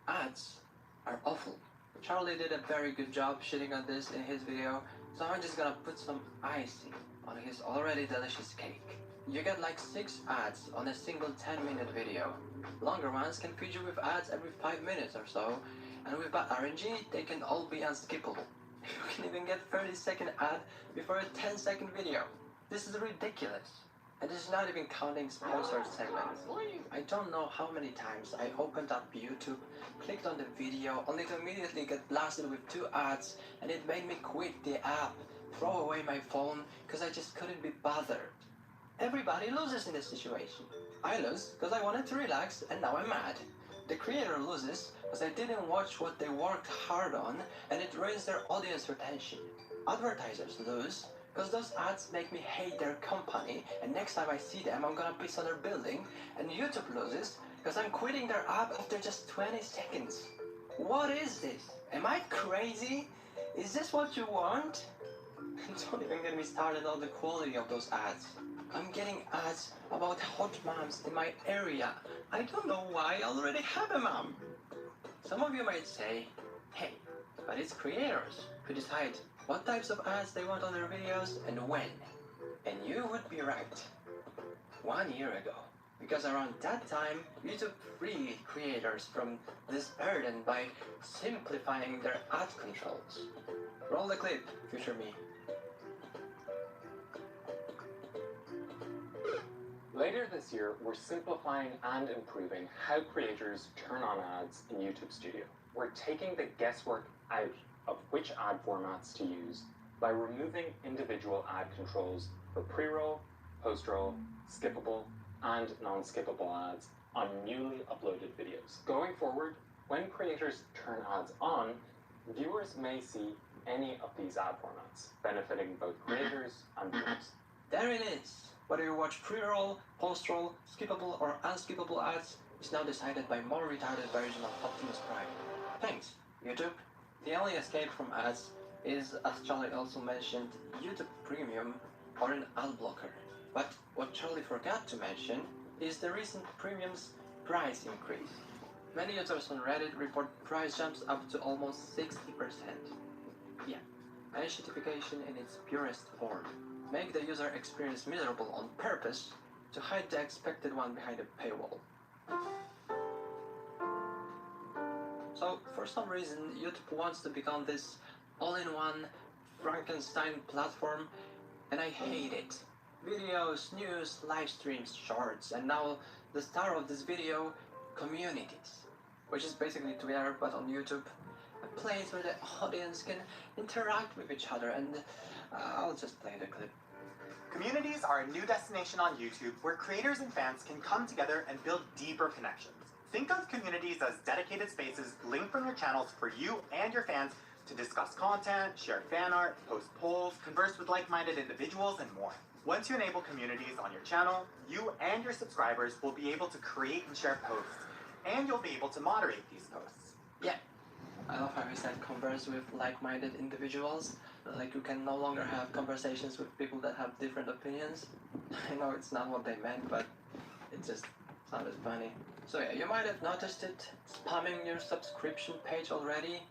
Ads are awful. Charlie did a very good job shitting on this in his video, so I'm just gonna put some icing on his already delicious cake. You get like 6 ads on a single 10-minute video. Longer ones can feed you with ads every 5 minutes or so, and with bad RNG, they can all be unskippable. You can even get 30-second ad before a 10-second video. This is ridiculous. And this is not even counting sponsored segments. I don't know how many times I opened up YouTube, clicked on the video, only to immediately get blasted with 2 ads, and it made me quit the app, throw away my phone, because I just couldn't be bothered. Everybody loses in this situation. I lose because I wanted to relax, and now I'm mad. The creator loses because I didn't watch what they worked hard on, and it ruins their audience retention. Advertisers lose because those ads make me hate their company, and next time I see them, I'm gonna piss on their building. And YouTube loses because I'm quitting their app after just 20 seconds. What is this? Am I crazy? Is this what you want? Don't even get me started on the quality of those ads. I'm getting ads about hot moms in my area. I don't know why I already have a mom. Some of you might say, hey, but it's creators who decide what types of ads they want on their videos and when. And you would be right. 1 year ago. Because around that time, YouTube freed creators from this burden by simplifying their ad controls. Roll the clip, future me. Later this year, we're simplifying and improving how creators turn on ads in YouTube Studio. We're taking the guesswork out of which ad formats to use by removing individual ad controls for pre-roll, post-roll, skippable, and non-skippable ads on newly uploaded videos. Going forward, when creators turn ads on, viewers may see any of these ad formats, benefiting both creators and viewers. There it is. Whether you watch pre-roll, post-roll, skippable or unskippable ads is now decided by more retarded version of Optimus Prime. Thanks, YouTube. The only escape from ads is, as Charlie also mentioned, YouTube Premium or an ad blocker. But what Charlie forgot to mention is the recent Premium's price increase. Many users on Reddit report price jumps up to almost 60%. Yeah, shittification in its purest form. Make the user experience miserable on purpose to hide the expected one behind a paywall. So, for some reason, YouTube wants to become this all-in-one Frankenstein platform, and I hate it. Videos, news, live streams, shorts, and now the star of this video, communities, which is basically Twitter but on YouTube, a place where the audience can interact with each other, and I'll just play the clip. Communities are a new destination on YouTube where creators and fans can come together and build deeper connections. Think of communities as dedicated spaces linked from your channels for you and your fans to discuss content, share fan art, post polls, converse with like-minded individuals, and more. Once you enable communities on your channel, you and your subscribers will be able to create and share posts, and you'll be able to moderate these posts. Yeah, I love how he said converse with like-minded individuals. Like you can no longer have conversations with people that have different opinions. I know it's not what they meant, but it just sounded funny. So yeah, you might have noticed it spamming your subscription page already.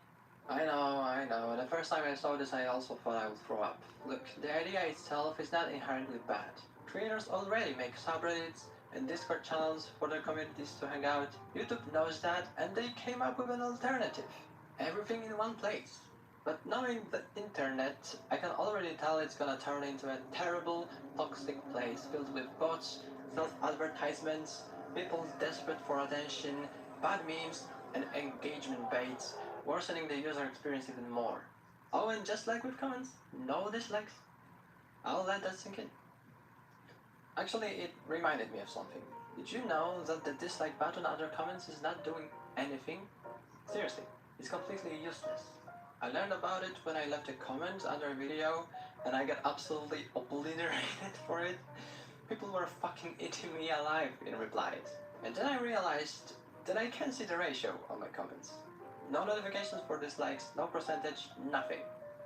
I know. The first time I saw this, I also thought I would throw up. Look, the idea itself is not inherently bad. Creators already make subreddits and Discord channels for their communities to hang out. YouTube knows that, and they came up with an alternative. Everything in one place. But knowing the internet, I can already tell it's gonna turn into a terrible, toxic place filled with bots, self-advertisements, people desperate for attention, bad memes, and engagement baits, worsening the user experience even more. Oh, and just like with comments, no dislikes. I'll let that sink in. Actually, it reminded me of something. Did you know that the dislike button under comments is not doing anything? Seriously, it's completely useless. I learned about it when I left a comment under a video, and I got absolutely obliterated for it. People were fucking eating me alive in replies. And then I realized then I can see the ratio on my comments. No notifications for dislikes, no percentage, nothing.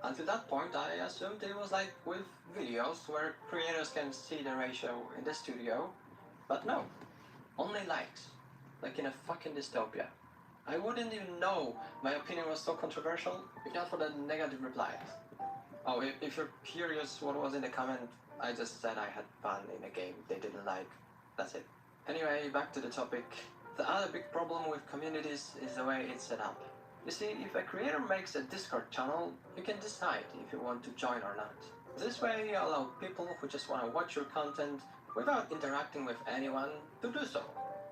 Until that point, I assumed it was like with videos where creators can see the ratio in the studio, but no, only likes, like in a fucking dystopia. I wouldn't even know my opinion was so controversial if not for the negative replies. Oh, if you're curious what was in the comment, I just said I had fun in a game they didn't like. That's it. Anyway, back to the topic. The other big problem with communities is the way it's set up. You see, if a creator makes a Discord channel, you can decide if you want to join or not. This way you allow people who just want to watch your content without interacting with anyone to do so.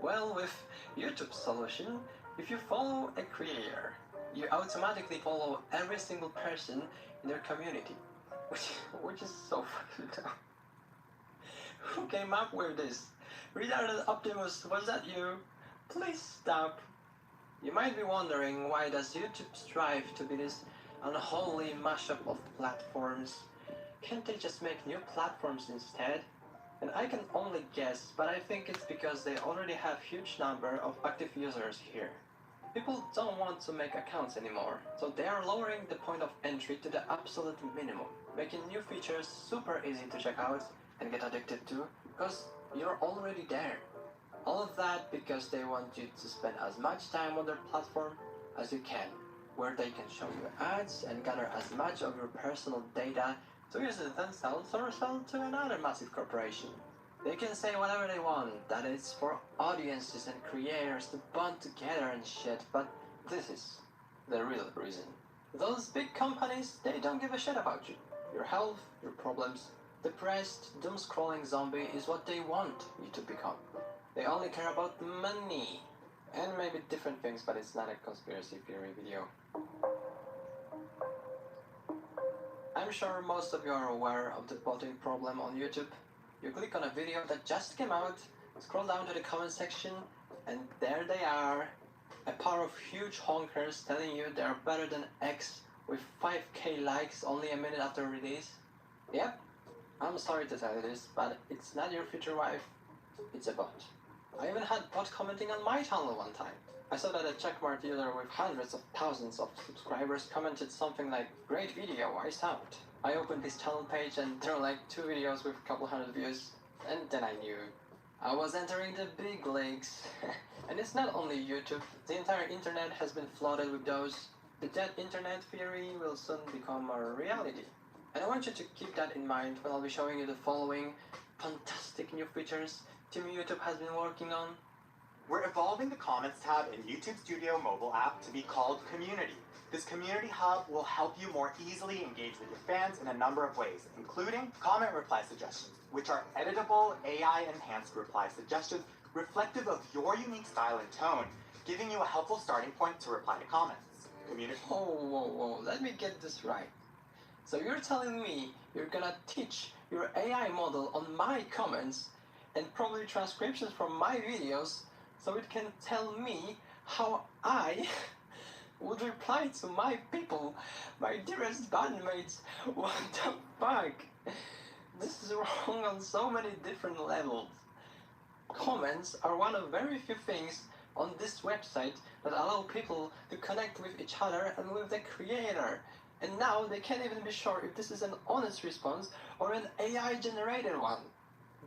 Well, with YouTube's solution, if you follow a creator, you automatically follow every single person in their community, which is so fucking dumb. Who came up with this? Retarded Optimus, was that you? Please stop. You might be wondering, why does YouTube strive to be this unholy mashup of platforms? Can't they just make new platforms instead? And I can only guess, but I think it's because they already have huge number of active users here. People don't want to make accounts anymore, so they are lowering the point of entry to the absolute minimum, making new features super easy to check out and get addicted to, because you're already there. All of that because they want you to spend as much time on their platform as you can, where they can show you ads and gather as much of your personal data to use it themselves or sell to another massive corporation. They can say whatever they want, that it's for audiences and creators to bond together and shit, but this is the real reason. Those big companies, they don't give a shit about you. Your health, your problems. Depressed, doom-scrolling zombie is what they want you to become. They only care about money. And maybe different things, but it's not a conspiracy theory video. I'm sure most of you are aware of the botting problem on YouTube. You click on a video that just came out, scroll down to the comment section, and there they are. A pair of huge honkers telling you they're better than X with 5k likes only a minute after release. Yep, I'm sorry to tell you this, but it's not your future wife, it's a bot. I even had bot commenting on my channel one time. I saw that a checkmark user with hundreds of thousands of subscribers commented something like, "Great video, I subbed." I opened his channel page and there were like 2 videos with a couple hundred views, and then I knew I was entering the big leagues. And it's not only YouTube, the entire internet has been flooded with those. The dead internet theory will soon become a reality. And I want you to keep that in mind when I'll be showing you the following fantastic new features Team YouTube has been working on. We're evolving the Comments tab in YouTube Studio mobile app to be called Community. This community hub will help you more easily engage with your fans in a number of ways, including comment reply suggestions, which are editable, AI-enhanced reply suggestions reflective of your unique style and tone, giving you a helpful starting point to reply to comments. Community. Whoa, let me get this right. So you're telling me you're gonna teach your AI model on my comments and probably transcriptions from my videos so it can tell me how I would reply to my people, my dearest bandmates. What the fuck? This is wrong on so many different levels. Comments are one of very few things on this website that allow people to connect with each other and with the creator. And now they can't even be sure if this is an honest response or an AI-generated one.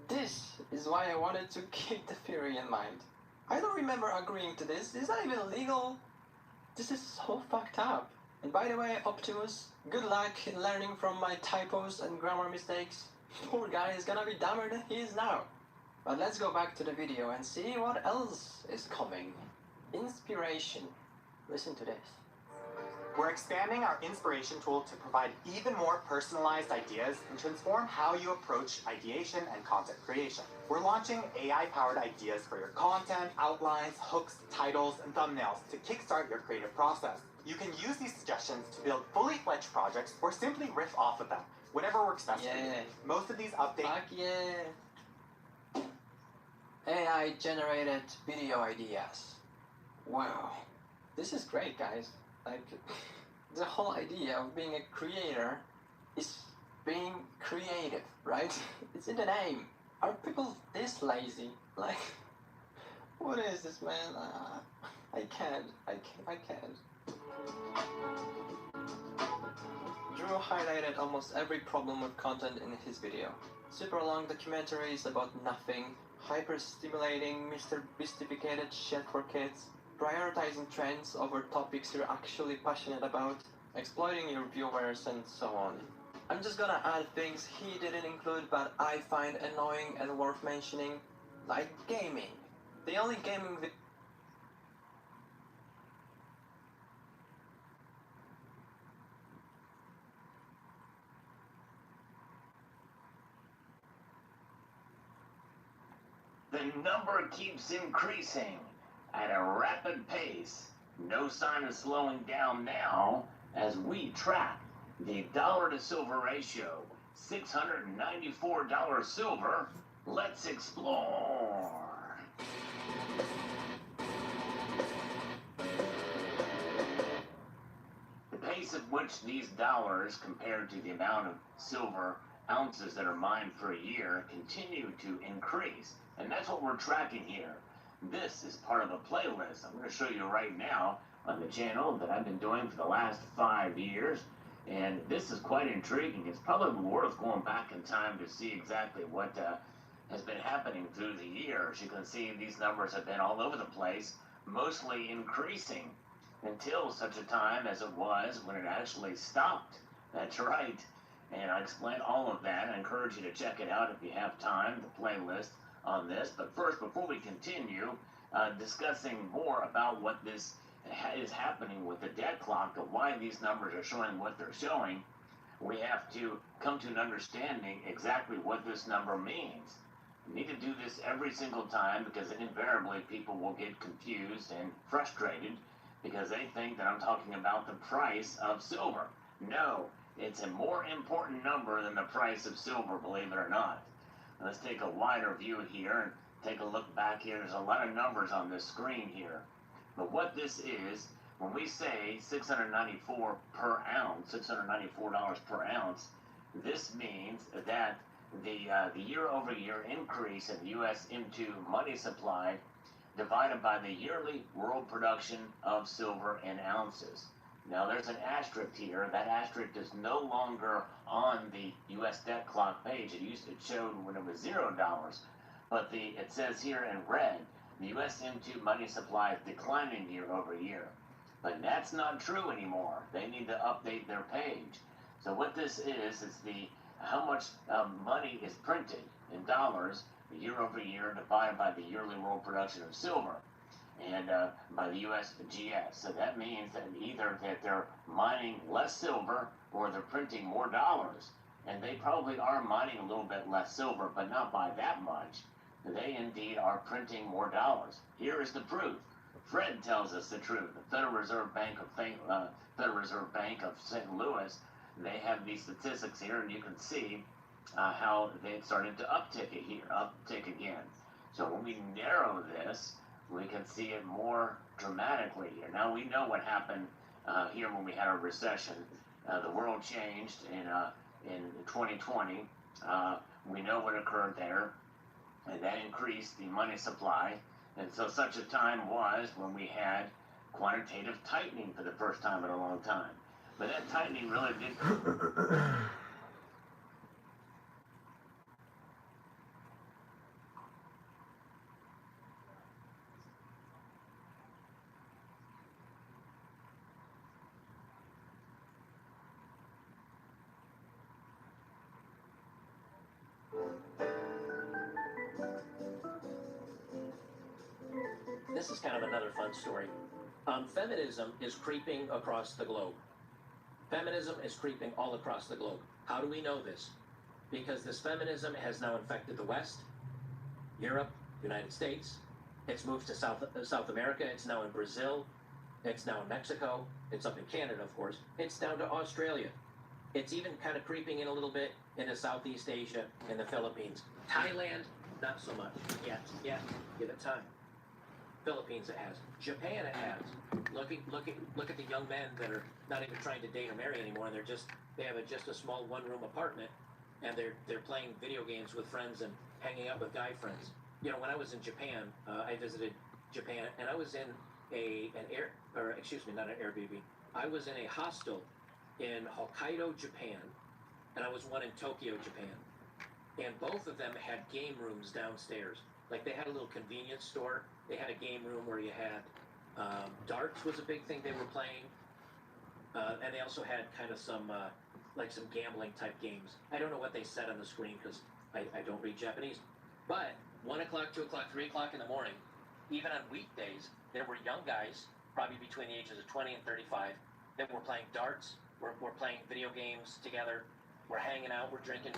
This is why I wanted to keep the theory in mind. I don't remember agreeing to this. Is that even legal? This is so fucked up. And by the way, Optimus, good luck in learning from my typos and grammar mistakes. Poor guy is gonna be dumber than he is now. But let's go back to the video and see what else is coming. Inspiration. Listen to this. We're expanding our inspiration tool to provide even more personalized ideas and transform how you approach ideation and content creation. We're launching AI-powered ideas for your content, outlines, hooks, titles, and thumbnails to kickstart your creative process. You can use these suggestions to build fully fledged projects or simply riff off of them, whatever works best for you. Most of these updates... Fuck yeah! AI-generated video ideas. Wow. This is great, guys. Like, the whole idea of being a creator is being creative, right? It's in the name. Are people this lazy? Like, What is this, man? I can't. Drew highlighted almost every problem with content in his video. Super long documentaries about nothing, hyper-stimulating, Mr. Beastificated shit for kids, prioritizing trends over topics you're actually passionate about, exploiting your viewers, and so on. I'm just gonna add things he didn't include but I find annoying and worth mentioning, like gaming. The only gaming The number keeps increasing at a rapid pace. No sign of slowing down now as we track the dollar to silver ratio. $694 silver. Let's explore. The pace at which these dollars compared to the amount of silver ounces that are mined for a year continue to increase. And that's what we're tracking here. This is part of a playlist I'm going to show you right now on the channel that I've been doing for the last 5 years. And this is quite intriguing. It's probably worth going back in time to see exactly what has been happening through the years. You can see these numbers have been all over the place, mostly increasing until such a time as it was when it actually stopped. That's right. And I explain all of that. I encourage you to check it out if you have time, the playlist on this. But first, before we continue discussing more about what this is happening with the debt clock and why these numbers are showing what they're showing, we have to come to an understanding exactly what this number means. You need to do this every single time because invariably people will get confused and frustrated because they think that I'm talking about the price of silver. No, it's a more important number than the price of silver, believe it or not. Let's take a wider view here and take a look back here. There's a lot of numbers on this screen here. But what this is, when we say $694 per ounce, $694 per ounce, this means that the year-over-year increase in the U.S. into money supply divided by the yearly world production of silver in ounces. Now there's an asterisk here. That asterisk is no longer on the U.S. debt clock page. It showed when it was $0, but it says here in red, the U.S. M2 money supply is declining year over year. But that's not true anymore. They need to update their page. So what this is how much money is printed in dollars year over year divided by the yearly world production of silver and by the USGS. So that means that either that they're mining less silver or they're printing more dollars. And they probably are mining a little bit less silver, but not by that much. They indeed are printing more dollars. Here is the proof. Fred tells us the truth. The Federal Reserve Bank of St. Louis, they have these statistics here, and you can see how they started to uptick again. So when we narrow this, we can see it more dramatically here. Now we know what happened here when we had a recession. The world changed in 2020. We know what occurred there, and that increased the money supply. And so such a time was when we had quantitative tightening for the first time in a long time. But that tightening really did... This is kind of another fun story. Feminism is creeping across the globe. Feminism is creeping all across the globe. How do we know this? Because this feminism has now infected the West, Europe, United States. It's moved to South America. It's now in Brazil. It's now in Mexico. It's up in Canada, of course. It's down to Australia. It's even kind of creeping in a little bit into Southeast Asia and the Philippines. Thailand, not so much yet. Give it time. Philippines it has. Japan it has. Look at the young men that are not even trying to date or marry anymore. And they have just a small one-room apartment, and they're playing video games with friends and hanging out with guy friends. You know, when I was in Japan, I visited Japan, and I was in not an Airbnb. I was in a hostel in Hokkaido, Japan, and I was one in Tokyo, Japan. And both of them had game rooms downstairs. Like they had a little convenience store. They had a game room where you had darts was a big thing they were playing, and they also had kind of some like some gambling type games. I don't know what they said on the screen because I don't read Japanese. But 1 o'clock, 2 o'clock, 3 o'clock in the morning, even on weekdays, there were young guys, probably between the ages of 20 and 35, that were playing darts. We're playing video games together. We're hanging out. We're drinking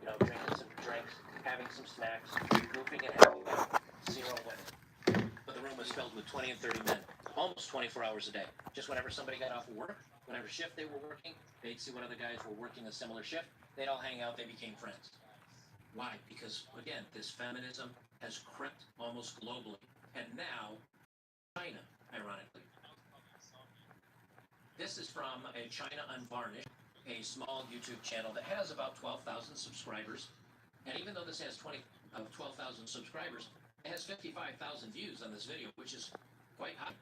some drinks, having some snacks, goofing and having fun. Zero women. But the room was filled with 20 and 30 men, almost 24 hours a day. Just whenever somebody got off of work, whatever shift they were working, they'd see what other guys were working a similar shift. They'd all hang out. They became friends. Why? Because, again, this feminism has crept almost globally. And now, China, ironically. This is from a China Unvarnished, a small YouTube channel that has about 12,000 subscribers. And even though this has 12,000 subscribers, it has 55,000 views on this video, which is quite high.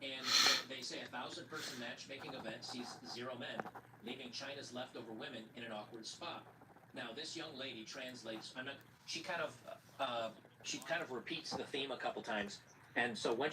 And they say a 1,000-person matchmaking event sees 0 men, leaving China's leftover women in an awkward spot. Now, this young lady translates. She kind of repeats the theme a couple times, and so when